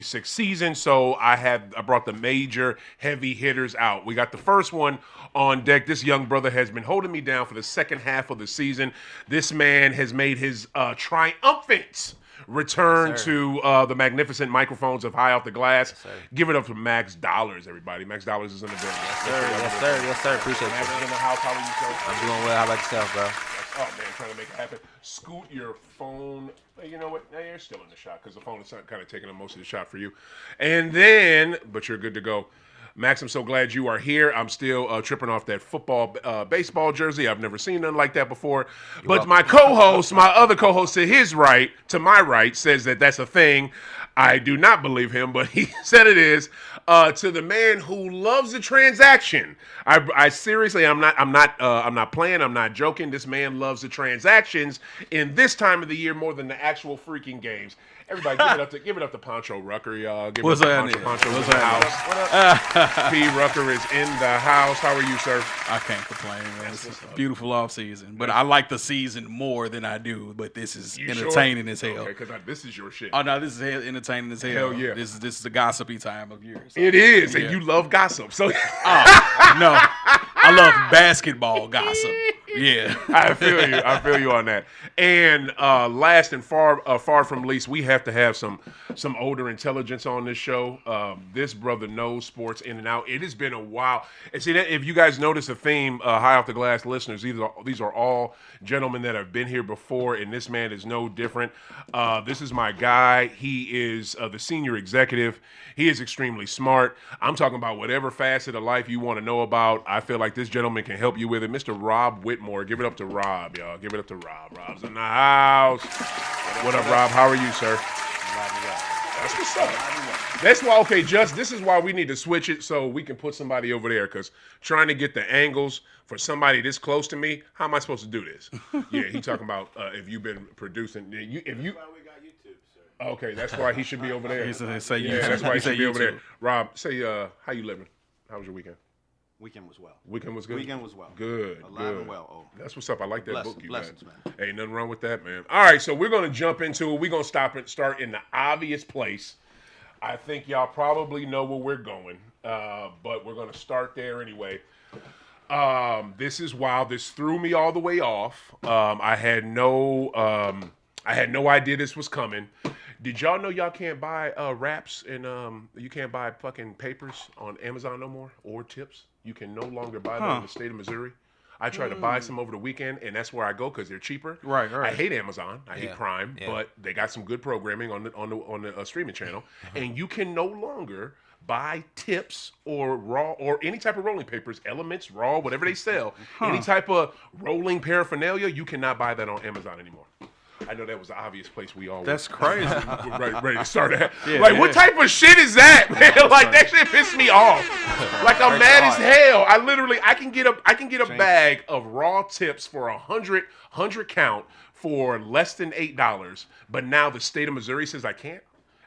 season, so I brought the major heavy hitters out. We got the first one on deck. This young brother has been holding me down for the second half of the season. This man has made his triumphant return to the magnificent microphones of High Off the Glass. Give it up for Max Dollars, everybody. Max Dollars is in the building. Yes, sir. Appreciate Max is in the house. How are you, sir? I'm doing well. How about yourself, bro? Oh, man, trying to make it happen. Scoot your phone. You know what? Now you're still in the shot because the phone is kind of taking most of the shot for you. And then, but you're good to go. Max, I'm so glad you are here. I'm still tripping off that football, baseball jersey. I've never seen nothing like that before. But my co-host, my other co-host to my right, says that that's a thing. I do not believe him, but he said it is. To the man who loves the transaction. I seriously, I'm not playing. I'm not joking. This man loves the transactions in this time of the year more than the actual freaking games. Everybody, give it up to Poncho Rucker, y'all. What's up, Poncho in the house. What up? P. Rucker is in the house. How are you, sir? I can't complain, man. It's a beautiful off season, but I like the season more than I do. But this is entertaining as hell. Okay, because this is your shit. Oh no, this is entertaining as hell. Hell yeah. This is the gossipy time of year. So. It is, and you love gossip. So no, I love basketball gossip. Yeah, I feel you on that. And last and far from least, we have to have some older intelligence on this show. This brother knows sports in and out. It has been a while. And see that if you guys notice a theme, High Off the Glass listeners, these are all gentlemen that have been here before, and this man is no different. This is my guy. He is the senior executive. He is extremely smart. I'm talking about whatever facet of life you want to know about. I feel like this gentleman can help you with it. Mr. Rob Whitmore. Give it up to Rob, y'all. Give it up to Rob. Rob's in the house. What up, Rob? How are you, sir? That's what's up. That's why, okay, this is why we need to switch it so we can put somebody over there, because trying to get the angles for somebody this close to me, how am I supposed to do this? Yeah, he talking about if you've been producing. That's why we got YouTube, sir. Okay, that's why he should be over there. That's why he should be over there. Rob, say, how you living? How was your weekend? Weekend was well. Weekend was good? Weekend was well. Good. Alive and well. Oh. That's what's up. I like that book you got. Man. Ain't nothing wrong with that, man. All right, so we're going to jump into it. We're going to start in the obvious place. I think y'all probably know where we're going, but we're going to start there anyway. This is wild. This threw me all the way off. I had no idea this was coming. Did y'all know y'all can't buy wraps and you can't buy fucking papers on Amazon no more or tips? You can no longer buy them in the state of Missouri. I tried to buy some over the weekend, and that's where I go because they're cheaper. Right. I hate Amazon. I hate Prime, but they got some good programming on the streaming channel, and you can no longer buy tips or raw or any type of rolling papers, elements, raw, whatever they sell. Any type of rolling paraphernalia, you cannot buy that on Amazon anymore. I know that was the obvious place we all That's crazy. ready to start that. What type of shit is that, man? Like that shit pissed me off. Like I'm mad as hell. I can get a bag of raw tips for 100 count for less than $8. But now the state of Missouri says I can't.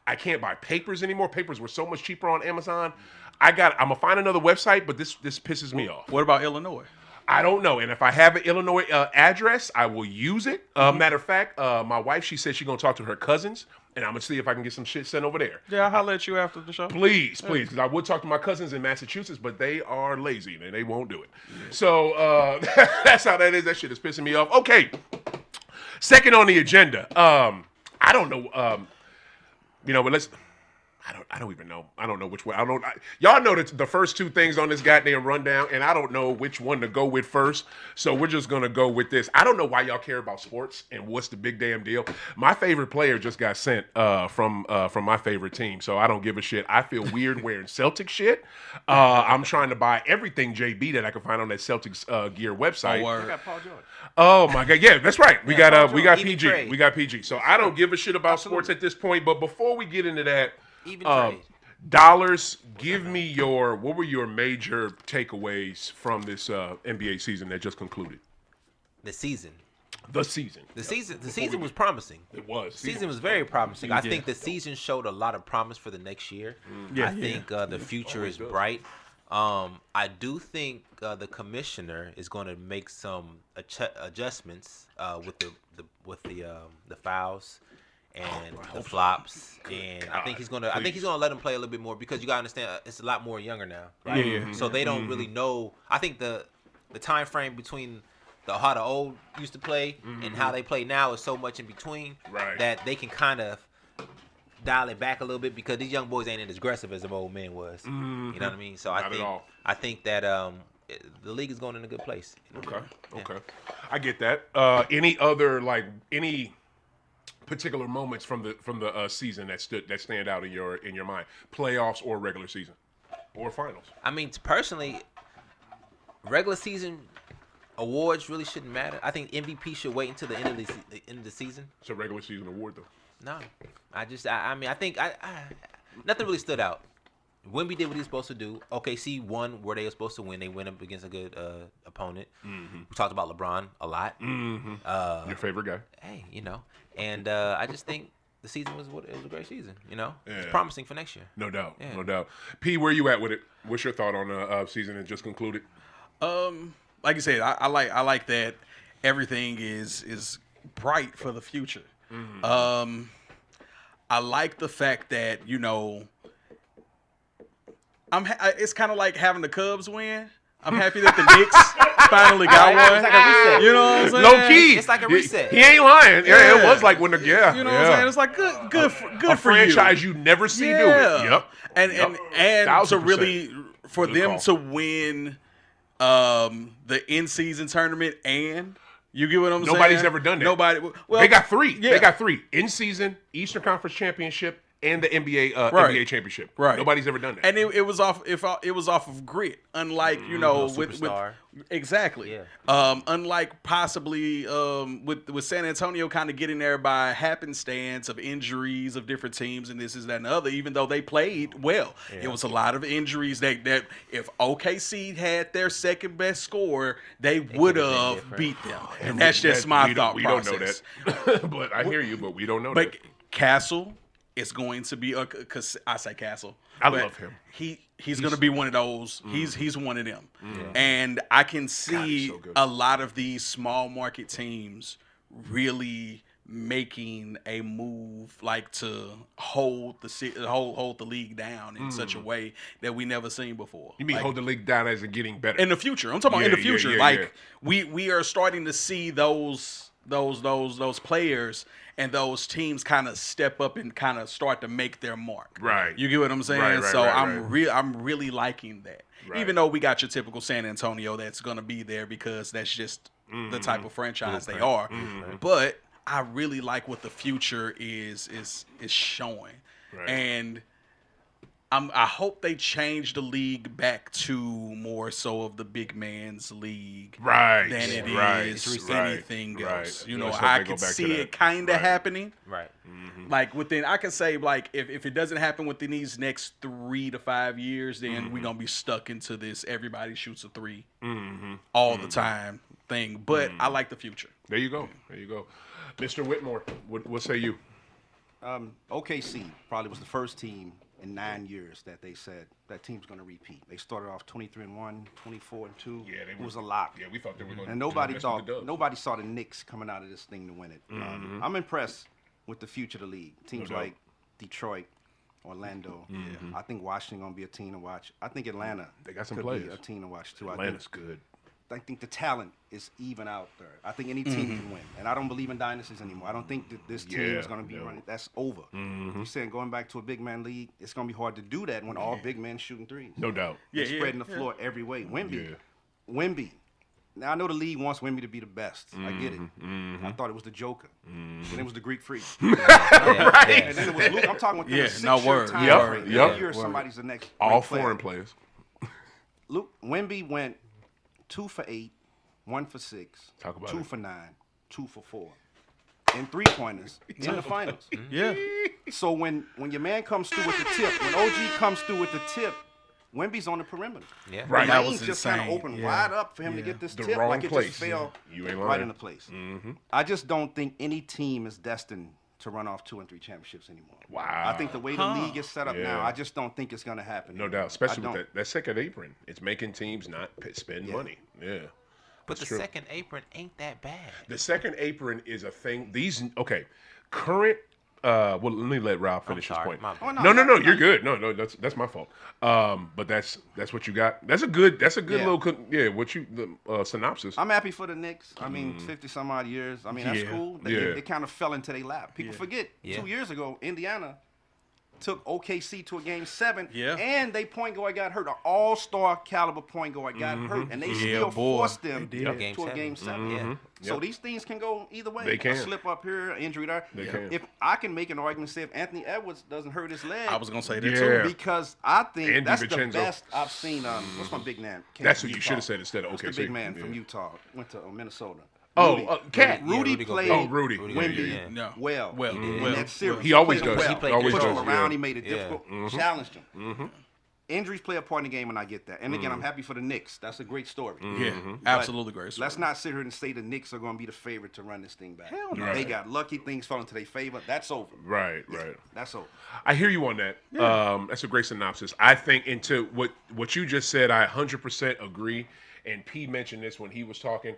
I can't buy papers anymore. Papers were so much cheaper on Amazon. I'm gonna find another website, but this pisses me off. What about Illinois? I don't know. And if I have an Illinois address, I will use it. Matter of fact, my wife, she said she's going to talk to her cousins, and I'm going to see if I can get some shit sent over there. Yeah, I'll holler at you after the show. Please, because I would talk to my cousins in Massachusetts, but they are lazy, and they won't do it. So that's how that is. That shit is pissing me off. Okay. Second on the agenda. I don't know. But let's... I don't even know. I don't know which way. Y'all know that the first two things on this goddamn rundown, and I don't know which one to go with first. So we're just gonna go with this. I don't know why y'all care about sports and what's the big damn deal. My favorite player just got sent from my favorite team, so I don't give a shit. I feel weird wearing Celtics shit. I'm trying to buy everything JB that I can find on that Celtics gear website. I got Paul George. Oh my god, yeah, that's right. We got PG. Trade. We got PG. So I don't give a shit about sports at this point. But before we get into that. Even trade. Dollars, give me what were your major takeaways from this NBA season that just concluded? The season was promising. It was. The season was very promising. I think the season showed a lot of promise for the next year. I think the future is bright. I do think the commissioner is going to make some adjustments with the fouls. and the flops, and I think he's gonna let him play a little bit more because you gotta understand it's a lot more younger now, right? Yeah. So they don't really know. I think the time frame between how the old used to play and how they play now is so much in between that they can kind of dial it back a little bit because these young boys ain't as aggressive as the old men was. You know what I mean? So I think that the league is going in a good place. Okay. I get that. Any other any particular moments from the season that stand out in your mind? Playoffs or regular season or finals? I mean, personally, regular season awards really shouldn't matter. I think MVP should wait until the end of the season. It's a regular season award, though. No, I think nothing really stood out. Wemby did what he was supposed to do. OKC won where they were supposed to win. They went up against a good opponent. We talked about LeBron a lot. Your favorite guy. Hey, and I just think the season was a great season. It's promising for next year. No doubt, no doubt. P, where you at with it? What's your thought on the season that just concluded? Like you said, I like that everything is bright for the future. I like the fact that it's kind of like having the Cubs win. I'm happy that the Knicks finally got one. It's like a reset. You know what I'm saying? Low key, it's like a reset. He ain't lying. Yeah, it was like when the You know what I'm saying? It's like good a for franchise you. you never see do it. Yep. And 1,000%. to really for Good them call. to win the in-season tournament, and you get what I'm saying? Nobody's ever done that. Nobody. Well, They got three. Yeah. They got three in-season, Eastern Conference Championship, and the NBA championship. Right. Nobody's ever done that. And it was off of grit, unlike with exactly. Yeah. Unlike possibly with San Antonio kind of getting there by happenstance of injuries of different teams and this is that and the other. Even though they played well, it was a lot of injuries that if OKC had their second best score, they would have beat them. And that's just my thought process. We don't know that. But I hear you. But we don't know that. But Castle is going to be because I say Castle. I love him. He's going to be one of those. He's one of them. And I can see a lot of these small market teams really making a move to hold the league down in such a way that we never seen before. You mean hold the league down as in getting better? In the future. I'm talking about in the future. Yeah. We are starting to see those players and those teams kind of step up and kind of start to make their mark. Right. You get what I'm saying? I'm really liking that. Right. Even though we got your typical San Antonio that's going to be there because that's just the type of franchise they are. But I really like what the future is showing. Right. And I hope they change the league back to more so of the big man's league than it is anything else. I can see it kind of happening. Right. Like I can say if it doesn't happen within these next 3 to 5 years, then we're gonna be stuck into this everybody shoots a three all the time thing. But I like the future. There you go. Mr. Whitmore, what say you? OKC probably was the first team in 9 years that they said that team's going to repeat. They started off 23-1, 24-2. Yeah, it was a lot. Yeah, we thought they were going to. And nobody saw the Knicks coming out of this thing to win it. I'm impressed with the future of the league. Teams like Detroit, Orlando. I think Washington going to be a team to watch. I think Atlanta they got some could players. be a team to watch too. Atlanta's good. I think the talent is even out there. I think any team can win. And I don't believe in dynasties anymore. I don't think that this team is going to be running. That's over. You're saying going back to a big man league, it's going to be hard to do that when all big men shooting threes. No doubt. They're spreading the floor every way. Wemby. Now, I know the league wants Wemby to be the best. I get it. I thought it was the Joker. Then it was the Greek Freak. And then it was Luke. I'm talking with the 6-year time frame. Every year somebody's the next all player. foreign players. Wemby went 2 for 8, 1 for 6, Talk about 2 it. for 9, 2 for 4, and 3-pointers in the finals. Yeah. So when your man comes through with the tip, when OG comes through with the tip, Wemby's on the perimeter. Yeah. Right. That Lane's was just kind of insane. open wide up for him to get this The tip. wrong Like it place. just fell You ain't right lying. into place. I just don't think any team is destined to run off 2 and 3 championships anymore. Wow. I think the way the league is set up now, Yeah. I just don't think it's going to happen. No anymore. doubt, especially I don't. with that second apron. It's making teams not spend money. Yeah. But the true. second apron ain't that bad. The second apron is a thing. Current well, let me let Ralph finish his point. No, You're good. No, that's my fault. But that's what you got. That's a good little what you the synopsis. I'm happy for the Knicks. I mean, 50 some odd years. I mean, that's cool. They kind of fell into their lap. People forget 2 years ago, Indiana took OKC to a game 7, and they point guard got hurt. An all-star caliber point guard got hurt, and they still forced them to a game 7. So these things can go either way. They can. A slip up here, injury there. They can. If I can make an argument, say if Anthony Edwards doesn't hurt his leg, I was gonna say that too, because I think Andy that's Vincenzo. the best I've seen. What's my big man? That's what you should have said instead of OKC. What's the big man from Utah? Went to Minnesota. Cat. Rudy played Rudy. Wemby well. In that series. He always played does. Well. He played Pushed good. him around. He made it difficult. Challenged him. Injuries play a part in the game, and I get that. And again, I'm happy for the Knicks. That's a great story. Absolutely great story. Let's not sit here and say the Knicks are going to be the favorite to run this thing back. Hell no. They got lucky. Things fell into their favor. That's over. Right. That's over. I hear you on that. That's a great synopsis. I think into what you just said, I 100% agree. And P mentioned this when he was talking.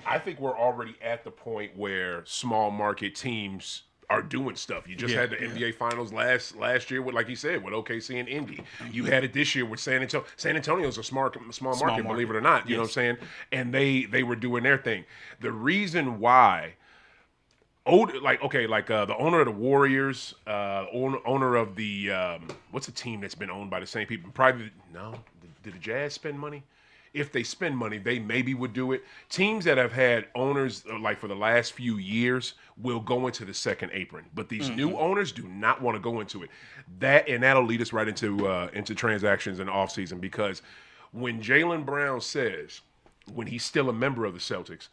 I think we're already at the point where small market teams are doing stuff. You just had the NBA Finals last year with, like he said, with OKC and Indy. You had it this year with San Antonio. San Antonio's a small market, believe it or not. You know what I'm saying? And they were doing their thing. The reason why, the owner of the Warriors, owner of the what's a team that's been owned by the same people? Probably did the Jazz spend money? If they spend money, they maybe would do it. Teams that have had owners like for the last few years will go into the second apron, but these new owners do not want to go into it. That'll lead us right into transactions and offseason, because when Jaylen Brown says, when he's still a member of the Celtics,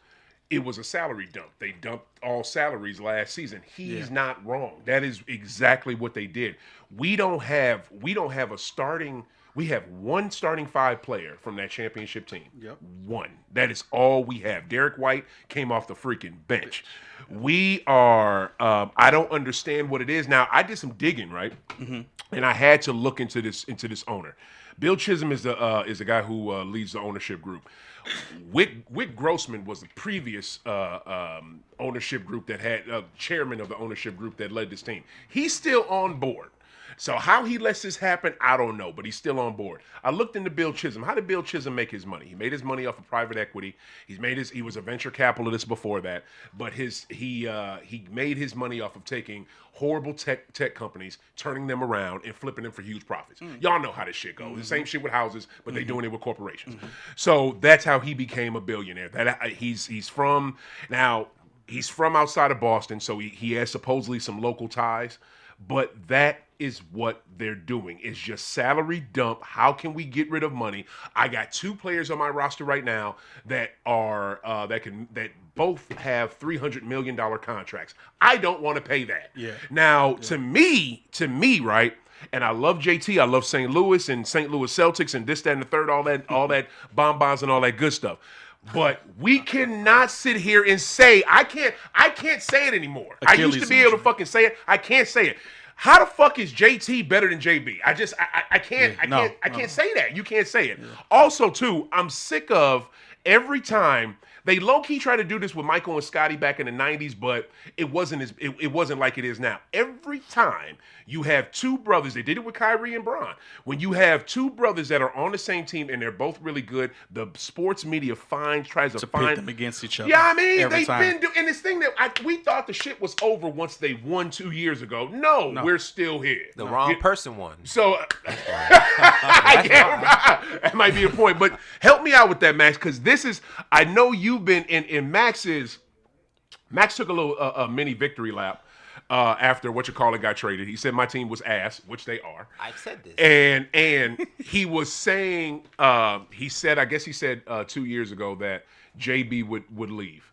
it was a salary dump. They dumped all salaries last season. He's not wrong. That is exactly what they did. We don't have a starting. We have one starting 5 player from that championship team. One. That is all we have. Derek White came off the freaking bench. We are. I don't understand what it is. Now, I did some digging, right? And I had to look into this owner. Bill Chisholm is the guy who leads the ownership group. Wick Grossman was the previous ownership group that had chairman of the ownership group that led this team. He's still on board. So how he lets this happen, I don't know, but he's still on board. I looked into Bill Chisholm. How did Bill Chisholm make his money? He made his money off of private equity. He was a venture capitalist before that, but he made his money off of taking horrible tech companies, turning them around and flipping them for huge profits. Y'all know how this shit goes. The same shit with houses, but they're doing it with corporations. So that's how he became a billionaire. He's from outside of Boston, so he has supposedly some local ties. But that is what they're doing. It's just salary dump. How can we get rid of money? I got 2 players on my roster right now that are that both have $300 million contracts. I don't want to pay that. Now, to me, right? And I love JT. I love St. Louis and St. Louis Celtics and this, that, and the third. All that bonbons and all that good stuff. But we cannot sit here and say, I can't say it anymore. I used to be able to fucking say it. I can't say it. How the fuck is JT better than JB? I can't say that. You can't say it. Also, too, I'm sick of every time they low-key try to do this with Michael and Scotty back in the 90s, but it wasn't like it is now. Every time you have 2 brothers, they did it with Kyrie and Bron. When you have 2 brothers that are on the same team and they're both really good, the sports media tries to find pit them against each other. Yeah, I mean, they've been doing, and this thing that we thought the shit was over once they won 2 years ago. No, we're still here. The wrong person won. So that might be a point, but help me out with that, Max, because this is, I know you've been in Max took a little mini victory lap after got traded. He said my team was ass, which they are. I said this. And he was saying, he said 2 years ago that JB would leave.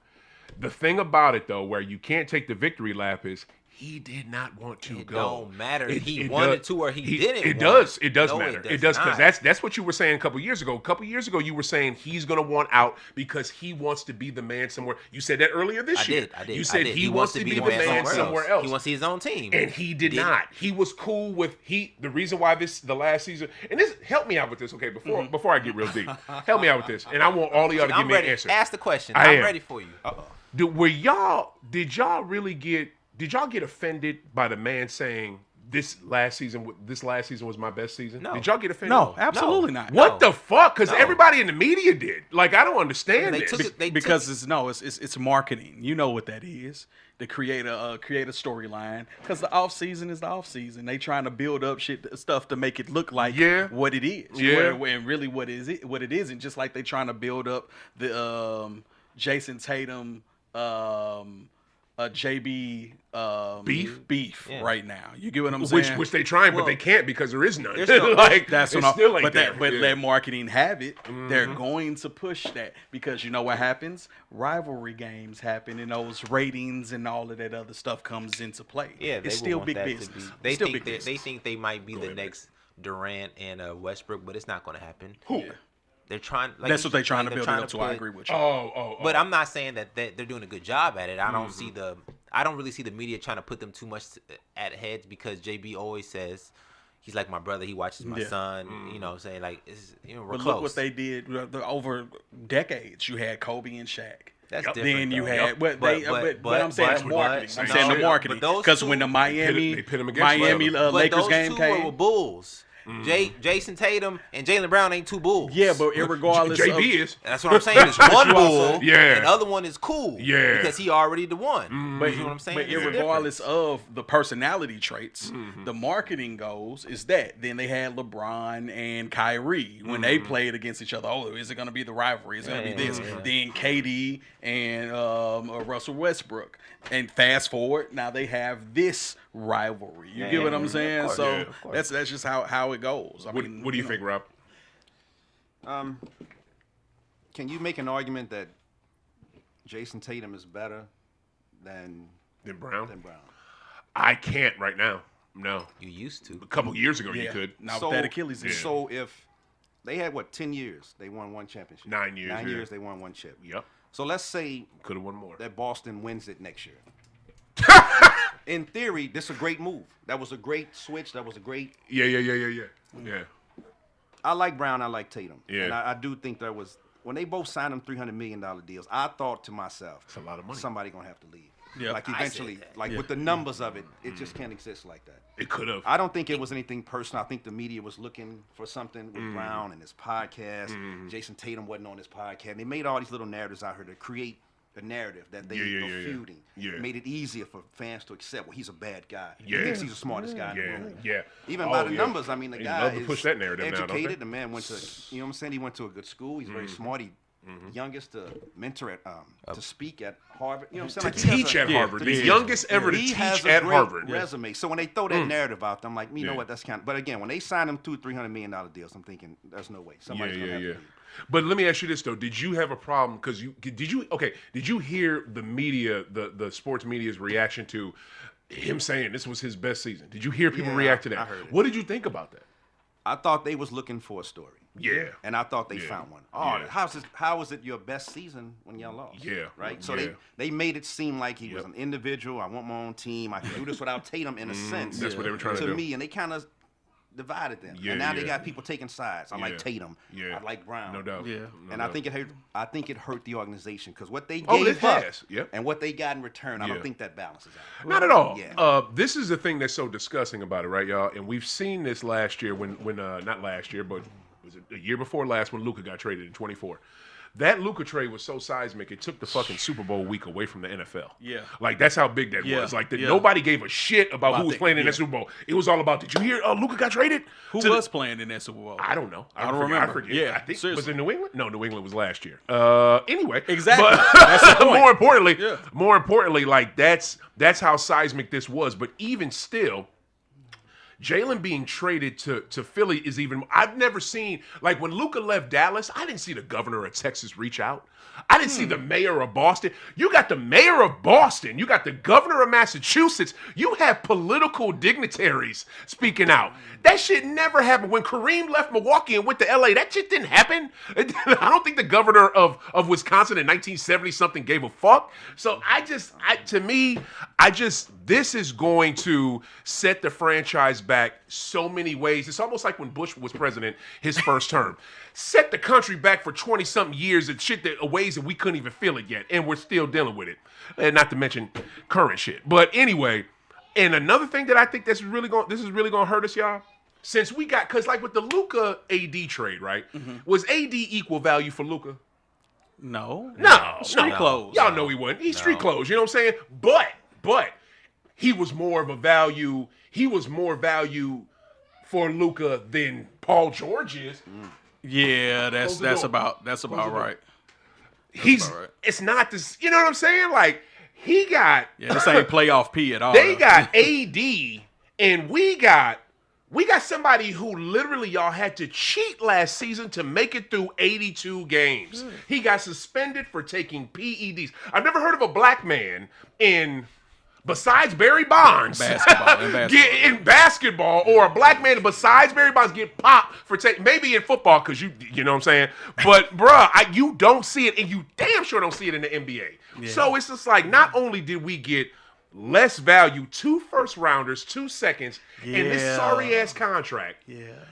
The thing about it, though, where you can't take the victory lap is he did not want to go. It don't matter if he wanted to or he didn't. It does matter. It does, because that's what you were saying a couple years ago. A couple years ago, you were saying he's going to want out because he wants to be the man somewhere. You said that earlier this year. I did. You said he wants to be the man somewhere else. He wants his own team, and he did not. He was cool with the reason why the last season. And this, help me out with this, okay? Before I get real deep, help me out with this, and I want all of y'all to give me an answer. Ask the question. I'm ready for you. Did y'all really get Did y'all get offended by the man saying this last season was my best season? No. Did y'all get offended? No, absolutely not. What the fuck? Because everybody in the media did. Like, I don't understand this. It's marketing. You know what that is. To create a storyline, because the off season is the off season. They trying to build up stuff to make it look like what it is. And really what it isn't. Just like they trying to build up the Jason Tatum JB beef right now. You get what I'm saying? Which they trying, but they can't because there is none. That's what still ain't there. But let marketing have it. They're going to push that because you know what happens? Rivalry games happen, and those ratings and all of that other stuff comes into play. Yeah, it's still big business. They think they might be the next Durant and Westbrook, but it's not going to happen. Who? They're trying. That's what they're trying to build it up to. I agree with you. But I'm not saying that they're doing a good job at it. I don't really see the media trying to put them too much at heads because JB always says he's like my brother. He watches my son. You know, what I'm saying like we're but close. Look what they did over decades. You had Kobe and Shaq. That's different. Then you had, but I'm saying the marketing. I'm saying the marketing because when the Miami Lakers game came, were Bulls. Jason Tatum and Jaylen Brown ain't two bulls. Yeah, but irregardless, JB is. That's what I'm saying. It's one bull, and the other one is cool. Yeah, because he already the one. But you know what I'm saying? But irregardless of the personality traits, the marketing goes is that. Then they had LeBron and Kyrie when they played against each other. Oh, is it going to be the rivalry? Is it going to be this? Then KD and Russell Westbrook. And fast forward, now they have this rivalry. You get what I'm saying? So that's just how it goes. What do you think, Rob? Can you make an argument that Jason Tatum is better than Brown? I can't right now. No. You used to. A couple years ago you could. Now with that Achilles injury. So if they had 10 years, they won one championship. 9 years. 9 years they won one chip. Yep. So let's say could have won more. That Boston wins it next year. In theory, this is a great move. That was a great switch. That was a great. Yeah. I like Brown. I like Tatum. Yeah. And I do think there was when they both signed them $300 million deals. I thought to myself, that's a lot of money. Somebody gonna have to leave. Yeah. Like eventually, with the numbers of it, it just can't exist like that. It could have. I don't think it was anything personal. I think the media was looking for something with Brown and his podcast. Jason Tatum wasn't on his podcast. And they made all these little narratives out here to create a narrative that they were feuding. Yeah. Made it easier for fans to accept, well, he's a bad guy. He thinks he's the smartest guy in the room. Yeah. Even by the numbers, I mean, the guy is push that narrative educated. Now, the man went to, you know what I'm saying? He went to a good school. He's very smart. He youngest to mentor at, to speak at Harvard. You know what I'm saying? To teach at Harvard. The youngest ever to teach at Harvard. Resume. So when they throw that narrative out, I'm like, you know what? That's kind of. But again, when they sign them $200-300 million deals, I'm thinking, there's no way. Somebody's gonna have to leave. But let me ask you this though: did you have a problem? Because did you hear the media, the sports media's reaction to him saying this was his best season? Did you hear people react to that? I heard it. What did you think about that? I thought they was looking for a story. Yeah. And I thought they found one. Oh, how was it your best season when y'all lost? Yeah. Right? So they made it seem like he was an individual. I want my own team. I can do this without Tatum in a sense. That's what they were trying to do. To me, and they kind of divided them. And now they got people taking sides. I like Tatum. I like Brown. No doubt. Yeah. And I think it hurt the organization because what they gave up and what they got in return, I don't think that balances out. Not at all. Yeah. This is the thing that's so disgusting about it, right, y'all? And we've seen this last year when not last year, but was it a year before last when Luka got traded in 24. That Luka trade was so seismic, it took the fucking Super Bowl week away from the NFL. Yeah. Like, that's how big that was. Like, nobody gave a shit about who was playing in that Super Bowl. It was all about, did you hear Luka got traded? Who was playing in that Super Bowl? I don't know. I don't remember. I forget. Yeah. I think, was it New England? No, New England was last year. Anyway. Exactly. But that's the point. More importantly, like, that's how seismic this was. But even still, Jalen being traded to Philly is even. I've never seen, like, when Luka left Dallas, I didn't see the governor of Texas reach out. I didn't see the mayor of Boston. You got the mayor of Boston. You got the governor of Massachusetts. You have political dignitaries speaking out. That shit never happened. When Kareem left Milwaukee and went to LA, that shit didn't happen. I don't think the governor of Wisconsin in 1970 something gave a fuck. So This is going to set the franchise back so many ways. It's almost like when Bush was president, his first term. Set the country back for 20-something years and shit that ways that we couldn't even feel it yet, and we're still dealing with it. And not to mention current shit. But anyway, and another thing that I think this is really going to hurt us, y'all. Since we got, because like with the Luka AD trade, right? Was AD equal value for Luka? No. Street clothes. Y'all know he wasn't. He's street clothes, you know what I'm saying? But he was more of a value. He was more value for Luka than Paul George is. Yeah, that's about right. It's not this, you know what I'm saying? Like he got this ain't playoff P at all. They got AD and we got somebody who literally y'all had to cheat last season to make it through 82 games. He got suspended for taking PEDs. I've never heard of a black man besides Barry Bonds in basketball, or a black man besides Barry Bonds get popped for taking, maybe in football, because you know what I'm saying, but bruh, you don't see it, and you damn sure don't see it in the NBA. So it's just like, not only did we get less value, 2 first-rounders, 2 seconds, in this sorry-ass contract.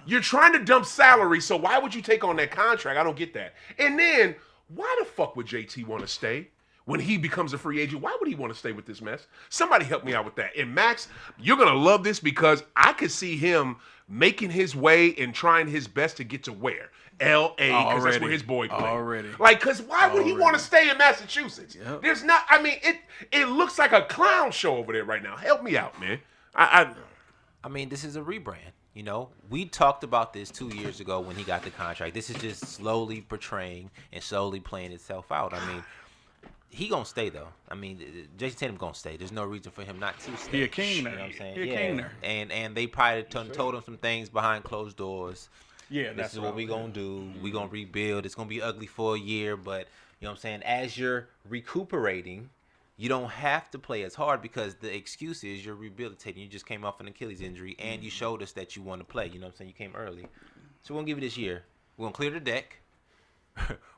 You're trying to dump salary, so why would you take on that contract? I don't get that. And then, why the fuck would JT want to stay? When he becomes a free agent, why would he want to stay with this mess? Somebody help me out with that. And Max, you're going to love this because I could see him making his way and trying his best to get to where? L.A., because that's where his boy played. Already. Like, because why would he want to stay in Massachusetts? There's not, I mean, it looks like a clown show over there right now. Help me out, man. I mean, this is a rebrand. You know, we talked about this 2 years ago when he got the contract. This is just slowly portraying and slowly playing itself out. I mean, he gonna stay though. I mean, Jason Tatum gonna stay. There's no reason for him not to stay. He a king now. You know what I'm saying? He a king there. And they probably told him some things behind closed doors. Yeah, this is what we gonna do. We gonna rebuild. It's gonna be ugly for a year, but you know what I'm saying. As you're recuperating, you don't have to play as hard because the excuse is you're rehabilitating. You just came off an Achilles injury, and you showed us that you want to play. You know what I'm saying? You came early, so we're gonna give you this year. We're gonna clear the deck.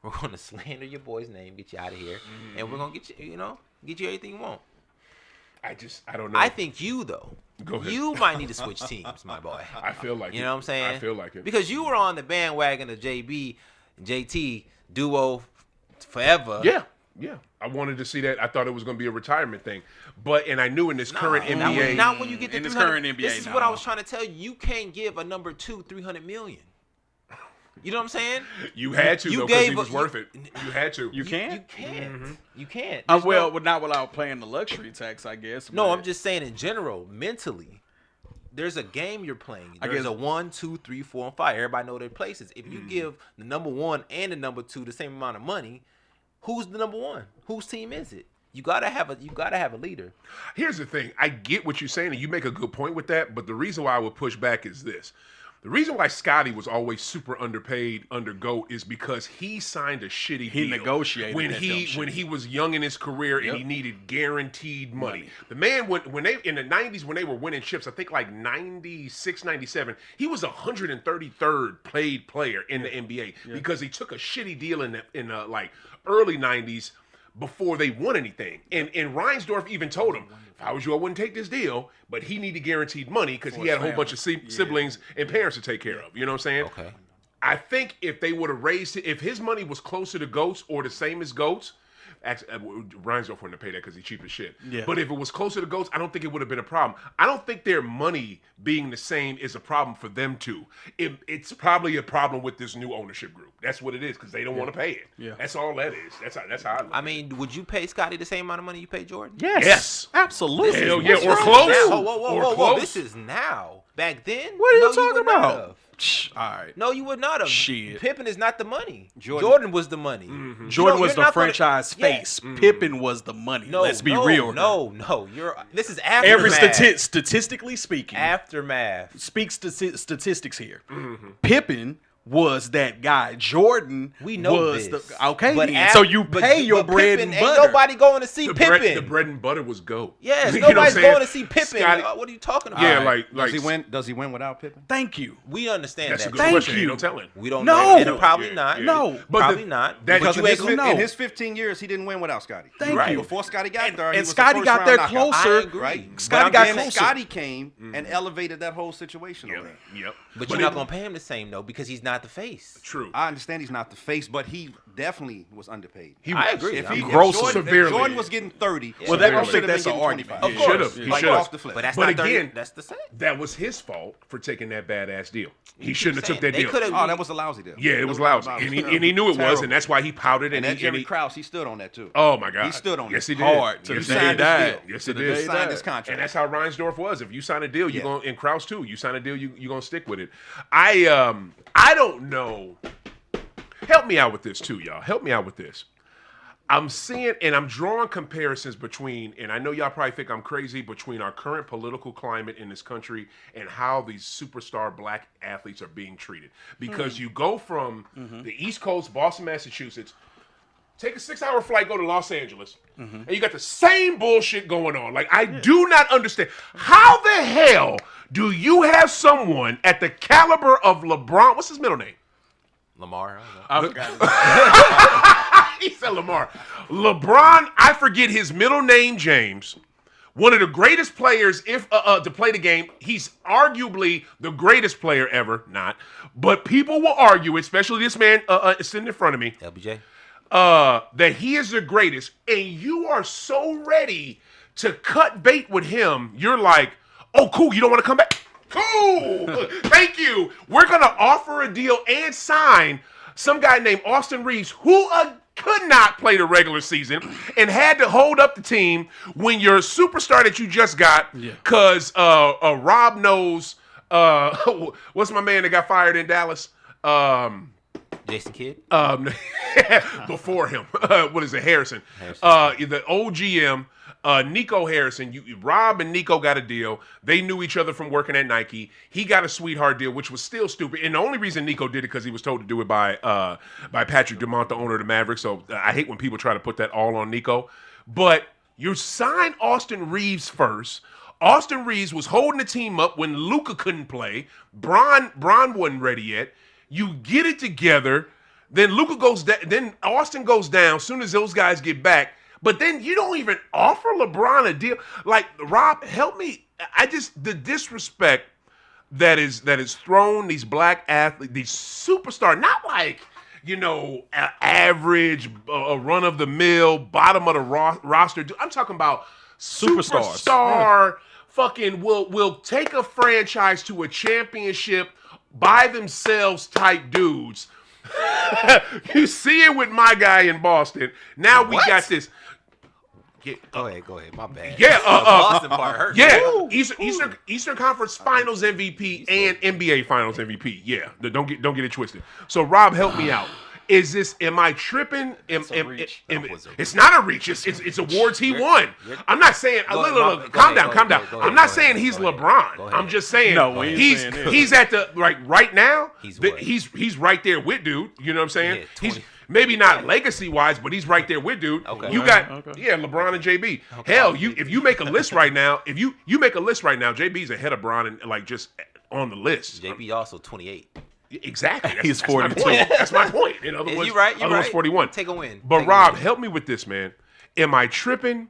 We're going to slander your boy's name, get you out of here, and we're going to get you everything you want. I don't know. I think you, though, Go ahead. you might need to switch teams, my boy. I feel like You know what I'm saying? I feel like it. Because you were on the bandwagon of JT duo forever. Yeah. I wanted to see that. I thought it was going to be a retirement thing. And I knew in this current NBA. Not when you get to in this current NBA. This is what I was trying to tell you. You can't give a number 2 $300 million. You know what I'm saying? You had to, though, because he was worth it. You had to. You can't? You can't. You can't. Well, not without paying the luxury tax, I guess. No, I'm just saying in general, mentally, there's a game you're playing. There's a 1, 2, 3, 4, and 5. Everybody know their places. If you give the number 1 and the number 2 the same amount of money, who's the number 1? Whose team is it? You gotta have a leader. Here's the thing. I get what you're saying, and you make a good point with that. But the reason why I would push back is this. The reason why Scottie was always super underpaid under GOAT is because he signed a shitty deal. He negotiated when he was young in his career and he needed guaranteed money. The man when they in the 90s when they were winning chips, I think like 96, 97, he was 133rd paid player in the NBA because he took a shitty deal in the like early 90s before they won anything. And Reinsdorf even told him, if I was you, I wouldn't take this deal, but he needed guaranteed money because he had a whole bunch of siblings and parents to take care of. You know what I'm saying? Okay. I think if they would have raised it, if his money was closer to GOAT's or the same as GOAT's, Reinsdorf wouldn't have paid that because he's cheap as shit. Yeah. But if it was closer to GOAT's, I don't think it would have been a problem. I don't think their money being the same is a problem for them too. It's probably a problem with this new ownership group. That's what it is because they don't want to pay it. Yeah. That's all that is. That's how I look. I mean, would you pay Scottie the same amount of money you pay Jordan? Yes. Absolutely. Hell yeah, or close. Whoa. This is now. Back then? What are you talking about? All right. No, you would not have. Shit. Pippen is not the money. Jordan was the money. Mm-hmm. Jordan was the franchise face. Pippen was the money. No, Let's be real. No. This is aftermath. Statistically speaking. Aftermath. Speaks statistics here. Mm-hmm. Pippen was that guy. Jordan we know was this. So you pay your bread and butter. Ain't nobody going to see Pippen. The bread and butter was GOAT. Yes, You know nobody's what I'm going to see Pippen. Scotty, What are you talking about? Yeah, Right. like Does he win without Pippen? Thank you. We understand that's that. a good Thank question. you. Ain't no telling. We don't No. know. And probably not. No. But Probably not. That, Because you in his 15 years, he didn't win without Scotty. Thank you. Before Scotty got there, he And was Scotty a got there first-round knockout. closer. I agree. Right? Scotty But got then closer. Scotty came and elevated that whole situation over there. Yep. But you're not going to pay him the same, though, because he's not the face. True. I understand he's not the face, but he definitely was underpaid. I agree. If severely. Jordan was getting 30, Well, that Jordan don't should think have that's been an getting argument. 25. Of course. He Like should have. off the flip. But that's But not 30. again, That's the same. that was his fault for taking that badass deal. He shouldn't have took that They deal. could've- Oh, that was a lousy deal. Yeah, it was lousy, and he knew it was, Terrible. and that's why he pouted And and that he. Jerry Krause, he stood on that too. Oh my God, He stood on yes, it. he did. Hard to Yes, the he day he did. died. Yes, To he the day did. he Signed died. his contract. And that's how Reinsdorf was. If you sign a deal, you Yeah. going and Krause too. You sign a deal, you gonna stick with it. I don't know. Help me out with this too, y'all. Help me out with this. I'm seeing and I'm drawing comparisons between, and I know y'all probably think I'm crazy, between our current political climate in this country and how these superstar black athletes are being treated. Because you go from the East Coast, Boston, Massachusetts, take a 6-hour flight, go to Los Angeles, and you got the same bullshit going on. Like, I do not understand. How the hell do you have someone at the caliber of LeBron? What's his middle name? Lamar. I don't know. I forgot. He said Lamar. LeBron, I forget his middle name, James. One of the greatest players to play the game. He's arguably the greatest player ever. Not. But people will argue, especially this man sitting in front of me, LBJ. that he is the greatest. And you are so ready to cut bait with him. You're like, oh, cool, you don't want to come back? Cool. Thank you. We're going to offer a deal and sign some guy named Austin Reeves, who could not play the regular season and had to hold up the team when your superstar that you just got, because Rob knows, what's my man that got fired in Dallas? Jason Kidd. Before him. What is it? Harrison. The old GM. Nico Harrison, Rob and Nico got a deal. They knew each other from working at Nike. He got a sweetheart deal, which was still stupid. And the only reason Nico did it because he was told to do it by Patrick Dumont, the owner of the Mavericks. So I hate when people try to put that all on Nico. But you signed Austin Reeves first. Austin Reeves was holding the team up when Luka couldn't play. Bron wasn't ready yet. You get it together. Then Luka goes down. Then Austin goes down as soon as those guys get back. But then you don't even offer LeBron a deal. Like, Rob, help me. The disrespect that is thrown these black athletes, these superstars, not like, average, run of the mill, bottom of the roster. I'm talking about superstar, fucking will take a franchise to a championship by themselves type dudes. You see it with my guy in Boston. Now we got this. Go ahead. My bad. Yeah, the Boston part hurt. Yeah, Eastern Conference Finals MVP and NBA Finals MVP. Yeah, don't get it twisted. So Rob, help me out. Is this? Am I tripping? It's not a reach. It's awards he won. I'm not saying. Look, calm down. I'm not saying he's LeBron. I'm just saying he's at the right now. He's right there with dude. You know what I'm saying? He's maybe not legacy wise, but he's right there with dude. Okay. You got LeBron and JB. Okay. Hell, if you make a list right now, JB's ahead of Bron and just on the list. JB also 28. Exactly. He's 42. That's my point. In other words, you're right. 41. Take a win. But Rob, help me with this, man. Am I tripping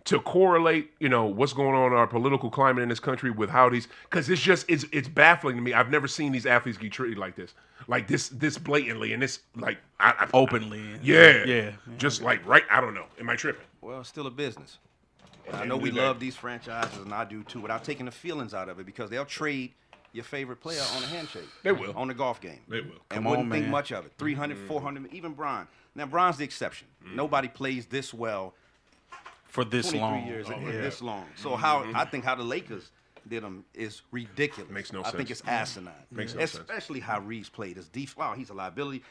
to correlate, what's going on in our political climate in this country with how these? Because it's baffling to me. I've never seen these athletes get treated like this blatantly, and this openly. Yeah. Just right. I don't know. Am I tripping? Well, it's still a business. I know we love these franchises, and I do too, without taking the feelings out of it, because they'll trade your favorite player on a handshake. They will. On the golf game. They will. And wouldn't think much of it. 300, 400, even Bron. Now, Bron's the exception. Nobody plays this well for this 23 long. years this long. So I think how the Lakers did them is ridiculous. Makes no sense. I think it's asinine. Makes no sense. Especially how Reeves played. Wow, he's a liability.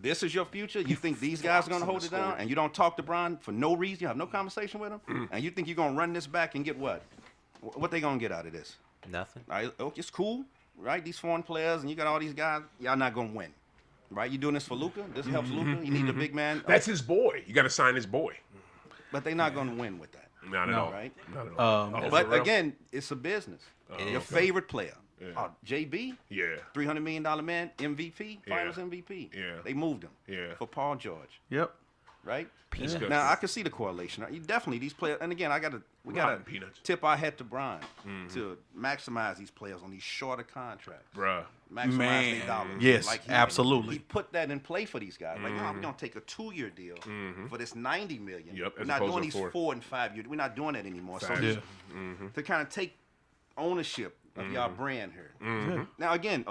This is your future? You think these guys are going to hold it down? And you don't talk to Bron for no reason? You have no conversation with him? And you think you're going to run this back and get what? What they going to get out of this? Nothing. All right, it's cool, right? These foreign players, and you got all these guys. Y'all not gonna win. Right? You doing this for Luka? This helps Luka. You need a big man. That's his boy. You got to sign his boy. But they're not going to win with that. Not at all. Right? Not at all. But again, it's a business. Your favorite player, JB, $300 million man, MVP, Finals MVP. Yeah. They moved him for Paul George. Yep. Right? Yeah. Now I can see the correlation. You definitely these players, and again, we gotta tip our hat to Brian to maximize these players on these shorter contracts. Bruh. Maximize their dollars. Yes, like absolutely. He put that in play for these guys. Like, no, we're gonna take a 2-year deal for this $90 million. Yep, we're not doing these 4 and 5 years. We're not doing that anymore. So to kind of take ownership of y'all brand here. Now again,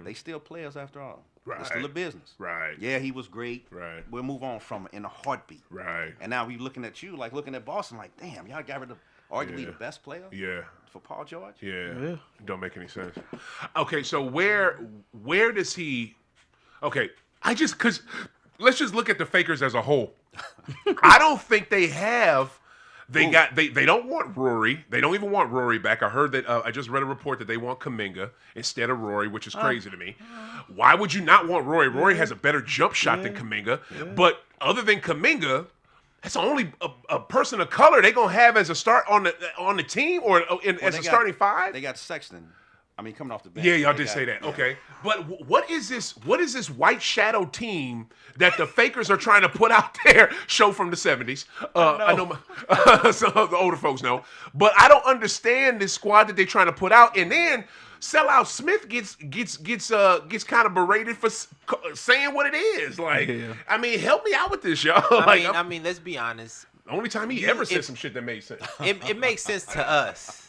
they still players after all. Right. It's still a business. Right. Yeah, he was great. Right. We'll move on from it in a heartbeat. Right. And now we looking at you, like looking at Boston, like, damn, y'all got rid of arguably the best player. Yeah. For Paul George. Yeah. Don't make any sense. Okay, so where does he? Okay, because let's just look at the Fakers as a whole. I don't think they have. They don't want Rory. They don't even want Rory back. I heard that. I just read a report that they want Kuminga instead of Rory, which is crazy to me. Why would you not want Rory? Rory has a better jump shot than Kuminga. But other than Kuminga, that's only a person of color they're gonna have as a start on the team or as a starting five. They got Sexton. I mean, coming off the bench. Yeah, y'all did say that. Yeah. Okay, but what is this? What is this white shadow team that the Fakers are trying to put out there? Show from the '70s. I know some of the older folks know, but I don't understand this squad that they're trying to put out. And then Sellout Smith gets kind of berated for saying what it is. Like, I mean, help me out with this, y'all. I mean, let's be honest. The only time he ever said some shit that made sense. It makes sense to us.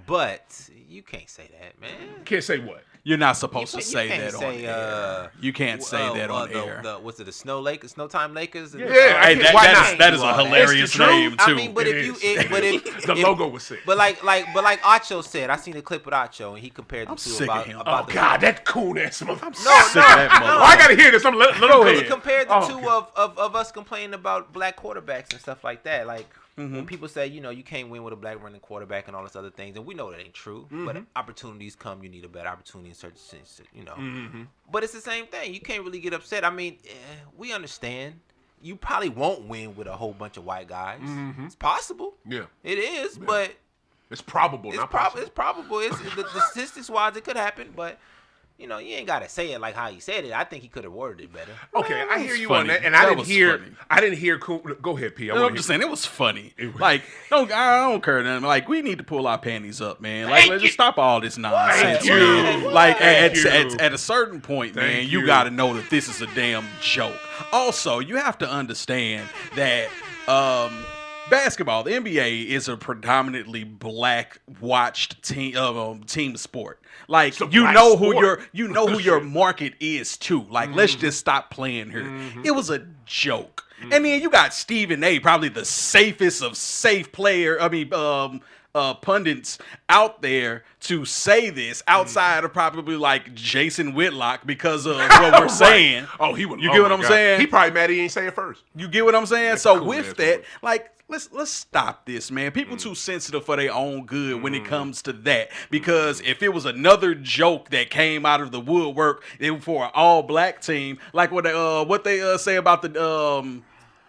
But you can't say that, man. Can't say what? You're not supposed to say that on air. You can't say that on air. Was it the Snowtime Lakers? Yeah, that is a hilarious name too. I mean, but the logo was sick. But like H.O.G said, I seen a clip with H.O.G and he compared the two about oh God, that coon ass mother. I'm sick of that mother. I gotta hear this. He compared the two of us complaining about black quarterbacks and stuff like that. Like. When people say, you can't win with a black running quarterback and all this other things, and we know that ain't true. But opportunities come, you need a better opportunity in certain sense, But it's the same thing. You can't really get upset. I mean, we understand. You probably won't win with a whole bunch of white guys. It's possible. Yeah. It is, but it's probable, not possible. It's probable. It's the statistics wise, it could happen, but. You ain't gotta say it like how he said it. I think he could have worded it better. Okay, I hear you on that, and I didn't hear. Go ahead, P. I'm just saying it was funny. I don't care. Then like we need to pull our panties up, man. Like let's just stop all this nonsense, man. Like at a certain point, man, you gotta know that this is a damn joke. Also, you have to understand that. Basketball, the NBA is a predominantly black watched team sport. Like you know who your market is too. Like let's just stop playing here. It was a joke. And then you got Stephen A, probably the safest of safe pundits out there to say this outside of probably like Jason Whitlock because of what we're saying. Oh, he would. You get what I'm saying? He probably mad he ain't say it first. You get what I'm saying? That's so with that, like. Let's stop this, man. People too sensitive for their own good when it comes to that. Because if it was another joke that came out of the woodwork for an all-black team, like what they say about the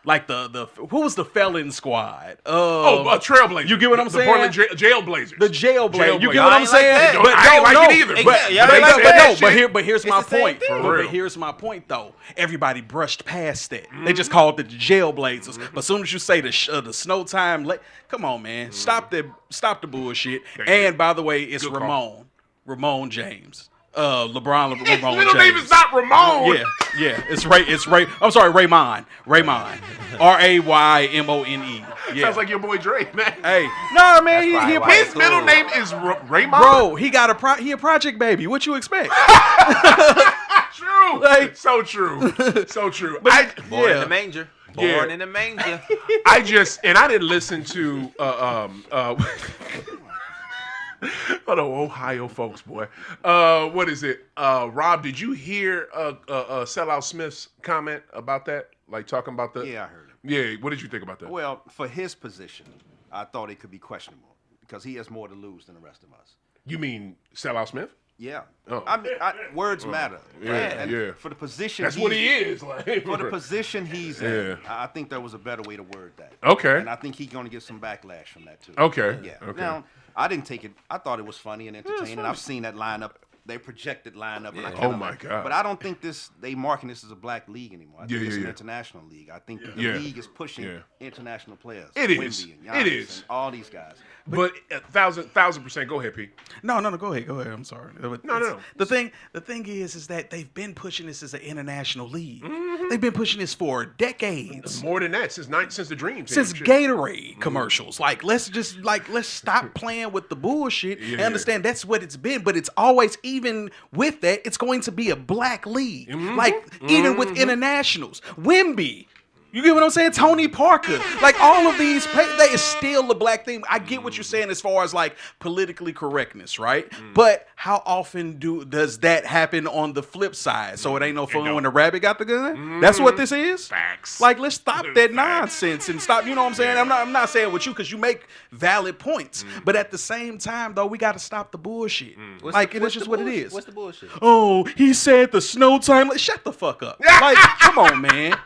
like the who was the felon squad? Trailblazers. You get what I'm saying? The Portland Jailblazers. The Jailblazers. You get I what I'm ain't saying? Like I ain't like it either. But here's my point. But here's my point though. Everybody brushed past that. They just called it the Jailblazers. But as soon as you say the Snowtime, come on, man, stop the bullshit. And by the way, it's Ramon James. Ramon His James. middle name is not Ramon. Yeah. It's Ray. I'm sorry, Raymond. Raymone. Yeah. Sounds like your boy Dre, man. Hey, no, man. His middle name is Raymond. Bro, he a project baby. What you expect? True. Like, so true. So true. Born in the manger. Born in the manger. I didn't listen to Ohio folks, boy. What is it? Rob, did you hear Sellout Smith's comment about that? Like talking about the Yeah, I heard it. Yeah, what did you think about that? Well, for his position, I thought it could be questionable because he has more to lose than the rest of us. You mean Sellout Smith? Yeah. Oh. I mean, words matter. Yeah, Right? And yeah. for the position That's what he is. Like, for the position he's in, I think there was a better way to word that. Okay. And I think he's going to get some backlash from that too. Okay. Yeah. Okay. Now, I didn't take it. I thought it was funny and entertaining. I've seen that lineup. They projected lineup. And I kinda my God. But I don't think they marking this as a black league anymore. I think it's an yeah. international league. I think the Yeah. league is pushing Yeah. international players. It is. Wemby and Giannis It is. and all these guys. But 1,000%. Go ahead, Pete. No. Go ahead. I'm sorry. No. The thing is that they've been pushing this as an international league. They've been pushing this for decades. More than that, since the Dream Team. Since Shit. Gatorade commercials, let's stop playing with the bullshit and Yeah. understand that's what it's been. But it's always, even with that, it's going to be a black league. Even with internationals, Wemby. You get what I'm saying? Tony Parker, all of these, that is still a black thing. I get what you're saying as far as politically correctness, right? But how often does that happen on the flip side? So it ain't no fun when the rabbit got the gun. That's what this is. Facts. Let's stop that nonsense and stop. You know what I'm saying? I'm not saying with you because you make valid points, but at the same time though, we got to stop the bullshit. It's just what it is. What's the bullshit? Oh, he said the snow time. Shut the fuck up. Come on, man.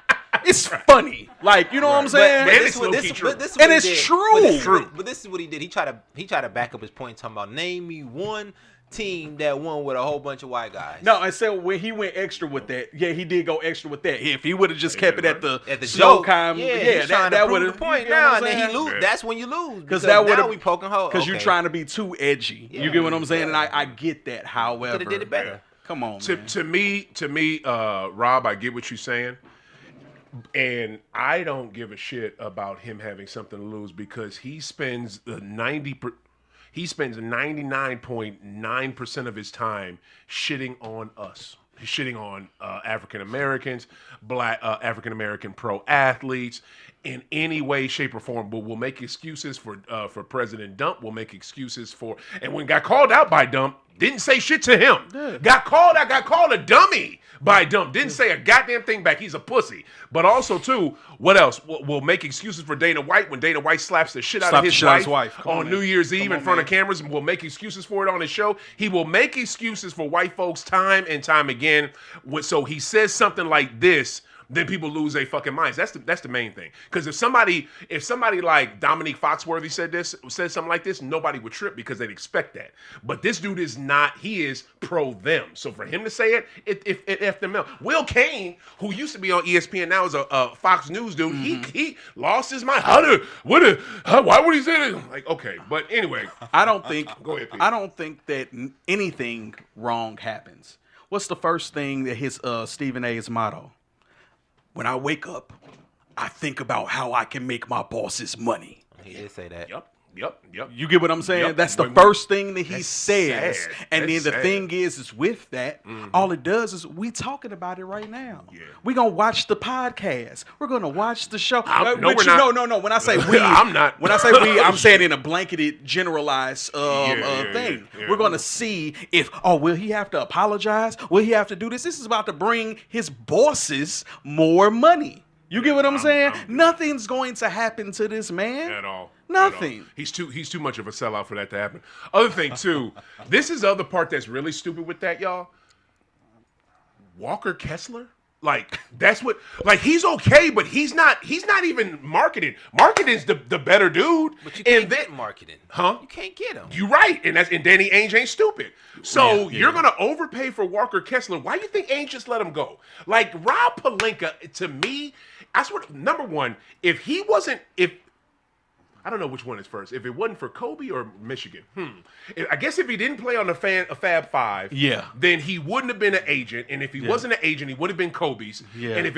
It's funny, you know what I'm saying? But it's low-key true. And it's true. But this is what he did. He tried to back up his point, talking about name me one team that won with a whole bunch of white guys. No, and so when he went extra with that, he did go extra with that. If he would have just kept it at the joke, time, that would have the point. Now, and then he lose. Yeah. That's when you lose because that would now we poking holes. Because you're trying to be too edgy. You get what I'm saying? And I get that. However, could have did it better. Come on, man. To me, Rob, I get what you're saying. And I don't give a shit about him having something to lose because he spends 99.9% of his time shitting on us. He's shitting on African Americans, black African American pro athletes in any way, shape, or form. But we'll make excuses for President Dump. We'll make excuses for, and when got called out by Dump, didn't say shit to him. Yeah. Got called a dummy by Dump. Didn't say a goddamn thing back. He's a pussy. But also, too, what else? We'll make excuses for Dana White when Dana White slaps the shit out of his wife on New Year's Eve in front of cameras. And we'll make excuses for it on his show. He will make excuses for white folks time and time again. So he says something like this, then people lose their fucking minds. That's the main thing. Because if somebody like Dominique Foxworthy said something like this, nobody would trip because they'd expect that. But this dude is not. He is pro them. So for him to say it effed them out. Will Cain, who used to be on ESPN, now is a Fox News dude. He lost his mind. Why would he say that? Like, okay, but anyway, I don't think. Go ahead, Pete. I don't think that anything wrong happens. What's the first thing that his Stephen A's motto? When I wake up, I think about how I can make my bosses money. He did say that. Yep. You get what I'm saying? Yep. That's the first thing that he says. Sad. And That's then the sad. thing is with that, all it does is we talking about it right now. Yeah. We're going to watch the podcast. We're going to watch the show. No, we're not. No. When I say we, I'm not. When I say we, I'm saying in a blanketed, generalized thing. Yeah. We're going to see if, will he have to apologize? Will he have to do this? This is about to bring his bosses more money. You get what I'm saying? Nothing's going to happen to this man. At all. Nothing. At all. He's too much of a sellout for that to happen. Other thing too, this is the other part that's really stupid with that, y'all. Walker Kessler? That's what he's okay, but he's not even marketed. Marketing's the better dude. But you can't get marketing. Huh? You can't get him. You're right. And Danny Ainge ain't stupid. So you're gonna overpay for Walker Kessler. Why do you think Ainge just let him go? Rob Pelinka, to me, I swear, number one, I don't know which one is first. If it wasn't for Kobe or Michigan, I guess if he didn't play on the Fab Five, then he wouldn't have been an agent. And if he wasn't an agent, he would have been Kobe's. Yeah. And if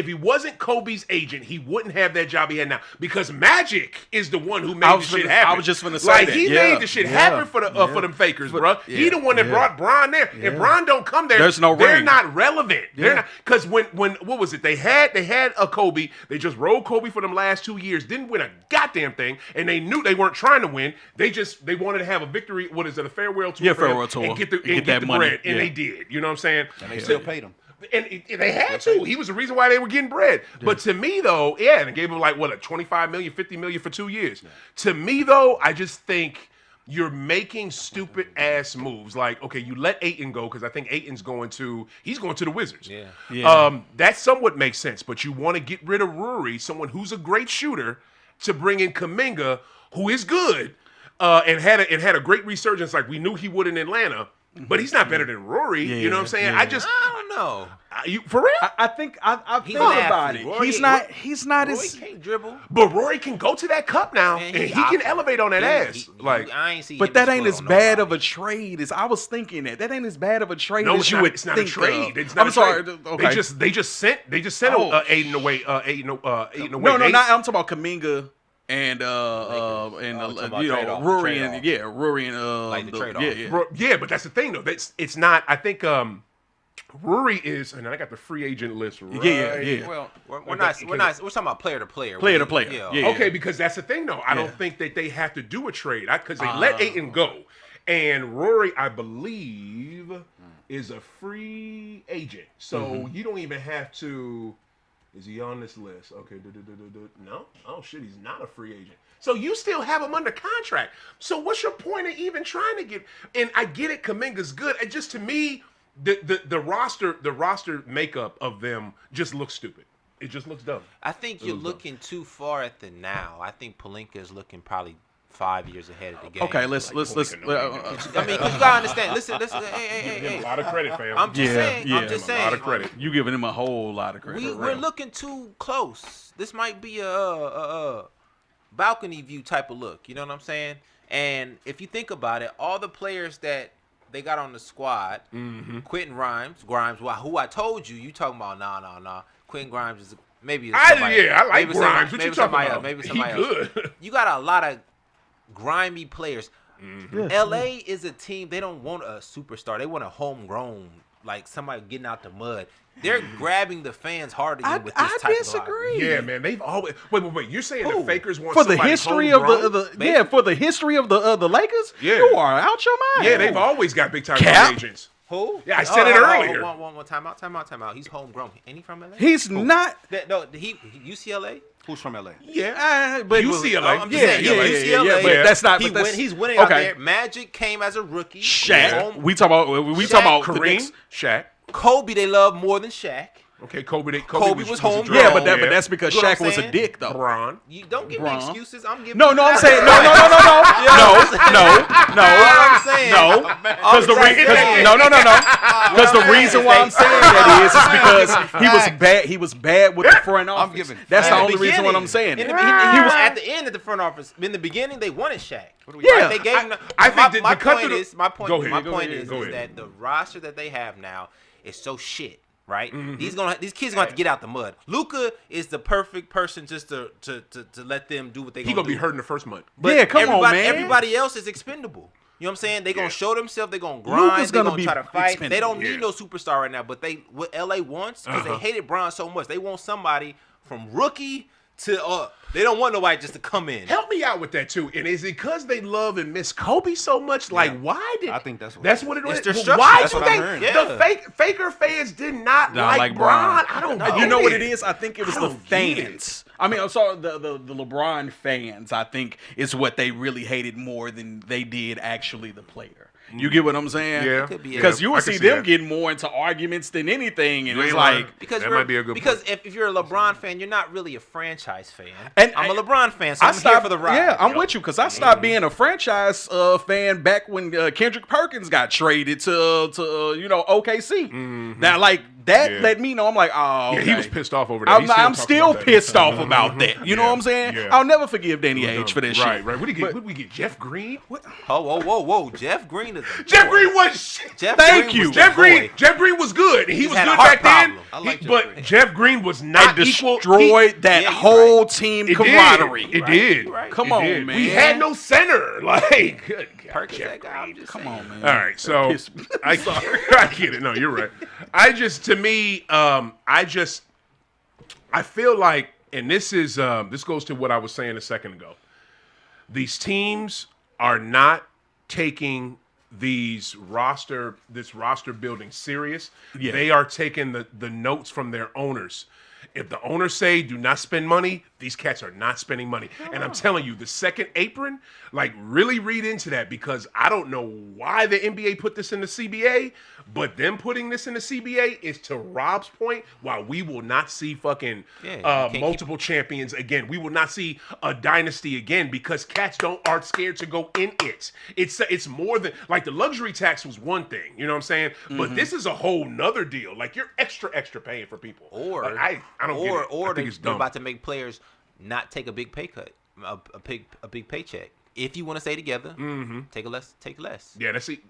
he wasn't Kobe's agent, he wouldn't have that job he had now. Because Magic is the one who made the shit happen. I was just gonna say that. He made the shit happen for them fakers, bro. He the one that brought Bron there. If Bron don't come there, there's no they're ring. not relevant. They're not, because when what was it? They had a Kobe. They just rolled Kobe for them last 2 years. Didn't win a goddamn thing, and they knew they weren't trying to win. They wanted to have a victory. What is it? A farewell tour? Yeah, farewell tour. And get the that money. bread, and they did. You know what I'm saying? And they still paid him. And they had to. He was the reason why they were getting bread. Yeah. But to me, though, and it gave him a $25 million, $50 million for 2 years. Yeah. To me, though, I just think you're making stupid ass moves. Like, okay, you let Ayton go because I think Ayton's going to the Wizards. Yeah. That somewhat makes sense, but you want to get rid of Rory, someone who's a great shooter, to bring in Kuminga, who is good, and had a great resurgence like we knew he would in Atlanta. But he's not better than Rory. Yeah, you know what I'm saying? yeah. I don't know. You for real? I think I've He's thought an about athlete. it. Rory- He's not Rory as. can't dribble. But Rory can go to that cup now, Man, and he he can awesome. elevate on that ass. I ain't see. But him that ain't foot as on bad of nobody. a trade as I was thinking. That ain't as bad of a trade no, as it's you not, would it's not think. a trade. Of. It's not I'm a sorry. trade. Okay. They just sent Aiden away. Aiden away. No, Nate. not. I'm talking about Kaminga and talking about you know trade-off, Rory trade-off. and Rory and Like the trade-off. Yeah, but that's the thing though. It's not. I think Rory is, and I got the free agent list right. Yeah. Well, we're talking about player to player. Player to player. Yeah. Okay, because that's the thing though. I don't think that they have to do a trade because they let Ayton go, and Rory, I believe, is a free agent. So you don't even have to. Is he on this list? Okay. No. Oh shit, he's not a free agent. So you still have him under contract. So what's your point of even trying to get? And I get it, Kuminga's good. It just to me, the roster makeup of them just looks stupid. It just looks dumb. I think you're looking too far at the now. I think Pelinka is looking probably 5 years ahead of the game. Okay, let's. I mean, 'cause you gotta understand. Listen. Give him a lot of credit, fam. I'm just saying. I'm Give just him a lot of saying. credit. You giving him a whole lot of credit. We're looking too close. This might be a balcony view type of look. You know what I'm saying? And if you think about it, all the players that they got on the squad, Quentin Grimes, who I told you talking about, nah. Quentin Grimes is maybe. I like Grimes. What you talking about? Maybe somebody he else. good. You got a lot of grimy players. LA is a team, they don't want a superstar. They want a homegrown, like somebody getting out the mud. They're grabbing the fans harder than with this type disagree. Yeah, man. They've always wait. You're saying the Fakers want for the somebody history of homegrown? for the history of the Lakers. Yeah. You are out your mind. Yeah, they've always got big time Cap? agents. Who? Yeah, I said it earlier. One time out. He's homegrown. Ain't he from LA? He's not. He UCLA. Who's from LA? Yeah, but UCLA. I'm just saying, yeah. UCLA. But that's not. He's winning out there. Magic came as a rookie. Shaq. We talking about Kareem, Shaq. Kobe. They love more than Shaq. Okay, Kobe was home. Yeah, but that's because You know Shaq what I'm was a saying? dick though. LeBron. You don't give me excuses. I'm giving. No, I'm saying no. Because the reason why I'm saying that is because he was bad with the front office. That's the only reason why I'm saying it. He was at the end of the front office. In the beginning, they wanted Shaq. Yeah, they gave him. My point is that the roster that they have now is so shit. Right, these kids gonna have to get out the mud. Luka is the perfect person just to let them do what they. He gonna be hurt in the first month. But yeah, come on, man. Everybody else is expendable. You know what I'm saying? They're gonna show themselves. They're gonna grind. They're gonna try to fight. Expendable. They don't need no superstar right now. But what LA wants, because they hated Bron so much, they want somebody from rookie to up. They don't want nobody just to come in. Help me out with that too. And is it because they love and miss Kobe so much? Like, why did I think that's what it it's was? their Why that's do you what I think heard. the Faker fans did not like Bron? I don't know. You know what it is? I think it was I the don't get it. fans. I mean, I'm sorry, the LeBron fans, I think, is what they really hated more than they did actually the player. You get what I'm saying? Yeah. Because you will see them that. getting more into arguments than anything, and You it's ain't like lying. That might be a good because point. if you're a LeBron fan, you're not really a franchise fan. And I'm a LeBron fan, so I'm here for the ride. Yeah, I'm with you because I stopped being a franchise fan back when Kendrick Perkins got traded to OKC. Now, like that let me know. I'm like, oh, okay. Yeah, he was pissed off over that. I'm still pissed off about that. You know what I'm saying? Yeah. I'll never forgive Danny Ainge for that shit. Right. What did we get? Jeff Green? What? Whoa. Jeff Green is a Jeff boy. Green was shit. Thank you. Jeff Green was good. He was had a good heart back then. problem. I like Jeff But Green. Jeff Green was not equal. Destroyed that you're whole team camaraderie. It did. You're right. Come It on, did. man. We had no center. Like, good God, Perkins, Jeff that guy, I'm Green. just Come saying. on, man. All right, so I get it. No, you're right. I feel like, and this goes to what I was saying a second ago. These teams are not taking this roster building serious. Yeah. They are taking the notes from their owners. If the owners say do not spend money, these cats are not spending money. And I'm telling you, the second apron, like really read into that because I don't know why the NBA put this in the CBA, but them putting this in the CBA is to Rob's point, while we will not see fucking multiple champions again. We will not see a dynasty again because cats aren't scared to go in it. It's more than like the luxury tax was one thing, you know what I'm saying? But this is a whole nother deal. Like you're extra paying for people. Or like, I don't get it. Or I think it's they're dumb. about to make players not take a big pay cut, a big paycheck. If you want to stay together, take less. Yeah, that's it.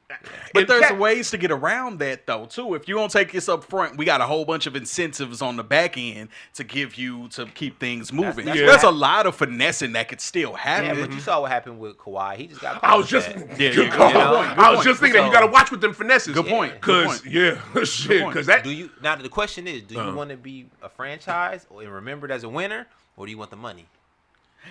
But there's ways to get around that though too. If you don't take this up front, we got a whole bunch of incentives on the back end to give you to keep things moving. There's a lot of finessing that could still happen. Yeah, but you saw what happened with Kawhi. He just got caught. I was just Good I was just thinking that you got to watch with them finesses. Good point. Because shit. Because that. Now the question is, do you want to be a franchise and remembered as a winner, or do you want the money?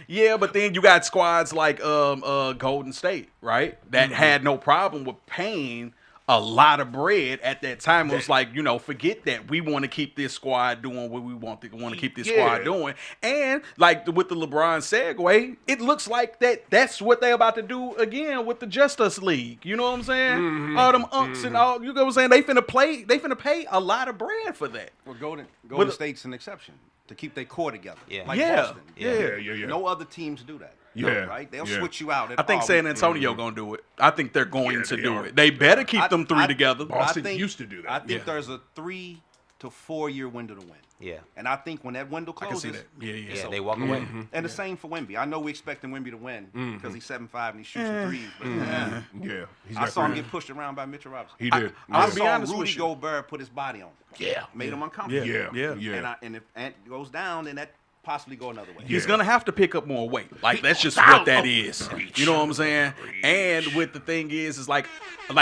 Yeah, but then you got squads like Golden State, right? That had no problem with paying a lot of bread at that time. It was like, forget that. We want to keep this squad doing what we want to keep this squad doing. And like with the LeBron segue, it looks like that's what they're about to do again with the Justice League. You know what I'm saying? All them unks and all, you know what I'm saying? They finna pay a lot of bread for that. Well, Golden State's an exception to keep their core together. Yeah. Like Yeah. Boston. Yeah. No other teams do that. Yeah. Right? They'll Yeah. switch you out. I think San Antonio gonna do it. I think they're going to do it. They better keep them three together. Boston used to do that. I think there's a 3 to 4 year window to win. Yeah. And I think when that window I closes, can see that. Yeah, So, they walk away. and the same for Wemby. I know we expecting Wemby to win because he's 7'5" and he shoots some threes. But Yeah. I saw him get pushed around by Mitchell Robinson. He did. I'll I be saw honest with Rudy you. Gobert put his body on him. Yeah. Made him uncomfortable. Yeah. And if Ant goes down, then that possibly go another way. He's gonna have to pick up more weight. Like that's just what that is. You know what I'm saying? And with the thing is like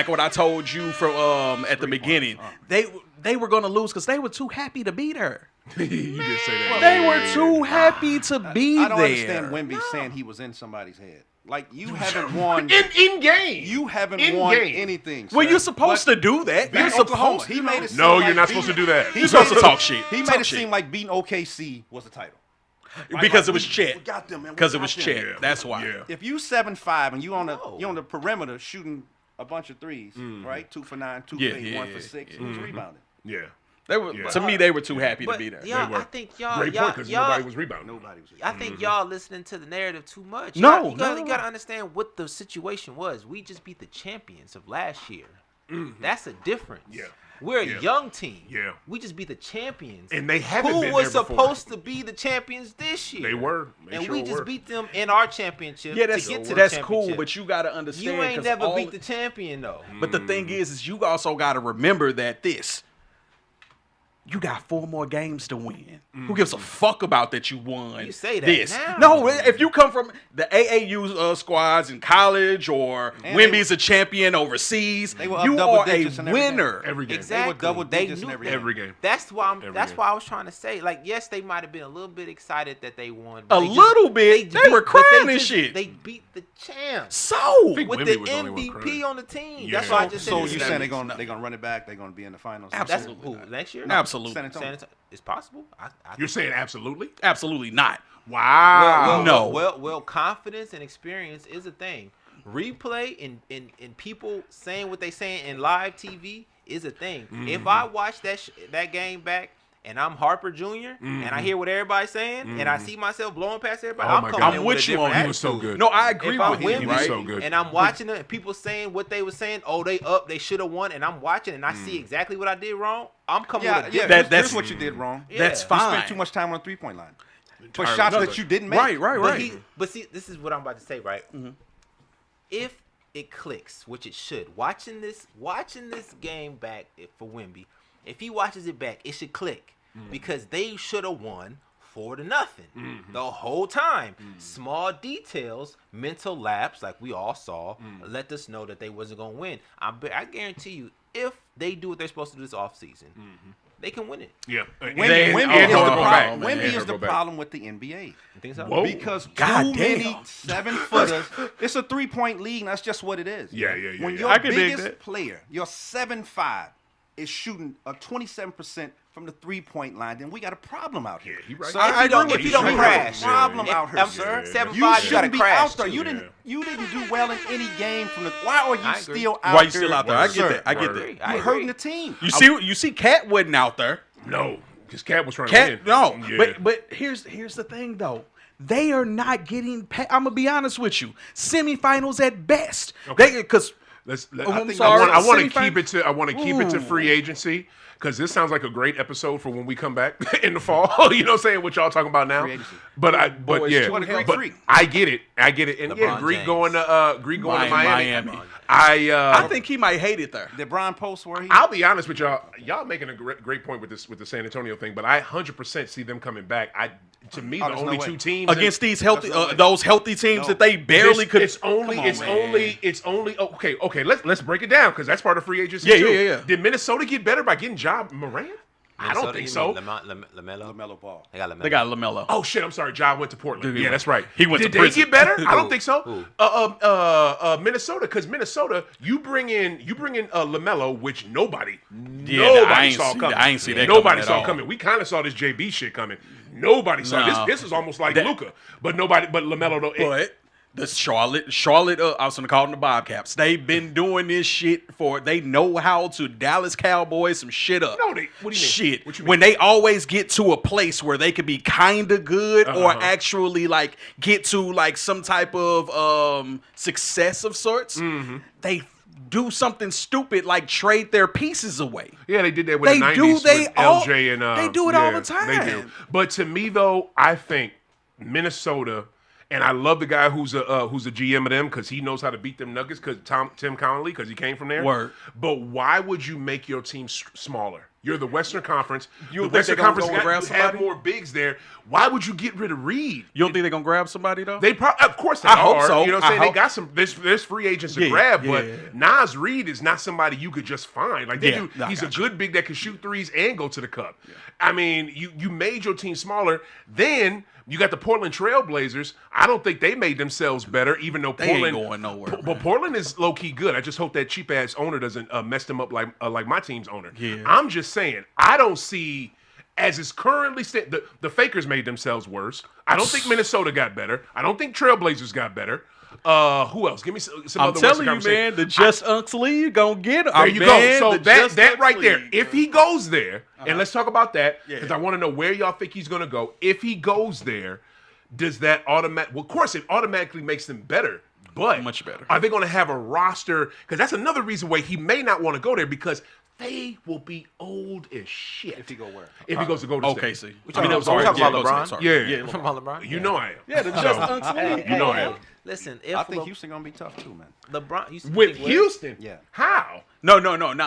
what I told you from at the beginning, they were gonna lose because they were too happy to be there. You did say that. They were too happy to be I don't there. understand Wemby saying he was in somebody's head. Like you haven't won in game. You haven't In won game. anything. Well, sir. you're supposed to do that. Beating You're Oklahoma, supposed. he made it seem No, like you're not beating- supposed to do that. he You're supposed to made talk shit. He Talk made it shit. seem like beating OKC was the title. Because it was We Chet. got them, man. We Because it got was them. Chet. That's why. Yeah. If you 7'5" and you on the perimeter shooting a bunch of threes, right? 2 for 9, 2 Yeah, for 8, yeah, 1 for yeah. 6. Who's rebounding? Yeah. They were Yeah. to me. They were too happy to But be there. y'all, They were. I think y'all, Great point because nobody was rebounding. Nobody was. I think y'all listening to the narrative too much. No, you no. gotta understand what the situation was. We just beat the champions of last year. That's a difference. Yeah. We're a Yeah. young team. Yeah. We just beat the champions. And they haven't who been was there before. supposed to be the champions this year. They were. They and sure we just were. beat them in our championship Yeah, to that's get to that's the cool. championship. But you got to understand. You ain't 'cause never all- beat the champion though. But the thing is you also got to remember that you got 4 more games to win. Who gives a fuck about that you won? You say that this? now. No, if you come from the AAU squads in college or And Wemby's a champion overseas, They were up you double are a digits in every game. winner. Every game. Exactly. double digits in knew every that. game. Every game. That's why Every that's game. why I was trying to say. Like, yes, they might have been a little bit excited that they won. A little bit. They were but crying and just- shit. They beat the champs So think with Wemby the was the only one MVP crying. on the team. Yeah. That's why I just said. So this you is- saying they're gonna run it back? They're gonna be in the finals? That's Absolutely who, not. next year? Absolutely. San Antonio. It's possible. I You're saying absolutely? Absolutely not. Wow. No. Well, confidence and experience is a thing. Replay and people saying what they saying in live TV is a thing. If I watch that game back and I'm Harper Jr. and I hear what everybody's saying and I see myself blowing past everybody, Oh I'm my coming God. in I'm with with a you on different He was so attitude. good. No, I agree If I'm with you, Wemby, right? so good. and I'm watching it, and people saying what they were saying, oh, they up, they should have won, and I'm watching and I see exactly what I did wrong, I'm coming with a different That's- That's what you did wrong. That's Yeah. fine. You spent too much time on the 3-point line for Entirely shots nothing. that you didn't make. Right. But see, this is what I'm about to say, right? If it clicks, which it should, watching this game back for Wemby, if he watches it back, it should click because they should have won 4-0 the whole time. Small details, mental lapse, like we all saw, let us know that they wasn't gonna win. I guarantee you, if they do what they're supposed to do this offseason, they can win it. Yeah. Wemby is the problem with the NBA. You think so? Whoa. Because God too damn. many 7-footers. It's a 3-point league, and that's just what it is. Yeah. When yeah. your I can dig biggest that. player, you're 7'5", is shooting 27% from the 3-point line, then we got a problem out here. He right. So if you don't crash, problem out here, I'm sir. 7-5, You you shouldn't gotta be crash. out there. too. You didn't do well in any game from the. Why are you still out there? Why you still out there? I get sir? that. I get that. I You're agree. hurting the team. You see, Cat wasn't out there. No, because Cat was trying to Cat, win. no. Yeah. But here's the thing though. They are not getting. I'm gonna be honest with you. Semifinals at best. Okay. Because I sorry, want to semifinal- keep it to free agency because this sounds like a great episode for when we come back in the fall. You know what I'm saying? What y'all talking about now? Free agency. But Boys, yeah, what a great but freak. I get it. And LeBron yeah, Greek James. going to Miami. I think he might hate it there. Did Brian Post where he? I'll be honest with y'all. Y'all making a great point with the San Antonio thing, but I 100% see them coming back. To me, the there's only no two way. teams Against these healthy, That's no way. those healthy teams No. that they barely could. It's only. Okay. Let's break it down because that's part of free agency Yeah, too. yeah. Did Minnesota get better by getting Ja Morant? I don't think so. LaMelo. LaMelo Ball. They got LaMelo. They got LaMelo. Oh shit! I'm sorry. Ja went to Portland. Dude, Yeah, that's right. he went Did to they prison. get better? I don't think so. Who? Minnesota, because Minnesota, you bring in LaMelo, which nobody I saw ain't coming. I ain't see that. Nobody coming saw at all. coming. We kind of saw this JB shit coming. Nobody saw No. this. This is almost like That- Luka, but LaMelo don't. But the Charlotte, I was gonna call them the Bobcats. They've been doing this shit they know how to Dallas Cowboys some shit up. No, what do you mean? Shit. What you mean? When they always get to a place where they could be kind of good or Uh-huh. actually like get to like some type of success of sorts, Mm-hmm. they do something stupid like trade their pieces away. Yeah, they did that with They the 90s do, with LJ and they do it all the They do. time. But to me though, I think Minnesota, and I love the guy who's a GM of them because he knows how to beat them Nuggets because Tim Connolly because he came from there. Word. But why would you make your team smaller? You're the Western Conference. You The think Western they gonna Conference go and grab have somebody? more bigs there. Why would you get rid of Reed? You don't think they're gonna grab somebody though? They of course they I are. hope so. You know what I'm saying? I They hope- got some. There's free agents to Yeah, grab, yeah. but Nas Reed is not somebody you could just find. Like they Yeah, do, no, I he's a got you. good big that can shoot threes and go to the cup. I mean, you made your team smaller. Then you got the Portland Trailblazers. I don't think they made themselves better, even though They ain't Portland going nowhere, But Portland is low key good. I just hope that cheap ass owner doesn't mess them up like my team's owner. Yeah. I'm just saying. I don't see. As it's currently the Fakers made themselves worse. I don't think Minnesota got better. I don't think Trailblazers got better. Who else? Give me some I'm other telling Western you, man, the Just Unks League gonna get him. There you go. So that right there, if he goes there, and let's talk about that, because I want to know where y'all think he's going to go. If he goes there, does that automatic? Well, of course, it automatically makes them better. But Much better. Are they going to have a roster? Because that's another reason why he may not want to go there because they will be old as shit. If he go where? If he goes to Golden Okay, State. see. We talking about LeBron? Yeah. You talking about LeBron? You know I am. Yeah, the Just Unks League. You know I am. Listen, if I think Houston gonna be tough too, man. LeBron you With think what? Houston? Yeah. How? No.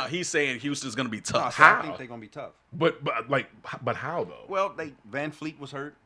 He's saying Houston's gonna be No, tough. so I How? think they're gonna be tough. But how though? Well, Van Fleet was hurt.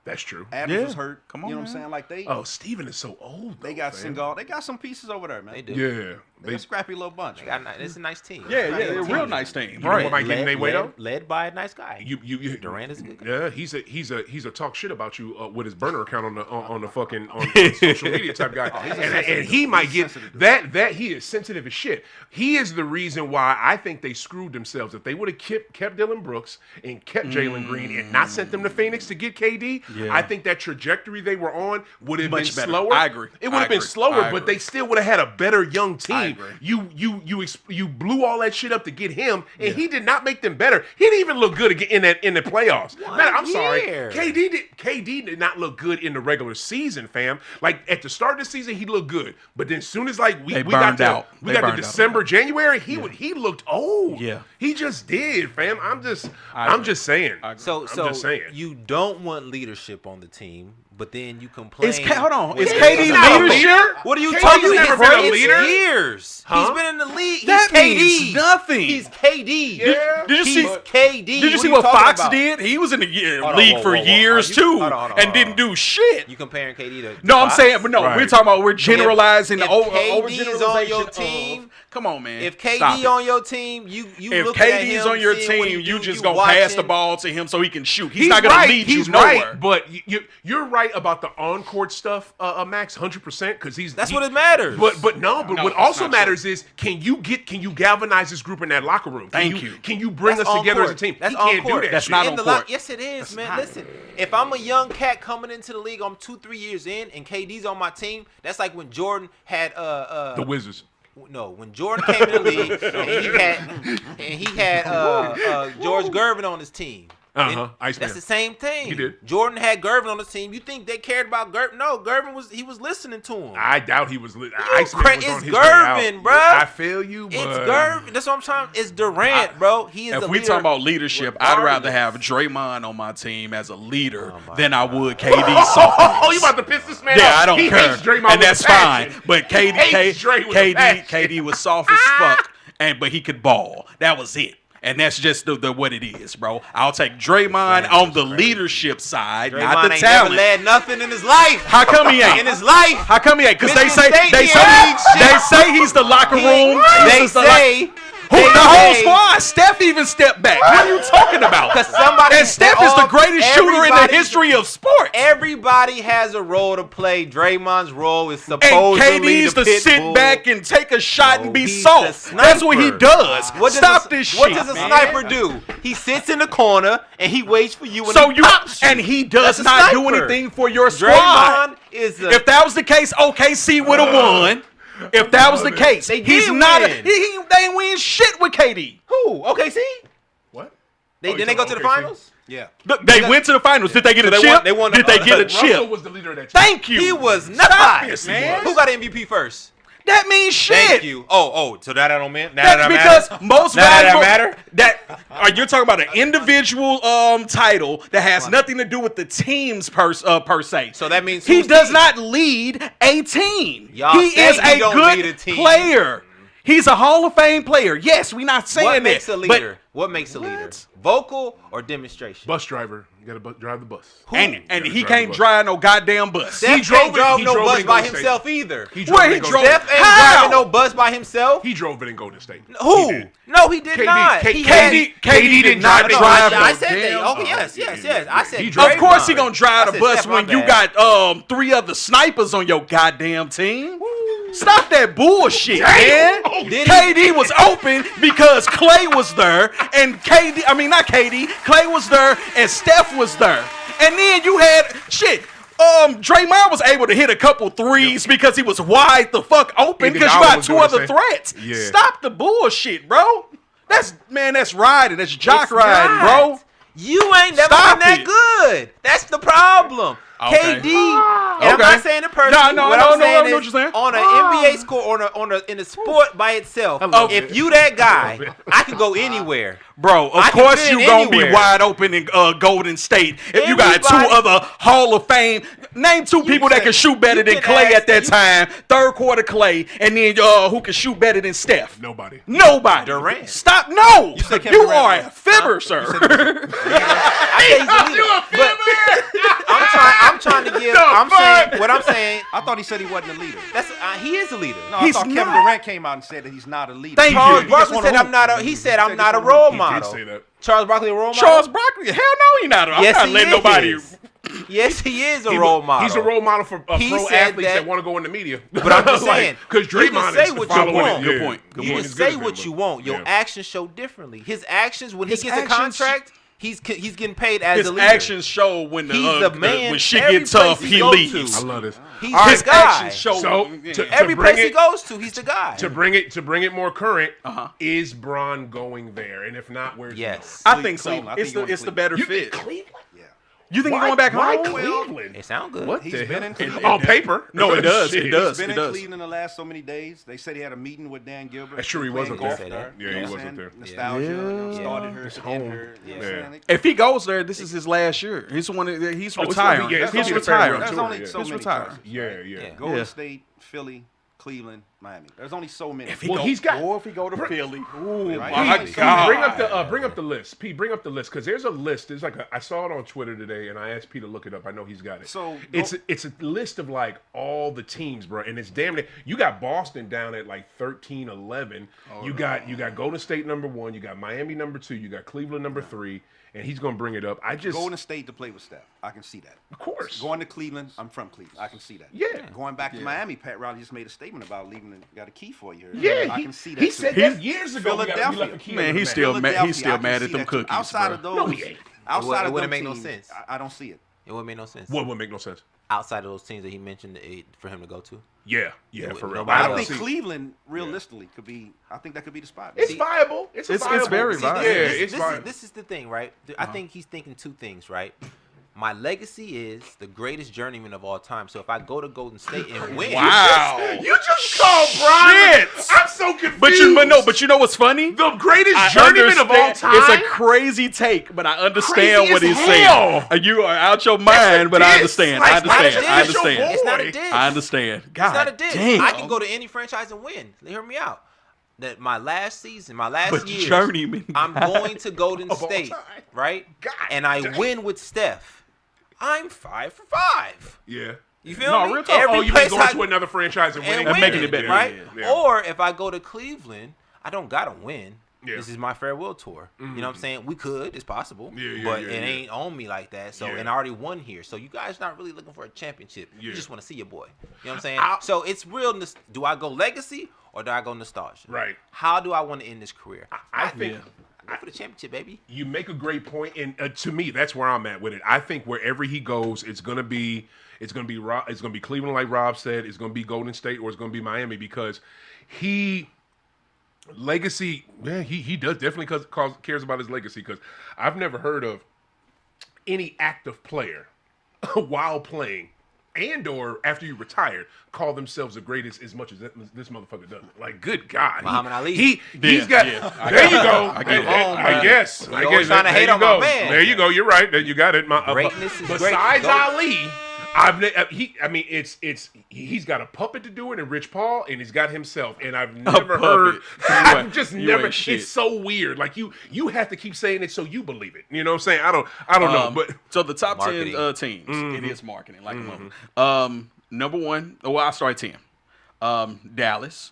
That's true. Adams Yeah. was hurt. Come on, you know what man. I'm saying? Like they Oh, Steven is so old. they though, got fam. Singal. They got some pieces over there, man. They do. Yeah. They're a scrappy little bunch. It's a nice team. Yeah, they're a team. real nice team. You know what might get in their way though? Led by a nice guy. You Durant is a good guy. Yeah, he's a talk shit about you with his burner account on the fucking on social media type guy, and he might get that he is sensitive as shit. He is the reason why I think they screwed themselves. If they would have kept Dylan Brooks and kept Jalen Green and not sent them to Phoenix to get KD, Yeah. I think that trajectory they were on would have been Much better. slower. I agree. It would I have been agree. slower, I but agree. they still would have had a better young I team. agree. You blew all that shit up to get him, and he did not make them better. He didn't even look good in the playoffs. Man, I'm sorry. year. KD did not look good in the regular season, fam. Like at the start of the season, he looked good, but then as soon as like we got burned to out. we They got to burned out. December, January, he looked old. Yeah. he just did, fam. I'm just saying. So I'm just saying. you don't want leadership on the team, but then you complain. Hold on. Is KD KD not a leadership? leader? What are you KD's talking never about? been a It's leader? years. Huh? He's been in the league. That He's KD. means nothing. He's KD. Yeah. Did you He's see? KD. Did you see are what talking Fox about? did? He was in the Hold on, league whoa, for whoa, whoa. years Are you- too, hold on, and didn't do shit. You comparing KD to No, I'm Fox? saying, but no, Right. we're talking about we're generalizing If the KD's overgeneralization on your of- team, Come on, man. If Stop KD it. on your team, you If looking at KD's him, on your seeing what team, he you do, just you gonna pass the watching. ball to him so he can shoot. He's He's not gonna right. lead He's you nowhere. right, but you're right right about the on-court stuff, Max, 100%, because that's what it matters. But what also matters is can you galvanize this group in that locker room? Can you bring us together as a team? That's he can't do that. That's not on court. Yes, it is, man. Listen, if I'm a young cat coming into the league, I'm 2-3 years in, and KD's on my team. That's like when Jordan had the Wizards. No, when Jordan came in the league and he had George Gervin on his team. That's the same thing. He did. Jordan had Gervin on the team. You think they cared about Gervin? No, Gervin was listening to him. I doubt he was. It's Gervin, bro. I feel you, but it's Gervin. That's what I'm trying. It's Durant, bro. He is the leader. If we talking about leadership, I'd rather have Draymond on my team as a leader than I would KD. Oh, you about to piss this man off? Yeah, I don't care, hates Draymond and that's fine. But KD was soft as fuck, but he could ball. That was it. And that's just the what it is, bro. I'll take Draymond on the leadership side, Draymond not the ain't talent. Never led nothing in his life. How come he ain't? In his life. How come he ain't? Because they say he's the locker room. They say. The whole squad. Steph even stepped back. What are you talking about? And Steph is the greatest shooter in the history of sports. Everybody has a role to play. Draymond's role is supposedly and KD's to sit back and take a shot and be soft. That's what he does. Stop this shit. What does a sniper do? He sits in the corner and he waits for you. And he does not do anything for your squad. If that was the case, OKC would have won. If that was the case, he's not. They ain't win shit with KD. Who? OKC? What? Didn't they go to the finals? Yeah. They went to the finals. Did they get a chip? Did they get a chip? Russell was the leader of that team. Thank you. He was not. Man. Who got MVP first? That means shit. Thank you. So that don't mean that's because most valuable. That matter. You're talking about an individual title that has nothing to do with the teams per se. So that means he does not lead a team. Y'all he is a good player. He's a Hall of Fame player. Yes, we're not saying what makes a leader. What makes a leader? Vocal or demonstration? Bus driver. You gotta drive the bus. And he can't drive no goddamn bus. Steph can't drive no bus by himself either. Where he drove? Steph ain't driving no bus by himself. He drove it in Golden State. Who? No, he did not. KD did not drive. I said that. Oh yes. I said. Of course he gonna drive the bus when you got 3 other snipers on your goddamn team. Stop that bullshit, man. KD was open because Clay was there, and Clay was there, and Steph was there. And then you had Draymond was able to hit a couple threes because he was wide the fuck open because you got 2 other threats. Yeah. Stop the bullshit, bro. That's riding. That's jock riding, bro. You ain't never been that good. That's the problem. Okay. KD, and I'm not saying it personally. No, I'm saying what you're saying. On an NBA score, in a sport by itself, if you that guy, I could go anywhere. Bro, of course you gonna be wide open in Golden State if you got 2 other Hall of Fame. Name 2 people that can shoot better than Clay at that time. Third quarter Clay, and then who can shoot better than Steph? Nobody. Durant. Stop. No. You are a fibber, sir. I'm trying to give. I'm saying. I thought he said he wasn't a leader. He is a leader. No, I thought Kevin Durant came out and said that he's not a leader. Charles Barkley said I'm not a role model. He did say that. Charles Barkley a role model? Charles Barkley? Hell no, he not. I'm not letting nobody. Yes, he is a role model. He's a role model for pro athletes that want to go in the media. But I'm just saying, because Draymond say what you want. Good point. You can say what you want. Your actions show differently. His actions when he gets a contract. He's getting paid as a leader. His actions show when when shit gets tough, he leaves. I love this. He's his guy. Actions show. So every place he goes to, he's the guy. To bring it more current, is Bron going there? And if not, where's he going? I think so. It's the better fit. Cleveland? You think he's going back home? Why Cleveland? It sounds good. What He's the been hell? in Cleveland. On paper. No, it does. It does. He's been in Cleveland the last so many days. They said he had a meeting with Dan Gilbert. That's true. He wasn't there. Yeah, he wasn't there. Nostalgia. Started her. It's home. If he goes there, this is his last year. He's retiring. He's retired. There's only so many retired. choices. Yeah. Golden State, Philly, Cleveland, Miami. There's only so many. If he go to Philly, ooh, Right. my Pete, God. bring up the list. Pete, bring up the list because there's a list. There's I saw it on Twitter today, and I asked Pete to look it up. I know he's got it. So it's a list of like all the teams, bro, and it's damn near. You got Boston down at like 13-11. You got Golden State number 1. You got Miami number 2. You got Cleveland number 3. And he's gonna bring it up. Golden State to play with Steph. I can see that. Of course. Going to Cleveland. I'm from Cleveland. I can see that. Yeah. Going back to Miami, Pat Riley just made a statement about leaving. Got a key for you. Yeah, I can see that. He said that years ago. Philadelphia. Man, he's still mad at them cookies. Outside of those, outside it of wouldn't those make no teams, sense. I don't see it. It wouldn't make no sense. What would make no sense? Outside of those teams that he mentioned for him to go to. Yeah, for real. Nobody I else. think Cleveland, realistically, could be. I think that could be the spot. It's viable. It's very viable. Yeah, it's viable. This is the thing, right? I think he's thinking two things, right? My legacy is the greatest journeyman of all time. So if I go to Golden State and win, Wow. You just called Brian. Shit. I'm so confused. But you know what's funny? The greatest journeyman of all time. It's a crazy take, but I understand Crazy what as he's hell. saying. You are out your mind, but I diss. understand. Like, I understand. it's I understand. It's not a diss. I understand. God It's not a diss. damn. I can go to any franchise and win. Hear me out. That my last season, my last But year, journeyman, I'm going to Golden Of all State, time. right? God and I damn. win with Steph. I'm 5 for 5. Yeah. You feel No, me? real talk. You mean place going I- to another franchise and winning? and making it better. right? Yeah. Or if I go to Cleveland, I don't gotta win. Yeah. This is my farewell tour. You know what I'm saying? We could, it's possible, Yeah, but yeah, it yeah. ain't on me like that. So, Yeah. and I already won here. So you guys not really looking for a championship. Yeah. You just want to see your boy. You know what I'm saying? I'll- So it's real. Do I go legacy or do I go nostalgia? Right. How do I want to end this career? I think Go for the championship, baby. you make a great point, and to me, that's where I'm at with it. I think wherever he goes, it's gonna be Cleveland, like Rob said. It's gonna be Golden State, or it's gonna be Miami because legacy. Man, he does definitely cares about his legacy because I've never heard of any active player while playing and or after you retired call themselves the greatest as much as this motherfucker does it. Like, good God. Muhammad Ali. He's got. There you go. I guess. You always trying to hate on my man. There you go. You're right. There you got it. Greatness is Besides great. Ali, he's got a puppet to do it, and Rich Paul, and he's got himself, and I've never heard. I've just never. It's so weird. Like you have to keep saying it so you believe it. You know what I'm saying? I don't know. But so the top Marketing. 10 teams, it is marketing, like number 1. Well, I'll start at 10. Dallas.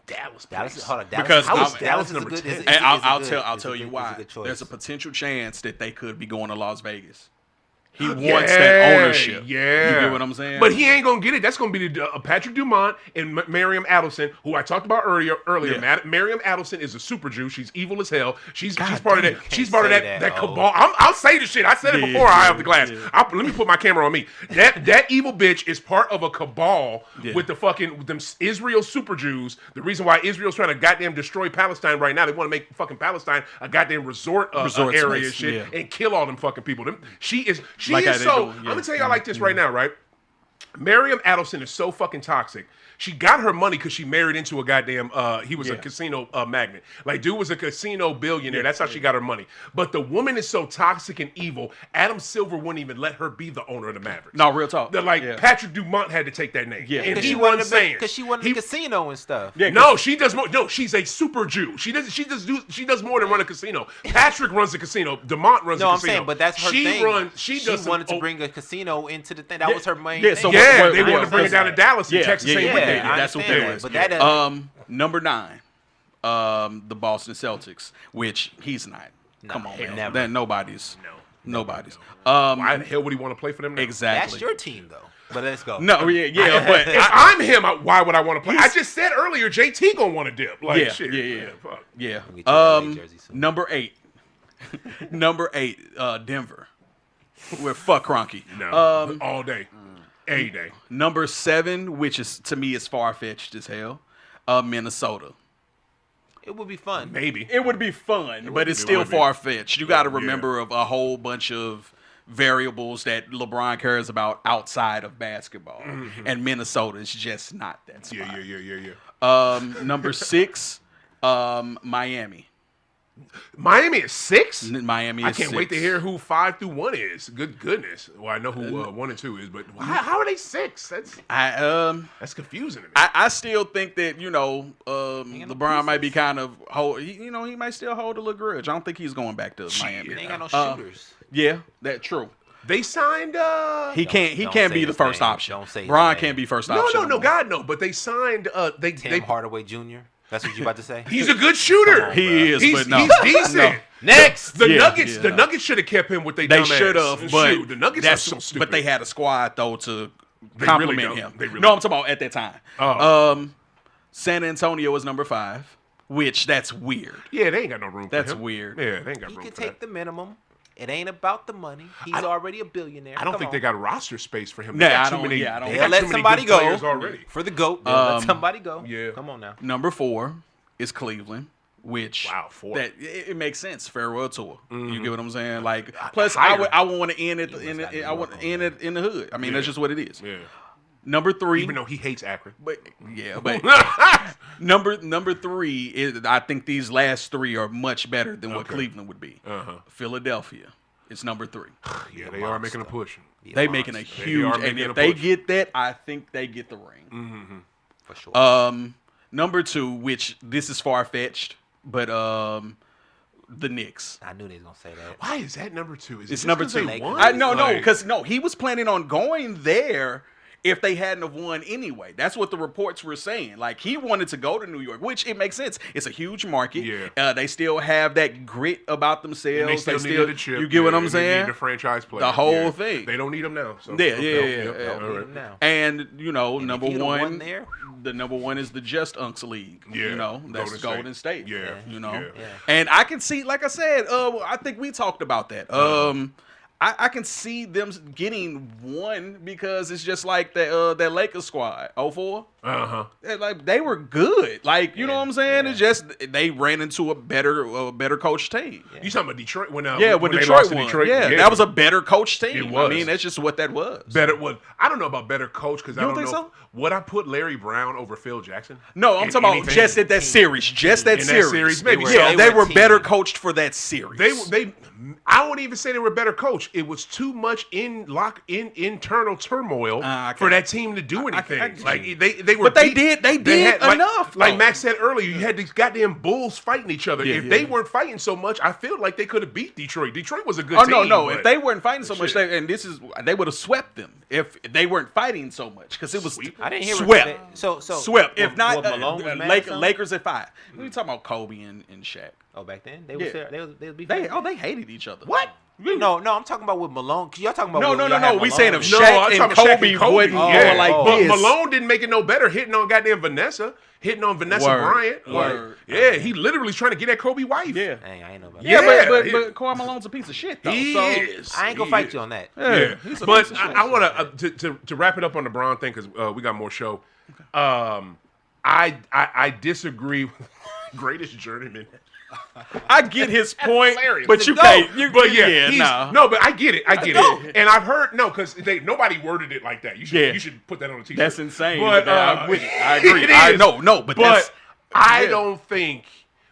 Dallas. Hold on. Dallas. Because Dallas is number a good. 10. is a- And is a I'll good- tell is a you good- why. is a good choice. There's a potential chance that they could be going to Las Vegas. He wants yeah, that ownership. Yeah. You get what I'm saying? But he ain't going to get it. That's going to be Patrick Dumont and Miriam Adelson, who I talked about earlier. Yeah. Miriam Adelson is a super Jew. She's evil as hell. She's God part of damn, that. She's part of that that, cabal. I'll say the shit. I said it before I have the glass. Yeah. Let me put my camera on me. That evil bitch is part of a cabal with them Israel super Jews. The reason why Israel's trying to goddamn destroy Palestine right now, they want to make fucking Palestine a goddamn resort area and space, shit yeah. and kill all them fucking people. She is Like how is they so. do, I'm gonna tell y'all like this right now, right? Miriam Adelson is so fucking toxic. She got her money because she married into a goddamn. He was a casino magnate. Like, dude was a casino billionaire. That's how she got her money. But the woman is so toxic and evil. Adam Silver wouldn't even let her be the owner of the Mavericks. No, real talk. Patrick Dumont had to take that name. Yeah. And he wasn't saying because she wanted a casino and stuff. Yeah, no, she does more. No, she's a super Jew. She does more than run a casino. Patrick runs a casino. Dumont runs a casino. No, I'm saying, but that's her thing. She wanted to bring a casino into the thing. That was her main Yeah, thing. so they wanted to bring it down to Dallas and Yeah, Texas. yeah, Same yeah, weekend. yeah, that's what understand they that, was. but that doesn't- Number 9, the Boston Celtics, which he's not. Come on, man. never. Then nobody's. No. Nobody's. Why the hell would he want to play for them now? Exactly. That's your team, though. But let's go. No, yeah, but If I'm him, why would I want to play? I just said earlier, JT gonna want to dip. Like, Yeah, shit. yeah. Fuck. yeah. Get you a LA jersey soon. Number 8. Number 8, Denver. With fuck Kroenke. No, all day, a day. Number 7, which is to me is far fetched as hell, Minnesota. It would be fun. Maybe. It would be fun, but it's it still would be. far fetched. You got to Yeah. remember of a whole bunch of variables that LeBron cares about outside of basketball, and Minnesota is just not that spot. Yeah. Number 6, Miami. Miami is 6? Miami is I can't 6. wait to hear who 5 through 1 is. Good goodness. Well, I know who 1 and 2 is, but how are they 6? That's confusing to me. I still think that, LeBron might be kind of he might still hold a little grudge. I don't think he's going back to Miami. They ain't got no shooters. Yeah, that's true. They signed. He can't be the first option. Don't say Bron can't be first option. No, God no. But they signed. Tim Hardaway Jr. That's what you about to say? He's a good shooter. He is, but no. He's decent. No. Next, the Nuggets should have kept him with They dumbass. should have, but the Nuggets are so stupid. But they had a squad though to They compliment really him. don't. They really No, I'm talking about at that time. Oh. San Antonio is number 5, which that's weird. Yeah, they ain't got no room. That's for him. weird. Yeah, they ain't got he room can for take that. the minimum. It ain't about the money. He's already a billionaire. I don't think they got roster space for him. Nah, They got I too don't- many. yeah, I don't- They They'll got let too many somebody good go players already. for the GOAT. They'll let somebody go. Yeah. Come on now. Number 4 is Cleveland, which 4. that it makes sense. Farewell tour. Mm-hmm. You get what I'm saying? Like, plus higher. I want to end it I want to end it in the hood. I mean, that's just what it is. Yeah. Number 3, Even though he hates Akron. but number 3 is, I think these last 3 are much better than what Cleveland would be. Philadelphia is number 3. Yeah, they are making a push. They making a huge, and if they get that, I think they get the ring. For sure. Number 2, which this is far fetched, but the Knicks. I knew they was gonna say that. Why is that number 2? Is it It's just number 'cause 2. they won? Because he was planning on going there if they hadn't have won anyway. That's what the reports were saying. Like, he wanted to go to New York, which it makes sense. It's a huge market. Yeah. They still have that grit about themselves. And they still needed the chip. You get what I'm and saying? They need the franchise player. The whole thing. They don't need them now. So. Yeah. All right. Now. And number if he'd have 1 won there, the number 1 is the Just Unks League. Yeah. That's Golden State. Yeah. Yeah. Yeah. And I can see, like I said, I think we talked about that. I can see them getting 1 because it's just like that Lakers squad, 04. Like, they were good. Like, you know what I'm saying? Yeah. It's just they ran into a better coach team. You talking about Detroit? When When they Detroit lost to won. Detroit? Yeah, that was a better coach team. It was. I mean, that's just what that was. better. Well, I don't know about better coach because I don't don't know. think so? Would I put Larry Brown over Phil Jackson? No, I'm In talking about anything? just at that series. Just that In that series. series, maybe so. Yeah, They they were a were team. better coached for that series. They I wouldn't even say they were a better coach. It was too much internal turmoil for that team to do anything. I get like you. they were. But they beat- did had, enough, Like though. Max said earlier, you had these goddamn bulls fighting each other. Yeah, if yeah. they weren't fighting so much, I feel like they could have beat Detroit. Detroit was a good Oh team. no! but- If they weren't fighting so much, Shit. they would have swept them if they weren't fighting so much because it was I didn't hear swept. So Swept. If not, Malone was mad or something? Lakers at 5. We talking about Kobe and Shaq. Oh, back then they Yeah. was beefing. They hated each other. What? No, I'm talking about with Malone. Cause y'all talking about No. when y'all had We Malone. saying if No, Shaq I'm and talking about Kobe, Shaq and wouldn't Kobe. go like but this. Malone didn't make it no better hitting on goddamn Vanessa. Hitting on Vanessa Word. Bryant. Word. Yeah, he literally trying to get at Kobe wife. Yeah. Dang, I ain't know about Yeah, that. but Karl Malone's a piece of shit though. He so, is. I ain't gonna He fight is. you on that. Yeah, he's a but piece of shit. I want to wrap it up on the Brown thing because we got more show. I disagree with greatest journeyman. I get his point, hilarious. but you No, can't. but yeah, no, but I get it. know. And I've heard because nobody worded it like that. You should put that on a t-shirt. That's insane. But I'm with you. I agree. it I is. know, but that's, I yeah. don't think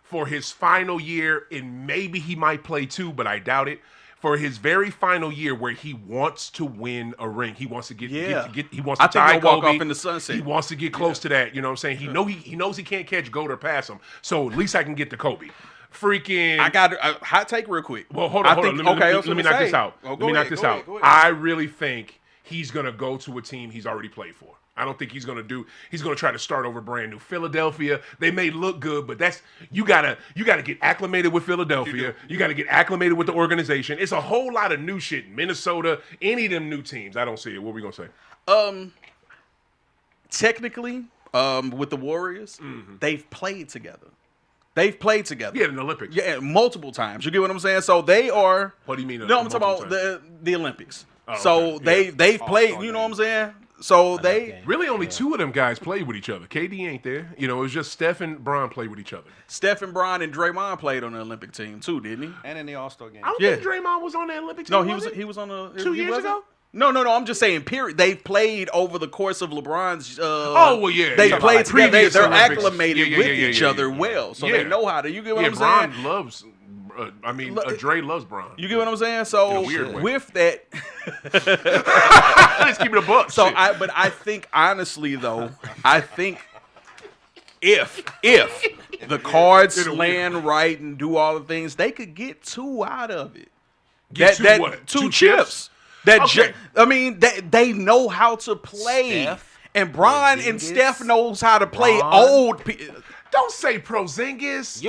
for his final year, and maybe he might play 2, but I doubt it. For his very final year, where he wants to win a ring, he wants to get he wants to I think tie he'll walk Kobe. off in the sunset. He wants to get close to that. You know what I'm saying? He knows he can't catch Goat or pass him. So at least I can get to Kobe. Freaking. I got a hot take real quick. Well, hold on. Let me knock this out. Oh, Let me knock this out. I really think he's gonna go to a team he's already played for. I don't think he's gonna try to start over brand new. Philadelphia, they may look good, but that's you gotta get acclimated with Philadelphia. You gotta get acclimated with the organization. It's a whole lot of new shit. Minnesota, any of them new teams. I don't see it. What are we gonna say? Technically, with the Warriors, they've played together. Yeah, Yeah, in the Olympics. Yeah, multiple times. You get what I'm saying? So they are. What do you mean? No, I'm talking multiple about the Olympics. Oh, so okay. they've played. You know what I'm saying? So they game. Really, only 2 of them guys played with each other. KD ain't there. You know, it was just Steph and Bron played with each other. Stephen Bron and Draymond played on the Olympic team too, didn't he? And in the All-Star game. I don't Yeah. think Draymond was on the Olympics. No, he was on the 2 years ago. No. I'm just saying. Period. They've played over the course of LeBron's. They yeah. played together. They're acclimated with each other yeah. well, so they know how to. You get what I'm Bron saying? loves. Dre loves Bron. You get what I'm saying? So with that, let's keep it a buck. So I think honestly though, if the Cards land right and do all the things, they could get 2 out of it. Two chips. They know how to play. Steph, and Bron and Steph knows how to play old people. Don't say Porzingis.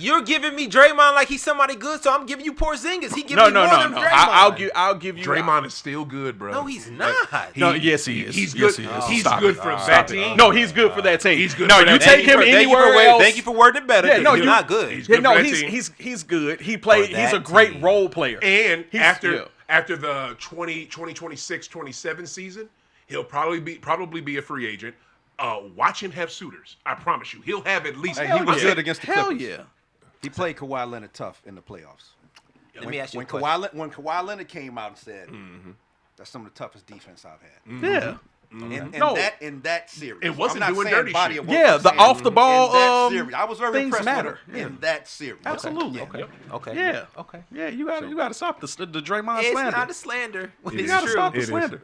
You're giving me Draymond like he's somebody good, so I'm giving you Porzingis. He giving me more than Draymond. I'll give you. Draymond is still good, bro. No, he's not. Yes, he is. He's good. Yes, he is. He's good for that team. No, he's good for that team. He's good. No, for you that take team. him anywhere else. Thank you for wording it better. Yeah, no, you're not good. He's good for that team. He's good. He played. He's a great role player. And after the 2026-27 season, he'll probably be a free agent. Watch him have suitors. I promise you, he'll have at least. He was good against the Clippers. Hell yeah. He played Kawhi Leonard tough in the playoffs. Let me ask you a question. When Kawhi Leonard came out and said, "That's some of the toughest defense I've had." Yeah. In that series, it wasn't doing dirty shit. Yeah, the off the ball series. I was very impressed matter. with him in that series. Absolutely. Okay. Yeah. Okay. Yeah, you got to stop the Draymond it's slander. It's not a slander. You got to stop the slander.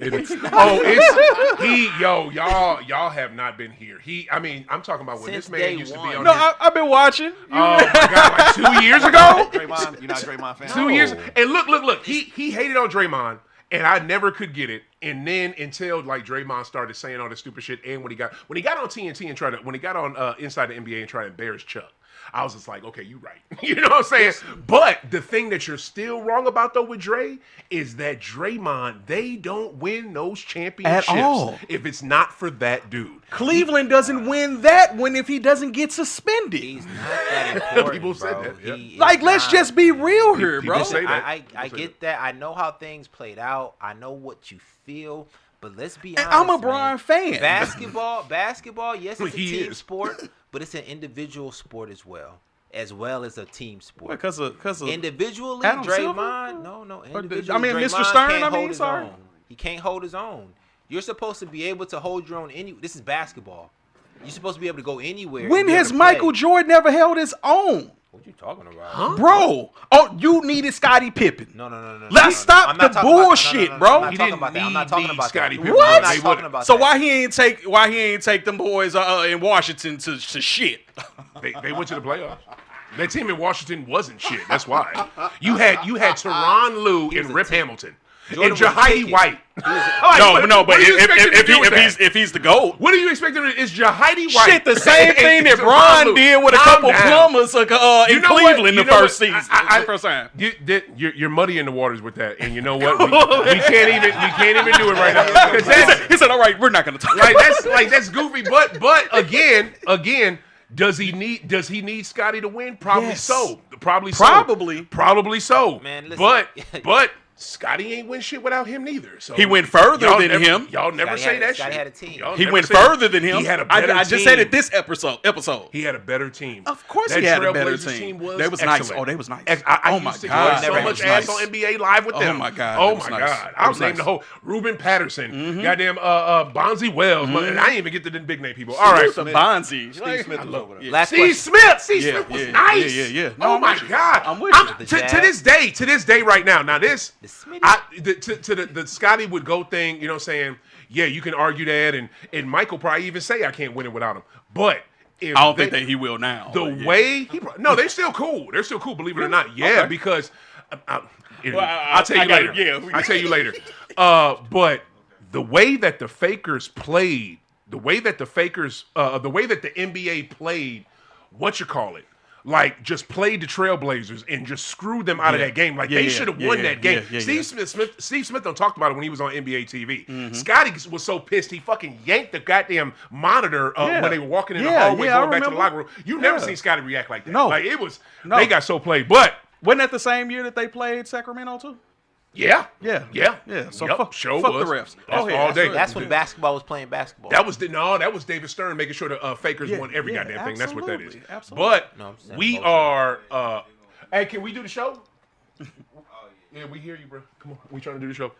Y'all have not been here. I'm talking about when this man used to be on. No, I've been watching. Oh my God, like 2 years ago. Draymond, you're not a Draymond fan. 2 years. And look. He hated on Draymond. And I never could get it. And then until like Draymond started saying all this stupid shit, and when he got on TNT and when he got on Inside the NBA and tried to embarrass Chuck, I was just like, okay, you right. You know what I'm saying? But the thing that you're still wrong about though with Dre is that Draymond, they don't win those championships at all if it's not for that dude. Cleveland doesn't win that one if he doesn't get suspended. He's not that important. People said bro. that. Yeah. Like, let's just be real here, bro. Say that. I get that. I know how things played out. I know what you feel. But let's be honest. I'm a Bron fan. Basketball, yes, it's a team sport, but it's an individual sport as well as a team sport. Because of individually, Adam Draymond, Silver? no. Individually, Mr. Stern. Own. He can't hold his own. You're supposed to be able to hold your own. This is basketball. You're supposed to be able to go anywhere. When has Michael Jordan ever held his own? What you talking about? Huh? Bro, you needed Scottie Pippen. No. Let's stop the bullshit, bro. I'm not talking about Scottie Pippen. What? I'm not talking about so that. why he ain't take them boys in Washington to shit? They went to the playoffs. That team in Washington wasn't shit. That's why. You had Tyronn Lue and Rip Hamilton. Jordan and Jahidi White. But if he's the GOAT. What do you expect him to do? Is Jahidi White. Shit, the same thing that Bron did with a couple plumbers in Cleveland the first season. The first time. You're muddying the waters with that. And you know what? We can't even do it right now. He said, all right, we're not going to talk that's goofy. But again, does he need Scottie to win? Probably so. Probably so. Man, listen. But Scottie ain't win shit without him neither. So he went further than him. Y'all never say that shit. Scottie had a team. He went further than him. He had a better team. I just said it this episode. He had a better team. Of course he had a better team. They was nice. Oh, they was nice. Oh my God. So much ass on NBA Live with them. Oh my God. Oh my God. I'll name the whole Ruben Patterson. Goddamn Bonzi Wells. And I didn't even get to the big name people. All right. Bonzi. Steve Smith was over there. Steve Smith was nice. Yeah. Oh my God. I'm with you. To this day right now. Now this to the Scottie would go thing, you know what I'm saying? Yeah, you can argue that, and Michael probably even say I can't win it without him. But I don't think that he will now. They're still cool. They're still cool, believe it or not. Yeah, okay. Because I'll tell you later. I'll tell you later. But the way that the Fakers played, the way that the NBA played, like just played the Trailblazers and just screwed them out of that game. Like they should have won that game. Steve Smith talked about it when he was on NBA TV. Scottie was so pissed he fucking yanked the goddamn monitor when they were walking in the hallway going back to the locker room. You never seen Scottie react like that. No. Like it was they got so played. But wasn't that the same year that they played Sacramento too? Yeah. So fuck the refs. All day. That's when basketball was playing basketball. That was David Stern making sure the Fakers won every goddamn thing. That's what that is. Absolutely. But we are. Hey, can we do the show? Yeah, we hear you, bro. Come on, we trying to do the show.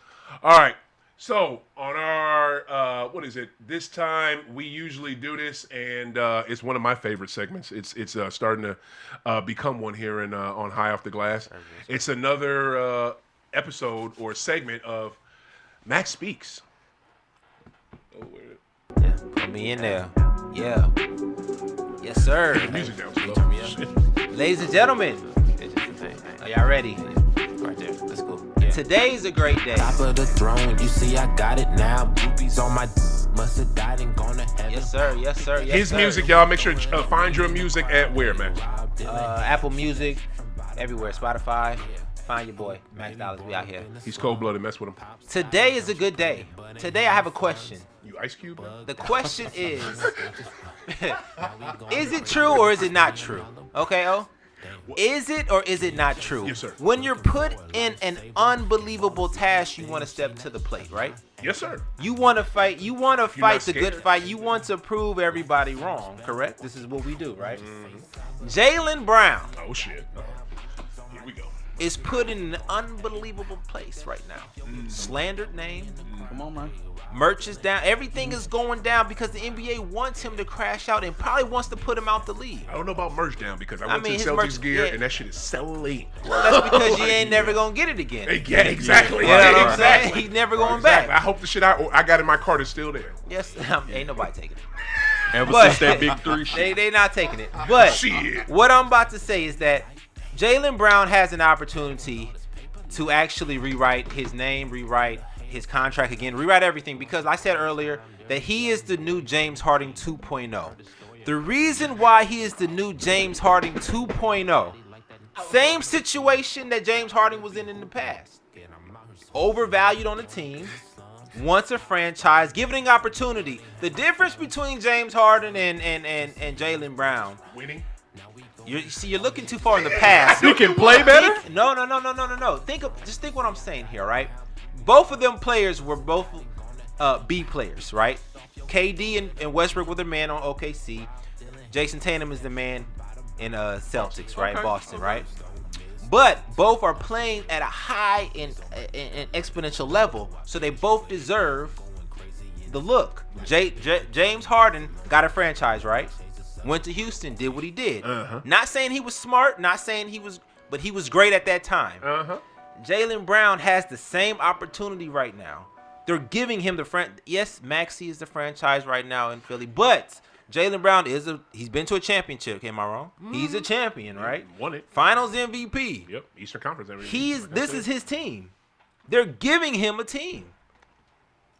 All right. So on our what is it? This time we usually do this, and it's one of my favorite segments. It's starting to become one here on High Off the Glass. It's another episode or segment of Max Speaks. Oh, yeah, put me in there. Yeah. Yes, sir. Get the music down slow. Ladies and gentlemen, are y'all ready? Right there. Let's go. Yeah. Today's a great day. Top of the throne, you see I got it now. Boobies on my must have died and gone to heaven. Yes, sir. Yes, sir. Yes, His sir. music, y'all. Make sure to find your music at where, man? Apple Music, everywhere. Spotify. Find your boy, Max Dollars. We out here. He's cold-blooded. Mess with him. Today is a good day. Today I have a question. You Ice Cube? The question is, is it true or is it not true? Okay, O? Is it or is it not true? Yes, sir. When you're put in an unbelievable task, you want to step to the plate, right? Yes, sir. You want to fight. You want to fight the good scared. fight. You want to prove everybody wrong, correct? This is what we do, right? Jaylen Brown Oh, shit. Here we go. is put in an unbelievable place right now. Slandered name. Come on, man. Merch is down. Everything is going down because the NBA wants him to crash out and probably wants to put him out the league. I don't know about merch down because I went mean, to his Celtics merch- gear yeah. and that shit is selling. Well, that's because you ain't never gonna get it again. Yeah, exactly. You know what I'm exactly. saying? He's never going Exactly. back. I hope the shit I got in my cart is still there. Yes, ain't nobody taking it. Ever But- since that big three shit. They not taking it. But Shit. what I'm about to say is that Jaylen Brown has an opportunity to actually rewrite his name, rewrite his contract again, rewrite everything, because I said earlier that he is the new James Harden 2.0. The reason why he is the new James Harden 2.0, same situation that James Harden was in the past. Overvalued on the team, wants a franchise, giving opportunity. The difference between James Harden and Jaylen Brown, Winning. you're looking too far in the past. You can play better? No. Just think what I'm saying here, right? Both of them players were both B players, right? KD and Westbrook were the man on OKC. Jason Tatum is the man in Celtics, right? Okay. Boston, right? But both are playing at a high and exponential level, so they both deserve the look. James Harden got a franchise, right? Went to Houston, did what he did. Not saying he was smart, not saying he was, but he was great at that time. Jaylen Brown has the same opportunity right now. They're giving him the yes, Maxey is the franchise right now in Philly, but Jaylen Brown he's been to a championship. Am I wrong? He's a champion, right? Won it. Finals MVP. Yep. Eastern Conference MVP. This is his team. They're giving him a team.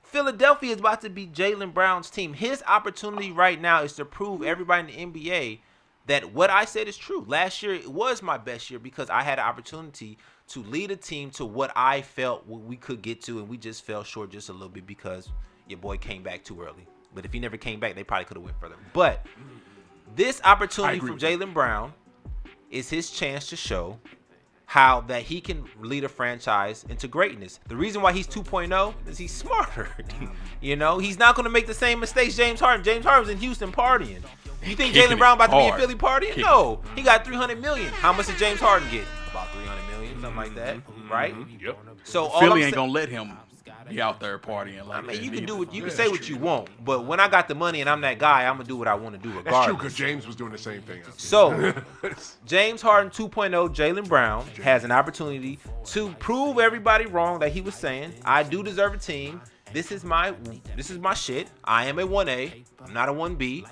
Philadelphia is about to be Jaylen Brown's team. His opportunity right now is to prove everybody in the NBA that what I said is true. Last year it was my best year because I had an opportunity to lead a team to what I felt we could get to, and we just fell short just a little bit because your boy came back too early. But if he never came back, they probably could have went further. But this opportunity for Jaylen Brown is his chance to show how that he can lead a franchise into greatness. The reason why he's 2.0 is he's smarter. You know, he's not going to make the same mistakes James Harden. James Harden's in Houston partying. You think Jaylen Brown about to be in Philly partying? No. He got $300 million. How much did James Harden get? About $300 million, something like that, right? Yep. So all Philly ain't gonna let him be out there partying like I mean, that. you can do what you can Yeah, say that's what true. you want, but when I got the money and I'm that guy, I'm gonna do what I want to do regardless. That's true because James was doing the same thing. So, James Harden 2.0, Jaylen Brown has an opportunity to prove everybody wrong that he was saying, I do deserve a team. This is my shit. I am a 1A. I'm not a 1B.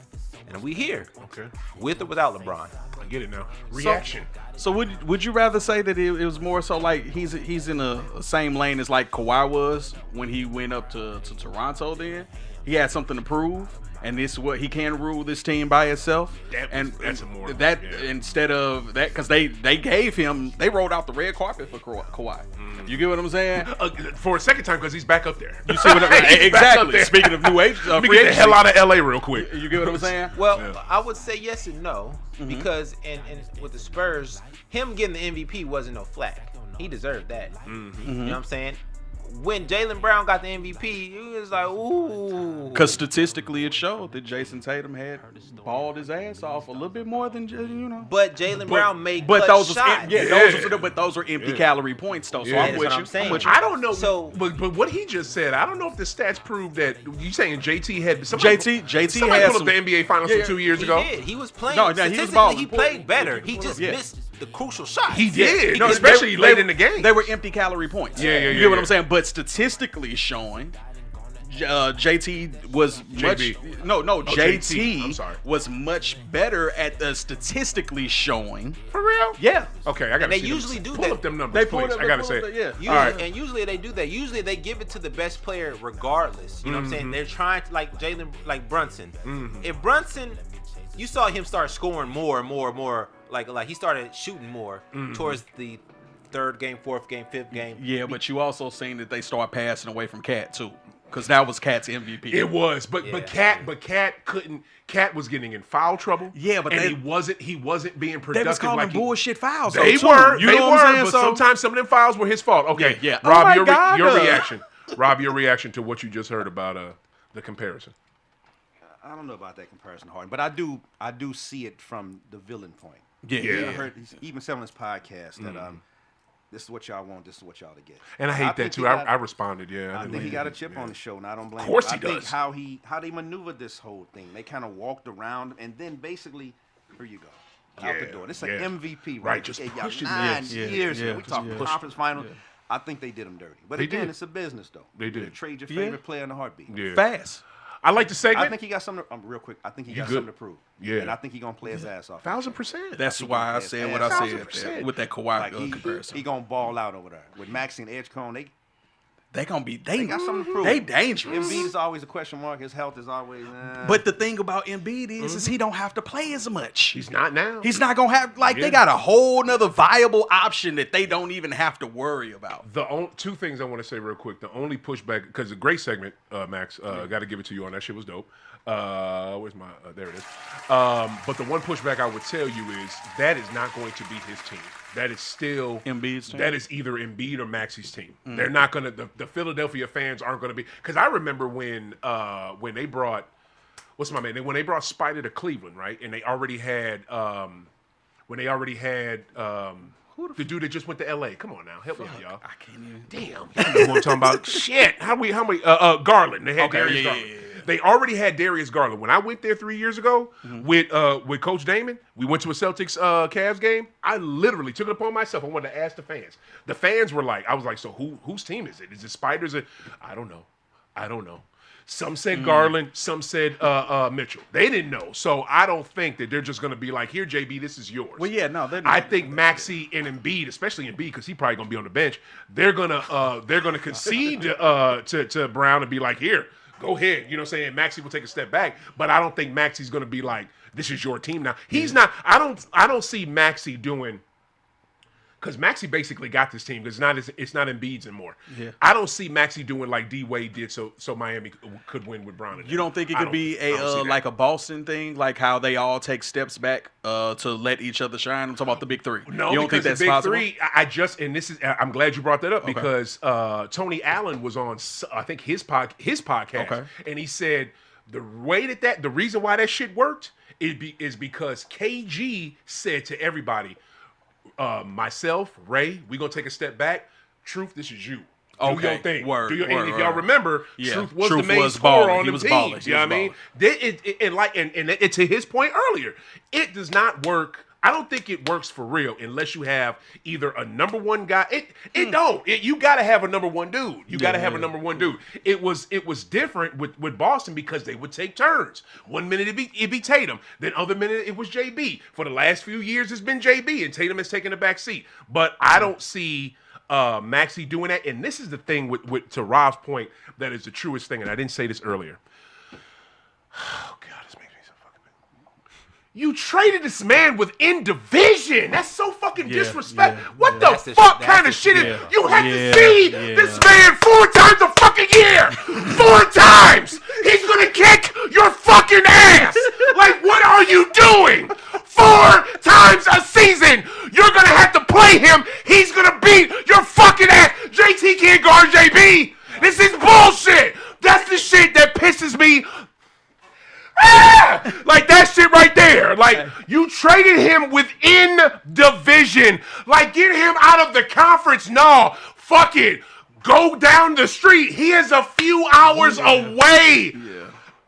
And we here. Okay. With or without LeBron. I get it now. Reaction. So would you rather say that it was more so like he's in the same lane as like Kawhi was when he went up to Toronto? Then he had something to prove, and this is what he can rule this team by himself. That's a more that instead of that because they rolled out the red carpet for Kawhi. You get what I'm saying? For a second time because he's back up there. You see what exactly? Speaking of new age, Let me get the hell out of LA real quick. You get what I'm saying? Well, Yeah. I would say yes and no because in with the Spurs, him getting the MVP wasn't no flack. He deserved that. You know what I'm saying? when Jaylen Brown got the MVP, it was like, ooh. Because statistically, it showed that Jason Tatum had balled his ass off a little bit more than But Jaylen Brown made but clutch those shots. those were empty calorie points though. So Yeah. I'm with That's what you. I'm saying. I'm with you. I don't know. So- but what he just said, I don't know if the stats prove that. You saying JT had somebody JT had pulled up the NBA Finals from 2 years He ago. did. He was playing. No, he was Statistically, balling. he played better. He just Yeah. missed the crucial shots. He did, No, especially they- late in the game. They were empty calorie points. Yeah. You get what I'm saying? But statistically showing, JT was JB. JT I'm sorry. was much better at the statistically showing. For real? Yeah. Okay, I gotta. They see usually them. do pull that. up them numbers, They pulled please. up- I gotta they say. pulled up- yeah. Usually, All right. And usually they do that. Usually they give it to the best player regardless. You know what I'm saying? They're trying to, like Jalen, like Brunson. If Brunson, you saw him start scoring more and more, like he started shooting more towards the third game, fourth game, fifth game. Yeah, but you also seen that they start passing away from Cat too, because that was Cat's MVP. It was, but Yeah. Cat couldn't. Cat was getting in foul trouble. Yeah, but and they- he wasn't being They productive. was calling like he- bullshit fouls. They though, too. were, You they know what I'm were, saying? but So- sometimes some of them fouls were his fault. Okay, Yeah. Oh Rob, my your God. reaction. Rob, your reaction to what you just heard about the comparison. I don't know about that comparison, Harden, but I do see it from the villain point. Yeah. Yeah. I heard he's even said on his podcast that this is what y'all want, this is what y'all to get. And I hate that think too. he got- I responded. Yeah, I didn't think he like got a it. chip on the show, and I don't blame him. Of course I he think does. how they maneuvered this whole thing. They kind of walked around, and then basically, here you go. Out the Yeah, door. This is yeah. an MVP, Right, right? just They gave y'all pushing 9 this. years. Yeah, We talking yeah. conference final. I think they did him dirty. But They again, did. it's a business, though. They did. Trade your Yeah. favorite player in a heartbeat. Yeah. Fast. I like the segment. I think he got something. Real quick. I think he got good? something to prove. Yeah. And I think he gonna play his ass off. 1,000%. That's why I said what I 1,000%. said with that Kawhi Like comparison. he gonna ball out over there with Maxey and Edgecombe. They gonna be They got something to prove. They dangerous. Embiid is always a question mark. His health is always. But the thing about Embiid is he don't have to play as much. He's not now. He's not gonna have Yeah. they got a whole nother viable option that they don't even have to worry about. Two things I want to say real quick. The only pushback, because a great segment, Max. Got to give it to you on that. Shit was dope. Where's my? There it is. But the one pushback I would tell you is that is not going to be his team. That is still Embiid's team? That is either Embiid or Maxey's team. They're not gonna. The Philadelphia fans aren't gonna be. Because I remember when they brought what's my man? When they brought Spider to Cleveland, right? And they already had the dude that just went to LA. Come on now, help me out, y'all. I can't even. Damn, y'all know what I'm talking about. Shit, how many? Garland. They had Darius Garland. yeah. They already had Darius Garland. When I went there 3 years ago with Coach Damon, we went to a Celtics Cavs game. I literally took it upon myself. I wanted to ask the fans. The fans were like, I was like, so whose team is it? Is it Spiders? I don't know. Some said Garland, some said Mitchell. They didn't know. So I don't think that they're just going to be like, here, JB, this is yours. Well, yeah, no, I think Maxey and Embiid, especially Embiid, because he's probably going to be on the bench, they're gonna concede to Brown and be like, here, go ahead. You know what I'm saying? Maxey will take a step back, but I don't think Maxey's going to be like, this is your team now. He's not. I don't see Maxey doing. Because Maxey basically got this team. It's not Embiid's anymore. Yeah. I don't see Maxey doing like D Wade did, so Miami could win with Brown. You don't think it could be I don't see that. like a Boston thing, like how they all take steps back to let each other shine? I'm talking about the big three. No, you don't think because that's the big possible? three. I'm glad you brought that up because Tony Allen was on, I think his podcast, and he said the reason why that shit worked is because KG said to everybody, myself, Ray, we gonna take a step back. Truth, this is you. Do your thing. Word, And word, if y'all word. remember, Yeah. Truth was Truth the main was scorer balling. on He the was team. balling. He You know was what I mean? And to his point earlier, it does not work. I don't think it works for real unless you have either a number one guy. It don't. You got to have a number one dude. You got to have a number one dude. It was different with Boston because they would take turns. 1 minute it'd be Tatum, then other minute it was JB. For the last few years, it's been JB, and Tatum has taken the back seat. But I don't see Maxey doing that. And this is the thing with to Rob's point that is the truest thing. And I didn't say this earlier. Oh God, this makes me so fucking mad. You traded this man within division. That's so fucking disrespectful. What the fuck kind of shit is you have to see this man 4 times a fucking year? 4 times! He's gonna kick your fucking ass! Like, what are you doing? 4 times a season! You're gonna have to play him. He's gonna beat your fucking ass. JT can't guard JB. This is bullshit. That's the shit that pisses me. Like that shit right there. Like you traded him within division. Like get him out of the conference. No, fuck it. Go down the street. He is a few hours away.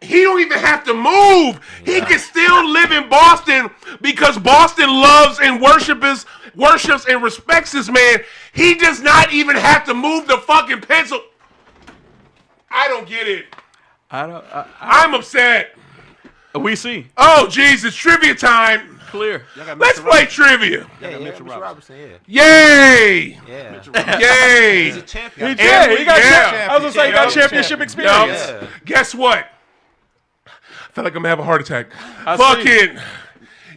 He don't even have to move. He can still live in Boston because Boston loves and worships and respects this man. He does not even have to move the fucking pencil. I don't get it. I'm upset. We see. Oh, Jesus, trivia time. Clear. Let's play trivia. Mitchell Robinson, Yay. Yay. He's a champion. He got I was going to say he got championship experience. Yeah. Guess what? I feel like I'm going to have a heart attack.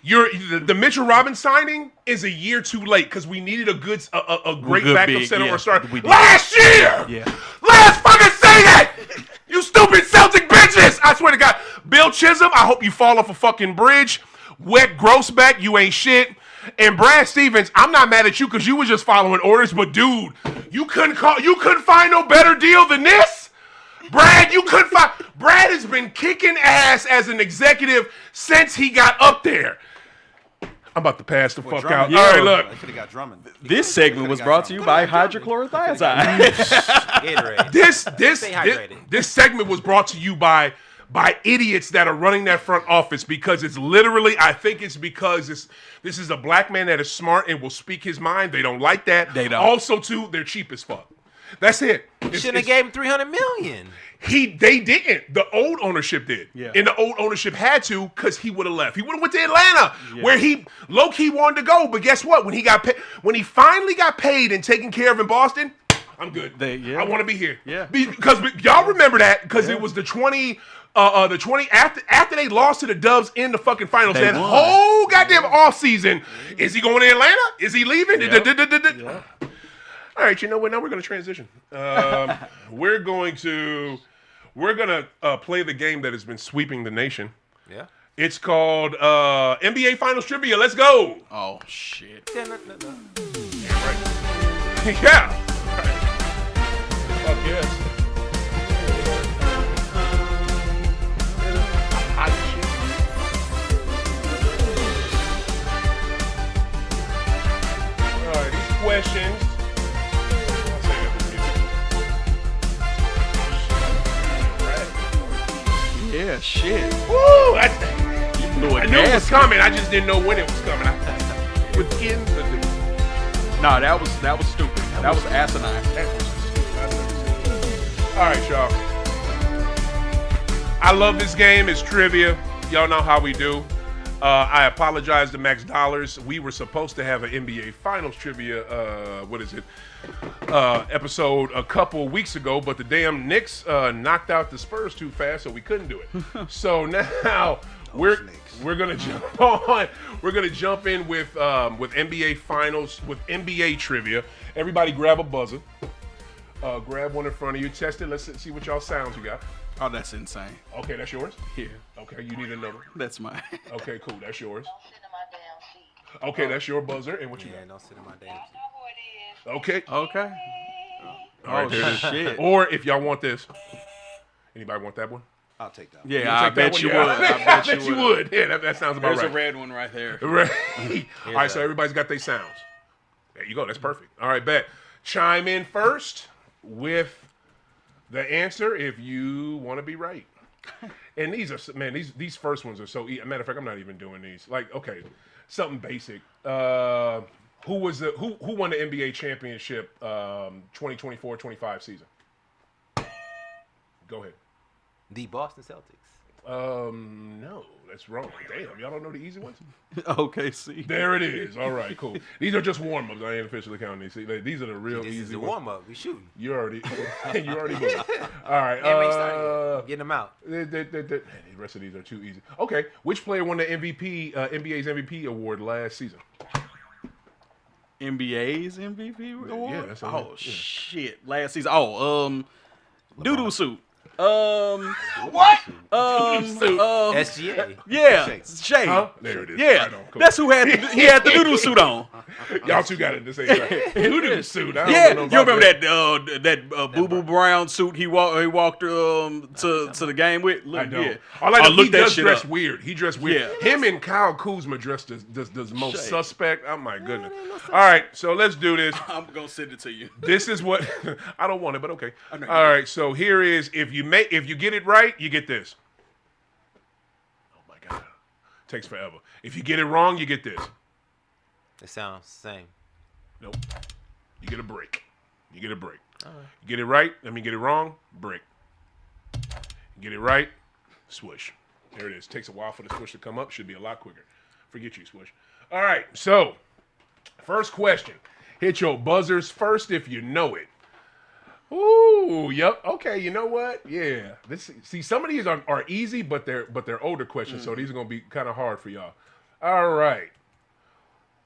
The Mitchell Robinson signing is a year too late because we needed a great backup center or start last year. Yeah. Let's fucking say that. You stupid Celtic bitches. I swear to God. Bill Chisholm, I hope you fall off a fucking bridge. Wet Grossbeck, you ain't shit. And Brad Stevens, I'm not mad at you because you was just following orders, but dude, you couldn't find no better deal than this? Brad has been kicking ass as an executive since he got up there. I'm about to pass the fuck out. Yeah. All right, look. They could have got Drummond. This segment was brought to you by hydrochlorothiazide. This segment was brought to you by idiots that are running that front office because it's literally, I think it's because this is a black man that is smart and will speak his mind. They don't like that. They don't. Also, too, they're cheap as fuck. That's it. Shouldn't have gave him $300 million. They didn't. The old ownership did. Yeah. And the old ownership had to because he would have left. He would have went to Atlanta where he low-key wanted to go. But guess what? When he finally got paid and taken care of in Boston, I'm good. I want to be here. Yeah. Because y'all remember that because it was the 20 after they lost to the Dubs in the fucking finals. That whole goddamn offseason. Is he going to Atlanta? Is he leaving? Yeah. All right, you know what? Now we're going to transition. We're going to play the game that has been sweeping the nation. Yeah. It's called NBA Finals Trivia. Let's go. Oh, shit. Yeah. Yeah. Fuck yes. Hot shit. All right, these questions. Yeah, shit. Woo! I knew it was coming. I just didn't know when it was coming. Within the. No, that was stupid. That was asinine. All right, y'all. I love this game. It's trivia. Y'all know how we do. I apologize to Max Dollars. We were supposed to have an NBA Finals trivia. Episode a couple weeks ago, but the damn Knicks knocked out the Spurs too fast, so we couldn't do it. So now we're gonna jump on. We're gonna jump in with NBA Finals with NBA trivia. Everybody, grab a buzzer. Grab one in front of you. Test it. Let's see what y'all sounds you got. Oh, that's insane. Okay, that's yours. Here. Okay, you need another. That's mine. Okay, cool. That's yours. Okay, that's your buzzer. And what you got? Don't sit in my damn seat. Okay. Okay. All right, there it is. Shit. Or if y'all want this, anybody want that one? I'll take that one. Yeah, I bet you would. I bet you would. Yeah, that sounds about right. There's a red one right there. Right. All right, so everybody's got their sounds. There you go. That's perfect. All right, bet. Chime in first with the answer if you want to be right. And these are, man, these first ones are so easy. Matter of fact, I'm not even doing these. Like, okay, something basic. Who won the NBA championship 2024-25 season? Go ahead. The Boston Celtics. No, that's wrong. Damn, y'all don't know the easy ones? OKC. There it is. All right, cool. These are just warm-ups. I ain't officially counting these. See, these are the real this easy is the ones. warm-up. We shooting. You already moved. All right. Getting them out. The rest of these are too easy. Okay, which player won the NBA's MVP award last season? NBA's MVP award? Yeah, that's shit. Last season. Oh, Doodoo Suit. What? SGA. Yeah, Shay. Huh? There it is. Yeah, Right on, cool. that's who he had the noodle suit on. Y'all two got it the same time. Noodle suit. I Yeah, don't you know about remember that Boo Boo Brown suit he walked to the game with? I don't. Yeah. All I know, look he that does shit dress up. weird. He dressed weird. Yeah. Him and Kyle Kuzma dressed the most Shay. suspect. Oh my goodness. All right, so let's do this. I'm gonna send it to you. This is what I don't want it, but okay. I know you All right, so here is if you get it right, you get this. Oh my god, takes forever. If you get it wrong, you get this. It sounds the same. Nope. You get a break. You get a break. You get it right. Get it wrong. Break. You get it right. Swoosh. There it is. Takes a while for the swoosh to come up. Should be a lot quicker. Forget you, swoosh. All right. So, first question. Hit your buzzers first if you know it. Ooh, yep. Okay, you know what? Yeah. See, some of these are easy, but they're older questions, so these are gonna be kind of hard for y'all. All right.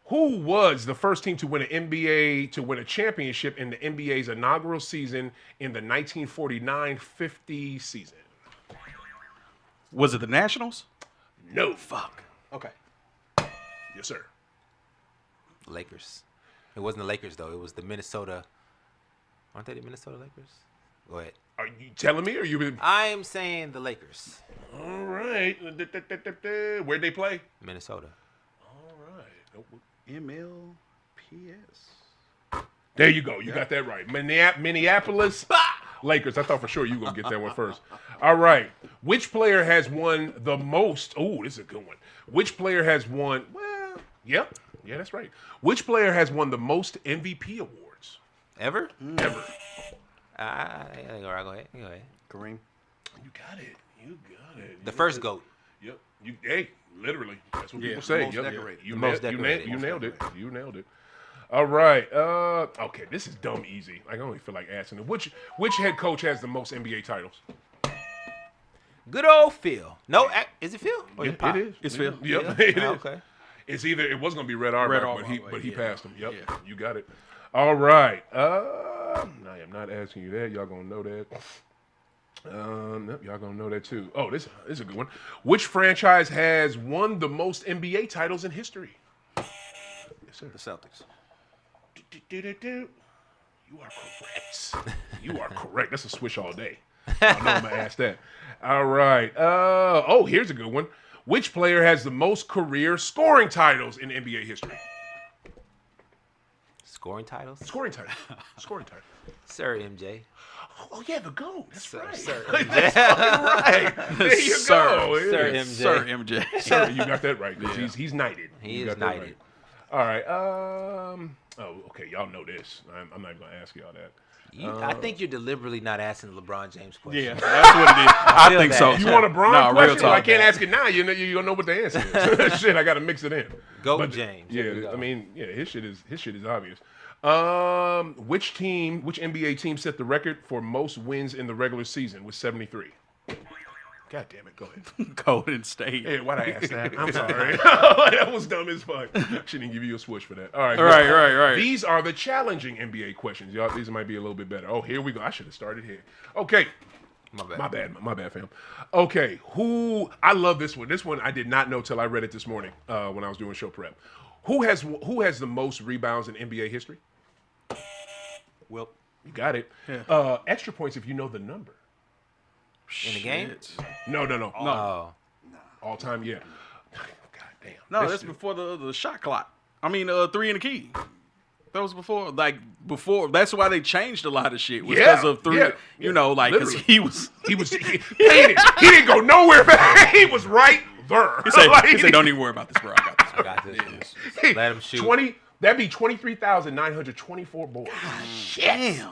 Who was the first team to win a championship in the NBA's inaugural season in the 1949-50 season? Was it the Nationals? No. Fuck. Okay. Yes, sir. Lakers. It wasn't the Lakers though. It was the Minnesota. Aren't they the Minnesota Lakers? Go ahead. Are you telling me, or you? I'm saying the Lakers. All right. Where'd they play? Minnesota. All right. MLPS. There you go. You got that right. Minneapolis Lakers. I thought for sure you were going to get that one first. All right. Which player has won the most? Oh, this is a good one. Which player has won? Well, yep. Yeah, that's right. Which player has won the most MVP awards? Ever? Ever. Go ahead. Kareem. You got it. You got it. The first GOAT. Yep. Hey, literally. That's what Yeah. people say. Most Yep. decorated. You Most nailed decorated. You nailed it. You nailed it. All right. Okay, this is dumb easy. I don't even feel like asking it. Which head coach has the most NBA titles? Good old Phil. No, is it Phil? Or It Pop? is. It's Phil. Yep, it is. Okay. It's either it was gonna be Red Auerbach, but he yeah. passed him. Yep, Yeah. you got it. All right. I am not asking you that. Y'all gonna know that. Nope, y'all gonna know that too. Oh, this is a good one. Which franchise has won the most NBA titles in history? Yes, sir. The Celtics. You are correct. You are correct. That's a swish all day. I know I'm gonna ask that. All right. Here's a good one. Which player has the most career scoring titles in NBA history? Scoring titles? Scoring title. Scoring title. Sir MJ. Oh yeah, the GOAT. That's Sir, right. Sir That's fucking right. There you go. Sir Yeah. MJ. Sir MJ. Sir, you got that right. 'Cause he's knighted. He You is got that knighted. right. All right. Okay. Y'all know this. I'm not even gonna ask y'all that. I think you're deliberately not asking the LeBron James question. Yeah, that's what it is. I feel think that. so. You want a Bron Nah, real question? Well, I talk. can't ask it now. You don't know what the answer is. Shit, I got to mix it in. Go James. There we Yeah, go. I mean, yeah, his shit is obvious. Which NBA team set the record for most wins in the regular season with 73? God damn it, go ahead. Golden State. Hey, why'd I ask that? I'm sorry. That was dumb as fuck. Shouldn't give you a swoosh for that. All right. Right. These are the challenging NBA questions. Y'all, these might be a little bit better. Oh, here we go. I should have started here. Okay. My bad, fam. Okay, I love this one. This one I did not know till I read it this morning when I was doing show prep. Who has the most rebounds in NBA history? Well, you got it. Yeah. Extra points if you know the number. In the game? No. Oh. All time, yeah. God damn. No, that's before the shot clock. I mean, 3 in the key. That was before. That's why they changed a lot of shit. Because of 3. Yeah, you know, like, because he didn't go nowhere. He was right there. He said, don't even worry about this, bro. I got this. Let him shoot. That'd be 23,924 boards. Damn.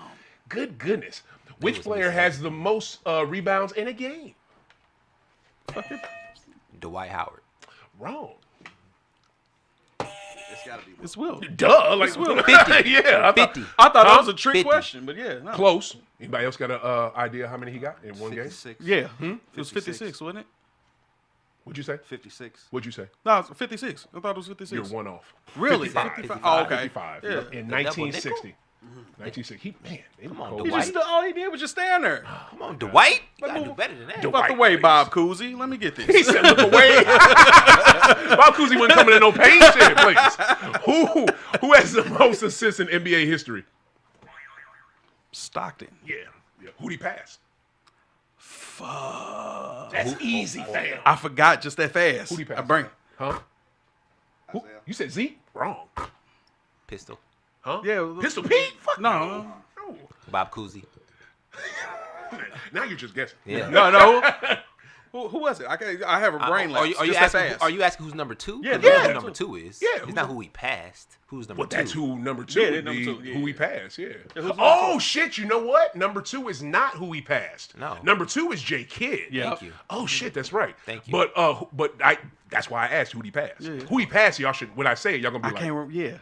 Good goodness. Which player has the most rebounds in a game? Dwight Howard. Wrong. it's got to be. It's Will. Duh. Like, 50. Yeah. 50. I thought that was a trick 50. question, but yeah. No. Close. Anybody else got an idea how many he got in one game? 56. Yeah. It was 56, wasn't it? What'd you say? 56. What'd you say? No, it was 56. I thought it was 56. You're one off. Really? 55. 55. Oh, okay. 55. Yeah. In 1960. 1960. Come on, He Dwight. all he did was just stand there. Come on, Dwight. You gotta do better than that. Fuck away, Bob Cousy. Let me get this. He said, "Look away." Bob Cousy wasn't coming in no pain shit, please. Who has the most assists in NBA history? Stockton. Yeah. Who'd he pass? Fuck. That's easy, fam. I forgot just that fast. Who'd he pass? I bring. Huh? Who? You said Zeke? Wrong. Pistol. Huh? Yeah. Pistol Pete? Fuck No. Bob Cousy. Now you're just guessing. Yeah. No. Who was it? I have a brain lapse. Are you asking who's number 2? Yeah, Who number 2 is. Yeah, It's not who he passed. Who's number 2? That's who number 2 Yeah, would number be. 2, yeah. Who he passed, yeah. who's number Oh, shit, you know what? Number 2 is not who he passed. No. Number 2 is J. Kidd. Yeah. Thank you. Oh, shit, that's right. Thank you. But that's why I asked who he passed. Yeah. Who he passed, y'all should, when I say it, y'all gonna be I like, can't remember. Yeah.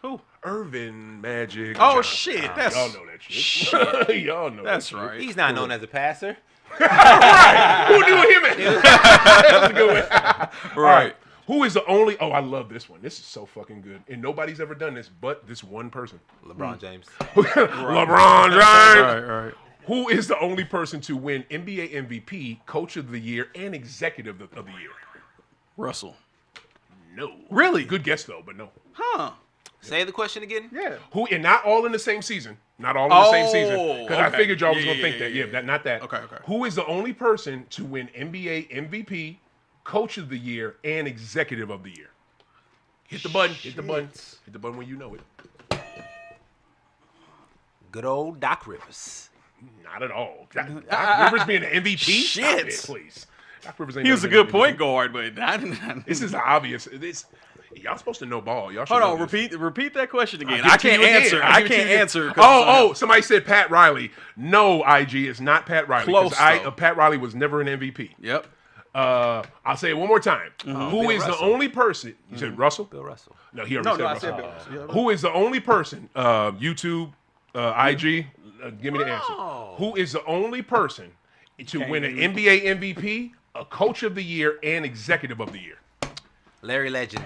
Who? Irvin, Magic. Oh, John. shit. That's Y'all know that shit. Y'all know That's that right. He's not known as a passer. shit. Who knew him? That's a good one. All Right. Who is the only? Oh, I love this one. This is so fucking good, and nobody's ever done this but this one person. LeBron James. LeBron James. Right. Who is the only person to win NBA MVP, Coach of the Year, and Executive of the Year? Russell. No. Really? Good guess though, but no. Huh. Say the question again. Yeah. Who, and not all in the same season. Not all in the same season. Because I okay. figured y'all was Yeah, gonna think yeah, that. yeah, Yeah, not that. Okay. Who is the only person to win NBA MVP, Coach of the Year, and Executive of the Year? Hit the button. Hit the button. Hit the button when you know it. Good old Doc Rivers. Not at all. Doc Rivers being an MVP? Shit. Stop it, please. Doc Rivers ain't He was a never good been an point guard, but This is obvious. Y'all supposed to know ball. Y'all should hold know on. this. Repeat that question again. I'll I give it to can't you again. answer. I'll I give it to can't you again. answer. Oh, somebody said Pat Riley. No, IG, it's not Pat Riley. Close, 'Cause though. Pat Riley was never an MVP. Yep. I'll say it one more time. Who Bill is the Russell. only person? You said Russell? Bill Russell. No, he already No, said I said Russell. Bill. Yeah, Who is the only person? YouTube, IG. Give me the answer. Oh. Who is the only person to win an NBA MVP, a Coach of the Year, and Executive of the Year? Larry Legend.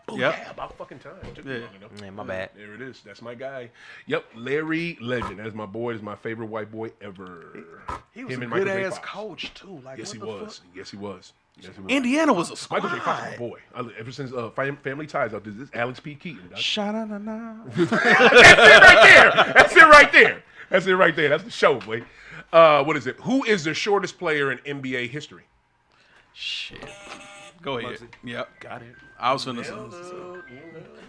Oh, Yep. yeah, about fucking time. Took me long enough. Man, my bad. There it is. That's my guy. Yep, Larry Legend. That's my boy. That's my favorite white boy ever. He was Him a and Michael good J. ass Fox. coach too. Like Yes, he what the was. fuck? Yes, he was. Yes, he was. Indiana was a squad. Michael J. Fox, my boy. Ever since Family Ties up, this is Alex P. Keaton. Dog. Sha-na-na-na. That's it right there. That's it right there. That's it right there. That's the show, boy. What is it? Who is the shortest player in NBA history? Shit. Go ahead. Muggsy. Yep. Got it. I was finna say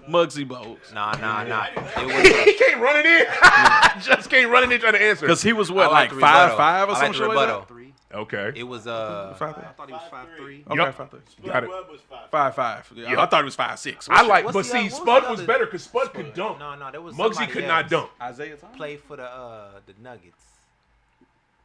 Muggsy Bogues. Nah. He can't run it in. Just can't run it in trying to answer. Because he was what, I like like the rebuttal. 5'5" or I like some the shit like rebuttal. that? Okay. It was I thought he was 5'3". Okay, Yep. 5'3". Got it. 5'5". Yeah, Yep. I thought he was 5'6". I like, what's but the see, other- what's Spud the was other- better because Spud could dunk. No, there was Muggsy somebody could not else. dunk. Isaiah Thomas. Played for the Nuggets.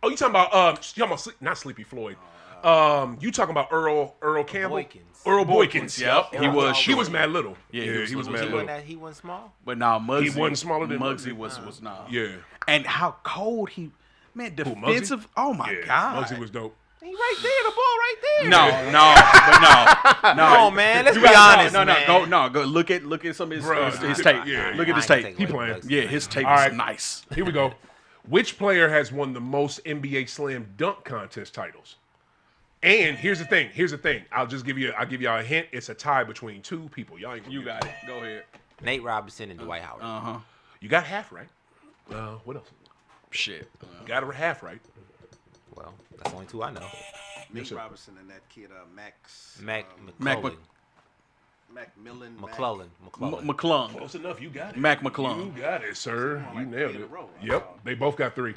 Oh, you talking about not Sleepy Floyd. You talking about Earl Campbell? Boykins. Earl Boykins. Yep. He was He was short. mad little. Yeah, he was he mad little. He wasn't small. But now Muggsy. He wasn't smaller than Muggsy. Muggsy. Was not. Yeah. And how cold he, man, Muggsy? defensive. Oh my Yeah. god. Muggsy was dope. He right there, the ball right there. No. Come on, man. Let's You be gotta- honest, no, man. Go look at some of his, Bruh, his nah, tape. yeah, Look at his I ain't tape. He taking away playing. from Muggsy. Yeah, his tape All is right. nice. Here we go. Which player has won the most NBA Slam Dunk Contest titles? And here's the thing. I'll give y'all a hint. It's a tie between two people. Y'all ain't gonna You get got it. Go ahead. Nate Robinson and Dwight Howard. You got half right. What else? Shit. You got a half right. Well, that's the only two I know. Nate sir. Robinson and that kid Max McClellan. Macmillan. McClellan. McClung. Close enough. You got it. Mac McClung. You got it, sir. You nailed three in it. a row. Yep. They both got three.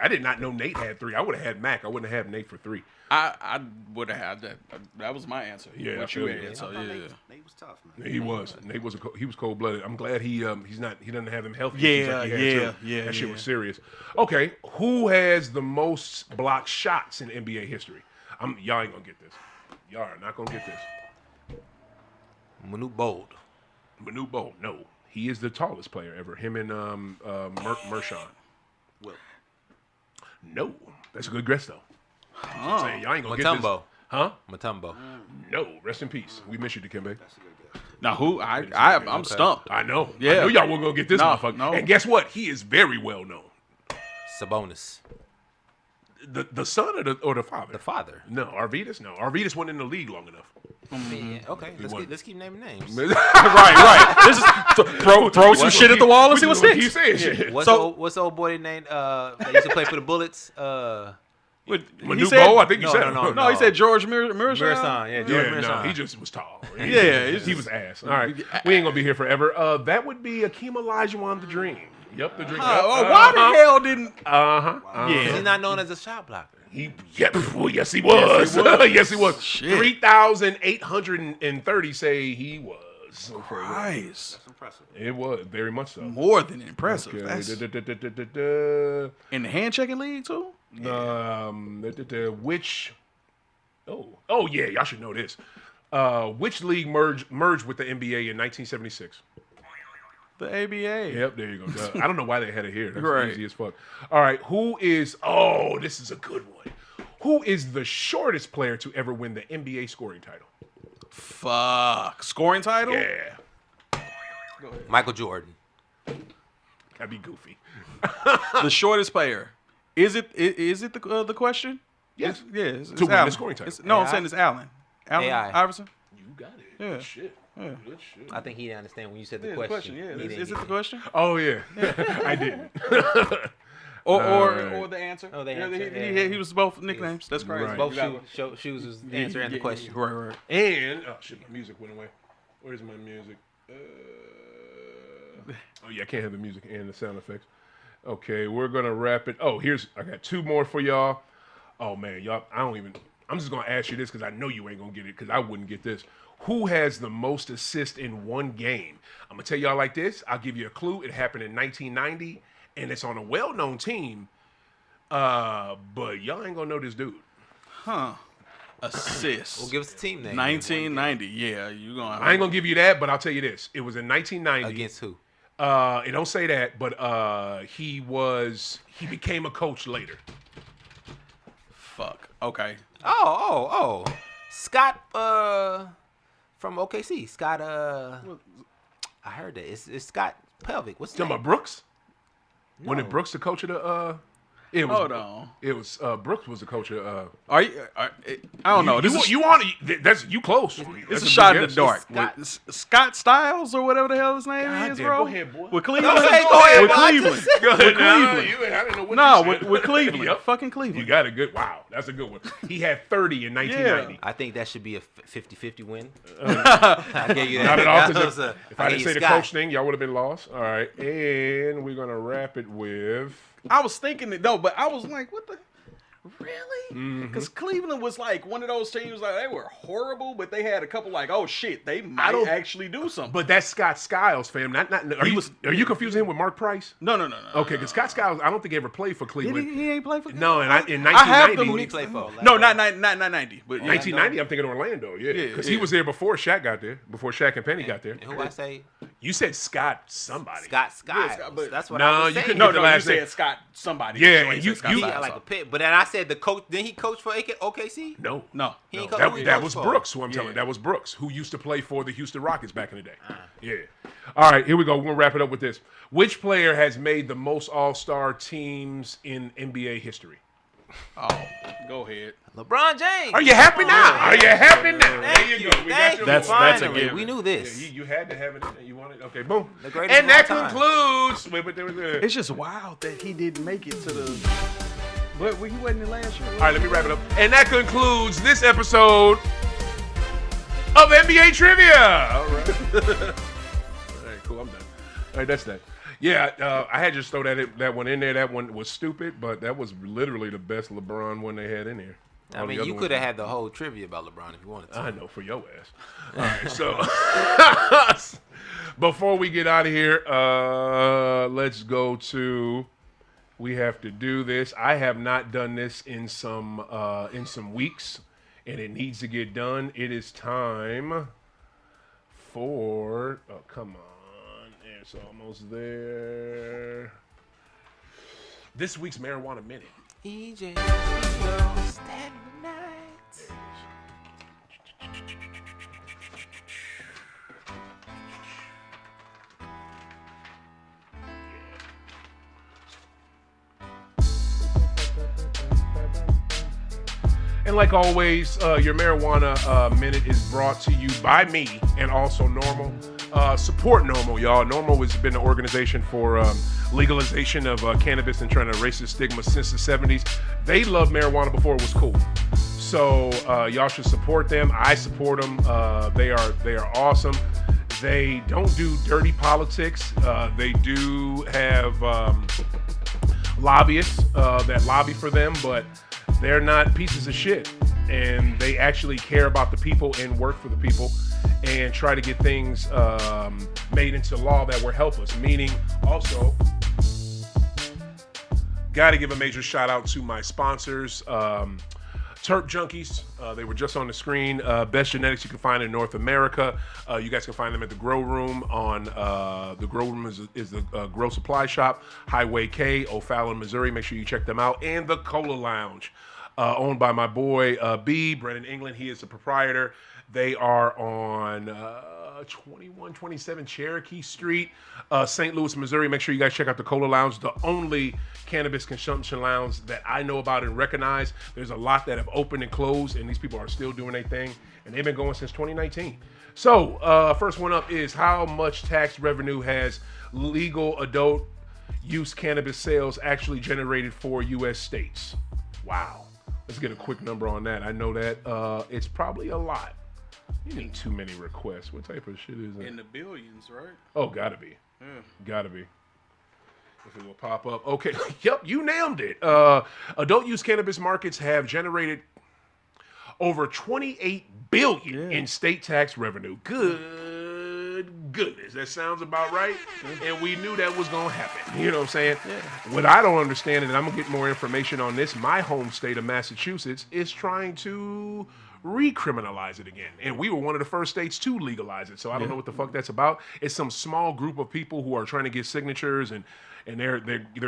I did not know Nate had three. I would have had Mac. I wouldn't have had Nate for three. I would have had that. That was my answer. Yeah, I what feel you you. had. So Nate was tough, man. He was. Nate was. He was cold blooded. I'm glad he doesn't have them health Yeah, issues like he had, too. yeah, That shit yeah. was serious. Okay, who has the most blocked shots in NBA history? Y'all ain't gonna get this. Y'all are not gonna get this. Manute Bold. Manute Bol, no. He is the tallest player ever. Him and Mershon. Will. No. That's a good guess though. That's what I'm saying. Y'all ain't gonna get this. Mutombo. Huh? Mutombo. No. Rest in peace. We miss you, Dikembe. That's a good guess. Now who? I'm stumped. I know. Yeah. I know y'all weren't gonna get this motherfucker. No. And guess what? He is very well known. Sabonis. The son or the father? The father. No, Arvidas. No, Arvidas wasn't in the league long enough. Yeah, okay, let's keep naming names. right. This is throw some shit at the wall and see what sticks. Keep saying shit. What's the old boy named that used to play for the Bullets? Manu Bo, I think you said. No, he said George Murison. Yeah, George Murison. No, he just was tall. He was ass. All right, we ain't gonna be here forever. That would be Akeem Olajuwon, the Dream. Yep, the Dream. Why the hell didn't? Yeah, he's not known as a shot blocker. Yes, he was. Yes, he was. Shit. 3,830 say he was. Christ. That's impressive. It was very much so. More than impressive. Okay. That's in the hand checking league too. Which? Oh yeah, y'all should know this. Which league merged with the NBA in 1976? The ABA. Yep, there you go. I don't know why they had it here. That's Right. easy as fuck. All right, who is? Oh, this is a good one. Who is the shortest player to ever win the NBA scoring title? Fuck. Scoring title? Yeah, Michael Jordan. that'd be goofy. The shortest player. Is it the question? Yes. It's To win Allen. the scoring title. I'm saying it's Allen. Allen AI. Iverson? You got it. Yeah. Good shit. Yeah. Good shit. I think he didn't understand when you said the Yeah, question. Yeah. He Is didn't it the get question? Oh yeah, I didn't. Or the answer? Oh, the Yeah, answer, he was both nicknames. That's crazy. Right. Both shoes was the answer and the question. Right. And oh shit, my music went away. Where's my music? Oh yeah, I can't have the music and the sound effects. Okay, we're gonna wrap it. Oh, I got two more for y'all. Oh man, y'all, I'm just gonna ask you this because I know you ain't gonna get it because I wouldn't get this. Who has the most assists in one game? I'm gonna tell y'all like this. I'll give you a clue. It happened in 1990, and it's on a well-known team. But y'all ain't gonna know this dude. Huh. Assists. Well, give us the team name. 1990. Yeah, you going? I ain't gonna give you that, but I'll tell you this. It was in 1990. Against who? It don't say that, but he became a coach later. Fuck. Okay. Oh. Scott from OKC. Scott I heard that. It's Scott Pelvic. What's his Talking name? about Brooks? No. When it Brooks the coach of the it was Hold on. It was Brooks was the coach of I don't know. You want that's you close. It's a shot in the dark. Scott Styles or whatever the hell his name is, damn, bro. go ahead, boy. With Cleveland. Go ahead, With boy. Cleveland. Go ahead. With Cleveland. I didn't know what No, you said. with Cleveland. Yep. Fucking Cleveland. You got a good. Wow, that's a good one. He had 30 in 1990. I think that should be a 50-50 win. I gave you that. Not at all. That 'Cause was if I didn't say the coach thing, y'all would have been lost. All right, and we're gonna wrap it with. I was thinking it though, but I was like, what the? Really? Because Cleveland was like one of those teams like they were horrible, but they had a couple like, oh shit, they might actually do something. But that's Scott Skiles, fam. Are you confusing him with Mark Price? No. Okay, because Scott Skiles, I don't think he ever played for Cleveland. He ain't played for Cleveland. No, and in I have 1990, them. Who did he play for? No, not 90. But 1990, I'm thinking Orlando, yeah, because he was there before Shaq got there, before Shaq and Penny got there. And who I say? You said Scott somebody. Scott. but- That's what No, I was you saying. couldn't No, get the you last said name. Scott somebody. Yeah, So and he you- said Scott you- Styles, I like so. the pit, but then I said the coach. Didn't he coach for OKC? No. He ain't No, coach. Who he that coach was for? Brooks, who I'm telling you. That was Brooks, who used to play for the Houston Rockets back in the day. Yeah. All right, here we go. We're going to wrap it up with this. Which player has made the most all-star teams in NBA history? Oh, go ahead. LeBron James. Are you happy now? Are you happy now? Thank There you go. We got you. your That's little- a Finally, given. we knew Yeah, this. you had to have it. You wanted. Okay, boom. The greatest And of that all time. concludes. Wait, but there was a. It's just wild that he didn't make it to the. But he wasn't in last year. All right, let me wrap it up. And that concludes this episode of NBA Trivia. All right. All right, cool. I'm done. All right, that's that. Yeah, I had just throw that one in there. That one was stupid, but that was literally the best LeBron one they had in there. I mean, you could have had the whole trivia about LeBron if you wanted to. I know, for your ass. All right, so before we get out of here, let's go to. We have to do this. I have not done this in some weeks, and it needs to get done. It is time for. Oh, come on. It's almost there. This week's Marijuana Minute. EJ, girls, that night. And like always, your marijuana minute is brought to you by me and also Normal. Support Normal, y'all. Normal has been an organization for legalization of cannabis and trying to erase the stigma since the 70s. They loved marijuana before it was cool. So y'all should support them. I support them. They are awesome. They don't do dirty politics. They do have lobbyists that lobby for them, but they're not pieces of shit. And they actually care about the people and work for the people and try to get things made into law that will help us. Meaning, also, got to give a major shout out to my sponsors. Terp Junkies, they were just on the screen. Best genetics you can find in North America. You guys can find them at the Grow Room. On the Grow Room is the Grow Supply Shop, Highway K, O'Fallon, Missouri. Make sure you check them out. And the Cola Lounge, owned by my boy B, Brennan England. He is the proprietor. They are on 2127 Cherokee Street, St. Louis, Missouri. Make sure you guys check out the Cola Lounge, the only cannabis consumption lounge that I know about and recognize. There's a lot that have opened and closed, and these people are still doing their thing, and they've been going since 2019. So, first one up is how much tax revenue has legal adult use cannabis sales actually generated for U.S. states? Wow. Let's get a quick number on that. I know that it's probably a lot. You need too many requests. What type of shit is that? In the billions, right? Oh, gotta be. Yeah. Gotta be. If it will pop up. Okay. Yep, you nailed it. Adult use cannabis markets have generated over $28 billion in state tax revenue. Good goodness. That sounds about right. And we knew that was going to happen. You know what I'm saying? Yeah. What I don't understand, and I'm going to get more information on this, my home state of Massachusetts is trying to recriminalize it again, and we were one of the first states to legalize it, so I don't know what the fuck that's about. It's some small group of people who are trying to get signatures, and they're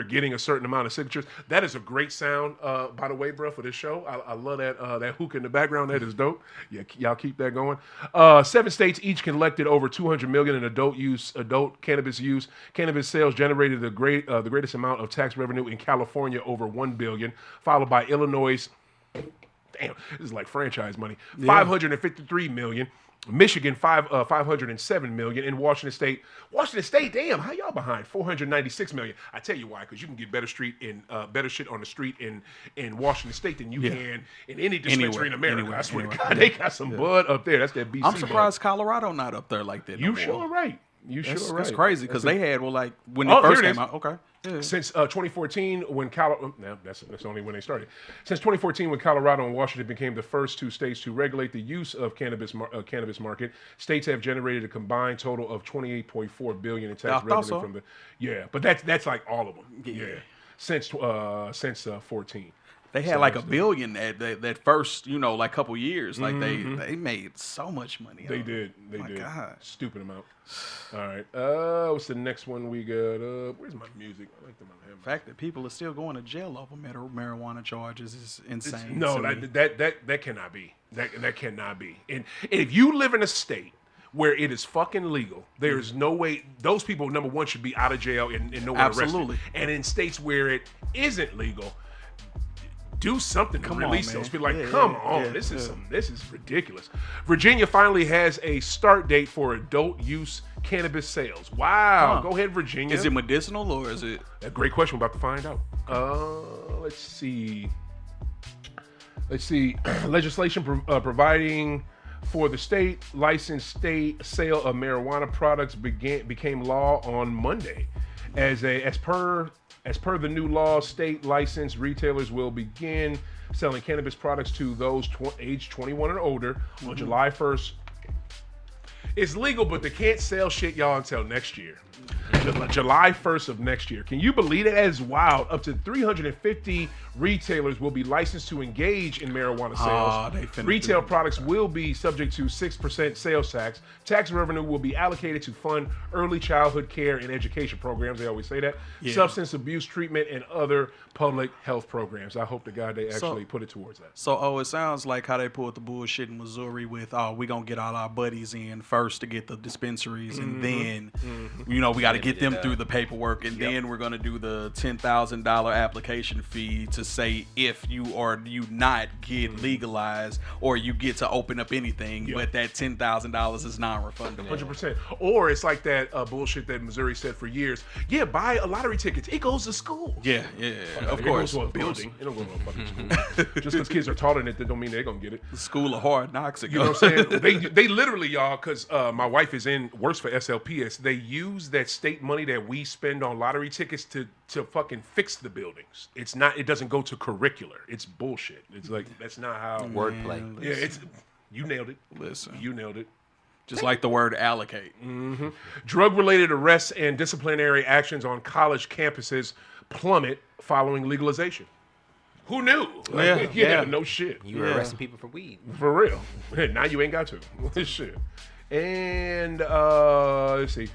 getting a certain amount of signatures. That is a great sound, by the way, bro, for this show. I love that hook in the background. That is dope. Yeah, y'all keep that going. 7 states each collected over $200 million in adult cannabis use. Cannabis sales generated the greatest amount of tax revenue in California, over $1 billion, followed by Illinois. Damn, this is like franchise money. $553 million. Michigan, $507 million. In Washington State, damn, how y'all behind? $496 million. I tell you why, because you can get better shit on the street in Washington State than you can in any dispensary in America. I swear to God, they got some bud up there. That's that BC. I'm surprised Colorado not up there like that. You sure right. That's crazy because they had when they first came out. Okay. Yeah. Since 2014, when that's only when they started. Since 2014, when Colorado and Washington became the first 2 states to regulate the use of cannabis market, states have generated a combined total of $28.4 billion in tax revenue from the but that's like all of them. Yeah. Since 14. They had like $1 billion that first, like couple years. Like they made so much money. They did. God. Stupid amount. All right. What's the next one we got? Where's my music? I like the fact that people are still going to jail over marijuana charges is insane. That cannot be. That cannot be. And if you live in a state where it is fucking legal, there's no way those people, number one, should be out of jail and nowhere arrested. And in states where it isn't legal, do something to release those people. Come on, this is ridiculous. Virginia finally has a start date for adult use cannabis sales. Wow, go ahead, Virginia. Is it medicinal or is it? A great question. We're about to find out. Let's see. Legislation providing for the state licensed state sale of marijuana products became law on Monday. As per the new law, state licensed retailers will begin selling cannabis products to those aged 21 and older on July 1st. It's legal, but they can't sell shit, y'all, until next year. July 1st of next year. Can you believe it? That is wild. Up to 350 retailers will be licensed to engage in marijuana sales. Retail products will be subject to 6% sales tax. Tax revenue will be allocated to fund early childhood care and education programs. They always say that. Yeah. Substance abuse treatment and other public health programs. I hope to God they actually put it towards that. So, it sounds like how they pulled the bullshit in Missouri with, we're going to get all our buddies in first to get the dispensaries, and then, we got to get get them through the paperwork, and then we're going to do the $10,000 application fee to say if you or you not get legalized or you get to open up anything, but that $10,000 is non-refundable. 100%. Or it's like that bullshit that Missouri said for years. Yeah, buy a lottery ticket. It goes to school. Yeah, of course. It goes to a building. It don't go to a fucking school. Just because kids are taught in it, that don't mean they're going to get it. The school of hard knocks. You know what I'm saying? They literally, y'all, because my wife works for SLPS, they use that state money that we spend on lottery tickets to fucking fix the buildings. It doesn't go to curricular. It's bullshit. It's like, that's not how. Wordplay. Yeah, you nailed it. Listen. You nailed it. Just like the word allocate. Mm-hmm. Drug-related arrests and disciplinary actions on college campuses plummet following legalization. Who knew? No shit. You were arresting people for weed. For real. Now you ain't got to. Shit. And let's see.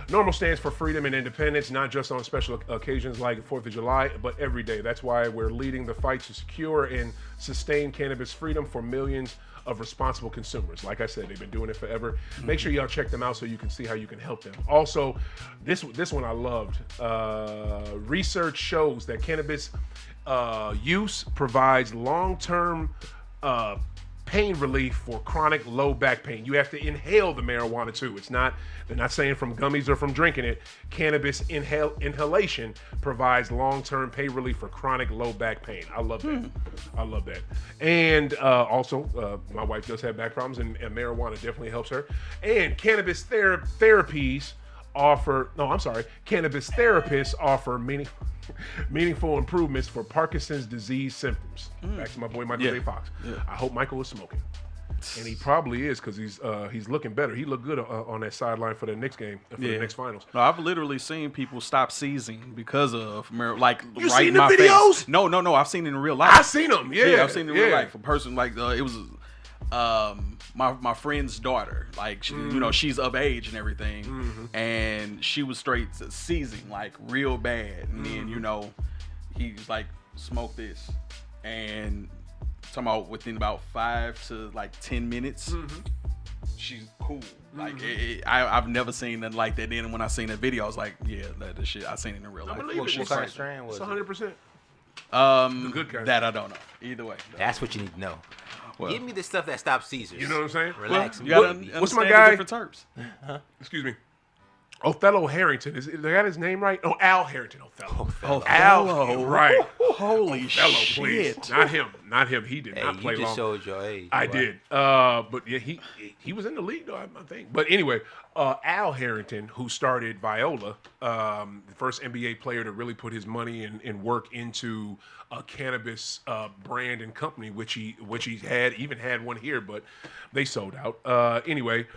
Normal stands for freedom and independence, not just on special occasions like 4th of July, but every day. That's why we're leading the fight to secure and sustain cannabis freedom for millions of responsible consumers. Like I said, they've been doing it forever. Make sure y'all check them out so you can see how you can help them. Also, this one I loved. Research shows that cannabis use provides long-term pain relief for chronic low back pain. You have to inhale the marijuana too. They're not saying from gummies or from drinking it. Cannabis inhalation provides long-term pain relief for chronic low back pain. I love that. I love that. And also, my wife does have back problems, and marijuana definitely helps her. And cannabis therapists offer meaningful improvements for Parkinson's disease symptoms. Back to my boy Michael J. Fox. I hope Michael is smoking, and he probably is, because he's looking better. He looked good on that sideline for the Knicks game, for the Knicks finals. No, I've literally seen people stop seizing because of like you right seen in the my videos? face. No, I've seen it in real life. I seen them. Yeah, I've seen it in real life. A person like it was my friend's daughter, like she's of age and everything, and she was straight seizing like real bad, and then he was like, smoke this, and talking about within about 5 to like 10 minutes, she's cool. Like I've never seen nothing like that. Then when I seen that video, I was like, yeah, that shit I seen it in real life. What kind of strand was it's it? 100%. The good kind. That I don't know. Either way, That's what you need to know. Well, give me the stuff that stops seizures. You know what I'm saying? Relax. you gotta what's my understand guy? the different terms. Excuse me. Othello Harrington. Is they got his name right? Oh, Al Harrington. Othello. Al, right. Holy Othello, shit! Please. Not him. He did not play you just long. showed your age. I did. But yeah, he was in the league though, I think. But anyway, Al Harrington, who started Viola, the first NBA player to really put his money and work into a cannabis brand and company, which he even had one here, but they sold out. Anyway,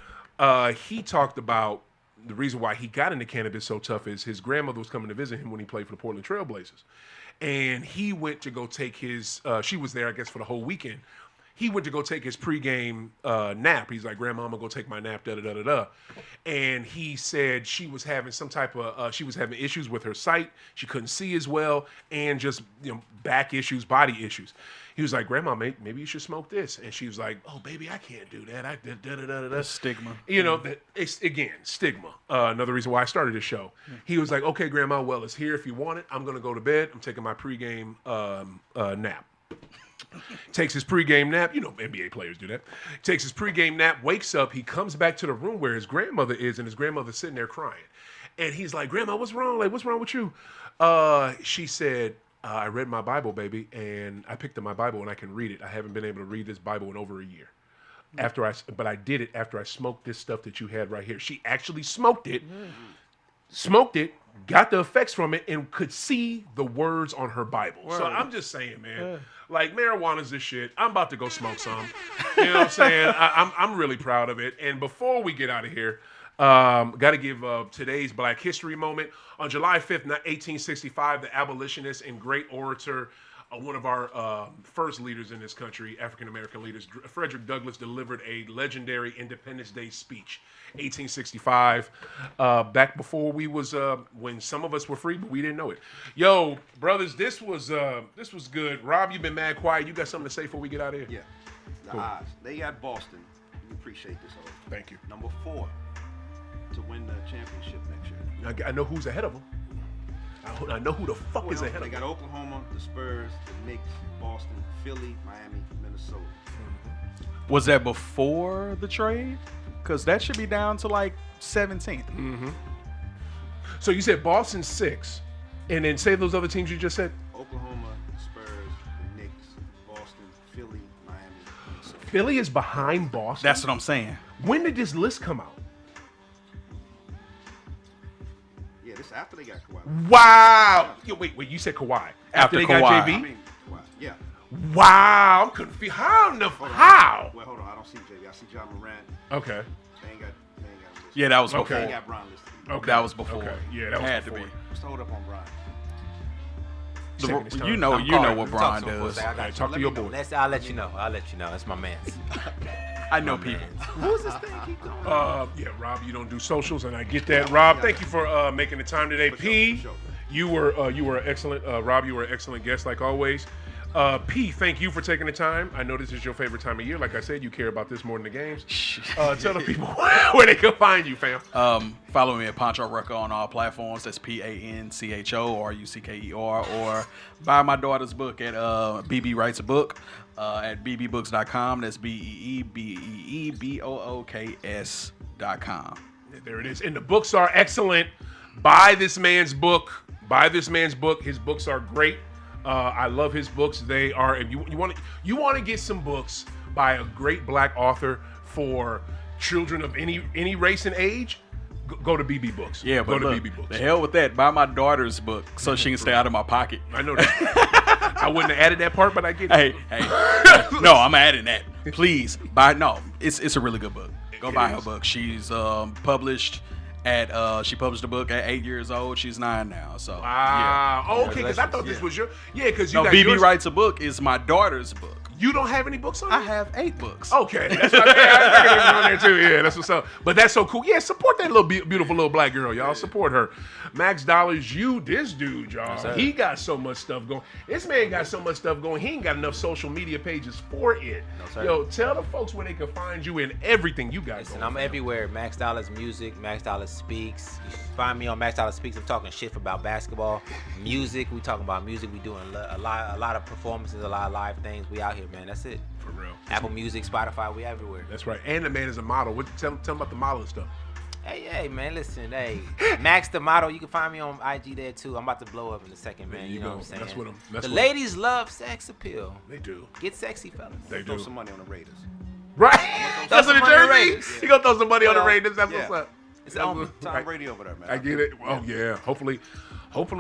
he talked about the reason why he got into cannabis so tough is his grandmother was coming to visit him when he played for the Portland Trail Blazers. And he went to go take his, she was there, I guess, for the whole weekend. He went to go take his pregame nap. He's like, Grandma, I'm going to go take my nap, da-da-da-da-da. And he said she was having some type of, she was having issues with her sight. She couldn't see as well, and just, back issues, body issues. He was like, Grandma, maybe you should smoke this. And she was like, oh, baby, I can't do that. I da-da-da-da-da. Stigma. It's, again, stigma. Another reason why I started this show. He was like, okay, Grandma, well, it's here if you want it. I'm going to go to bed. I'm taking my pregame nap. Takes his pregame nap. NBA players do that. Takes his pregame nap, wakes up. He comes back to the room where his grandmother is, and his grandmother's sitting there crying. And he's like, Grandma, what's wrong? Like, what's wrong with you? She said, I read my Bible, baby, and I picked up my Bible and I can read it. I haven't been able to read this Bible in over a year. But I did it after I smoked this stuff that you had right here. She actually smoked it, got the effects from it, and could see the words on her Bible. Word. So I'm just saying, man, like, marijuana's this shit. I'm about to go smoke some. You know what I'm saying? I'm really proud of it. And before we get out of here, got to give today's Black History moment. On July 5th, 1865, the abolitionist and great orator, one of our first leaders in this country, African-American leaders, Frederick Douglass, delivered a legendary Independence Day speech. 1865, back before we was, when some of us were free, but we didn't know it. Yo, brothers, this was good. Rob, you've been mad quiet. You got something to say before we get out of here? Yeah. The odds. They got Boston. We appreciate this. Thank you. Number 4. to win the championship next year. I know who's ahead of them. I know who the fuck is ahead of them. They got Oklahoma, the Spurs, the Knicks, Boston, Philly, Miami, Minnesota. Was that before the trade? Because that should be down to like 17th. Mm-hmm. So you said Boston 6, and then say those other teams you just said. Oklahoma, Spurs, the Knicks, Boston, Philly, Miami, Minnesota. Philly is behind Boston. That's what I'm saying. When did this list come out? Yeah, this after they got Kawhi. Wow. Yeah, wait. You said Kawhi. After they Kawhi. got JV? I mean, Kawhi. Yeah. Wow. I'm confused. How? Well, hold on. I don't see JV. I see John Morant. Okay. They ain't got listed. Yeah, that was Okay. before. They ain't got Bron listed. Okay. That was before. Okay. Yeah, that was Had before. to be. What's the hold up on Bron? Second this time. You know what Bron does. Talk to your boy. I'll let you know. That's my man. I know people. Who's this thing? Keep going. Yeah, Rob, you don't do socials, and I get that. Rob, thank you for making the time today. P, sure. you were excellent. Rob, you were an excellent guest like always. P, thank you for taking the time. I know this is your favorite time of year. Like I said, you care about this more than the games. Tell the people where they can find you, fam. Follow me at Pancho Rucker on all platforms. That's PANCHORUCKER. Or buy my daughter's book at BB Writes a Book at BBBooks.com. That's BEEBEEBOOKS.com. There it is. And the books are excellent. Buy this man's book. His books are great. I love his books. They are. If you want to get some books by a great black author for children of any race and age, go to BB Books. Yeah, but go to look, BB Books. the hell with that. Buy my daughter's book so she can stay out of my pocket. I know that. I wouldn't have added that part, but I get it. Hey. No, I'm adding that. Please buy. No, it's a really good book. Go buy her book. She's published at she published a book at 8 years old. She's 9 now. So Wow. yeah. Oh, okay, because I thought this was your. Yeah, because you No, got BB yours. Writes a Book is my daughter's book. You don't have any books on I it? have 8 books. Okay, that's what I figured it was on there too. Yeah, that's what's up. But that's so cool. Yeah, support that little beautiful little black girl, y'all. Support her. Max Dollars, this dude, y'all. He got so much stuff going. This man got so much stuff going. He ain't got enough social media pages for it. Yo, tell the folks where they can find you and everything you got going. I'm everywhere. Max Dollars Music, Max Dollars Speaks. You can find me on Max Dollars Speaks. I'm talking shit about basketball, music. We talking about music. We doing a lot of performances, a lot of live things. We out here, man. That's it. For real. Apple Music, Spotify, we everywhere. That's right. And the man is a model. Tell him about the model and stuff. Hey, man, listen, Max the model. You can find me on IG there too. I'm about to blow up in a second, man. You know what I'm saying? That's what the ladies love sex appeal. They do. Get sexy, fellas. They Throw do. some money on the Raiders. Right. That's what the jersey. You gonna throw some money on the Raiders. That's what's up. It's on Tom Brady over there, man. I get it. Oh yeah. Hopefully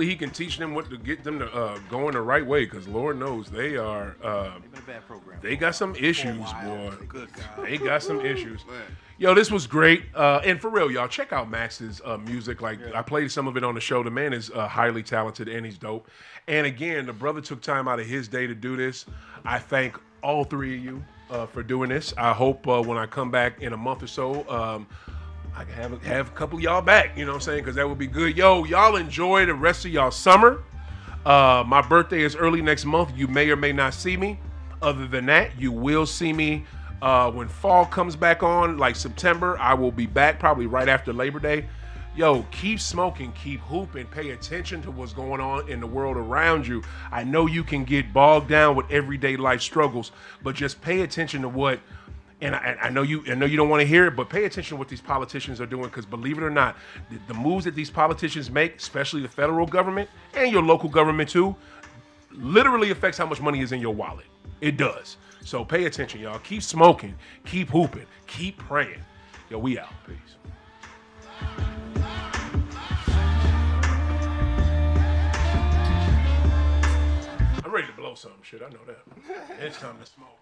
he can teach them what to get them to going the right way, because Lord knows they are. They've been a bad program. They got some issues, boy. Good God. They got some issues. Yo, this was great. And for real, y'all, check out Max's music. I played some of it on the show. The man is highly talented and he's dope. And again, the brother took time out of his day to do this. I thank all 3 of you for doing this. I hope when I come back in a month or so, I can have a couple of y'all back, you know what I'm saying? Because that would be good. Yo, y'all enjoy the rest of y'all summer. My birthday is early next month. You may or may not see me. Other than that, you will see me when fall comes back on, like September. I will be back probably right after Labor Day. Yo, keep smoking, keep hooping, pay attention to what's going on in the world around you. I know you can get bogged down with everyday life struggles, but just pay attention to what. And I know you don't want to hear it, but pay attention to what these politicians are doing, because believe it or not, the moves that these politicians make, especially the federal government and your local government too, literally affects how much money is in your wallet. It does. So pay attention, y'all. Keep smoking, keep hooping, keep praying. Yo, we out. Peace. I'm ready to blow something. Shit, I know that. It's time to smoke.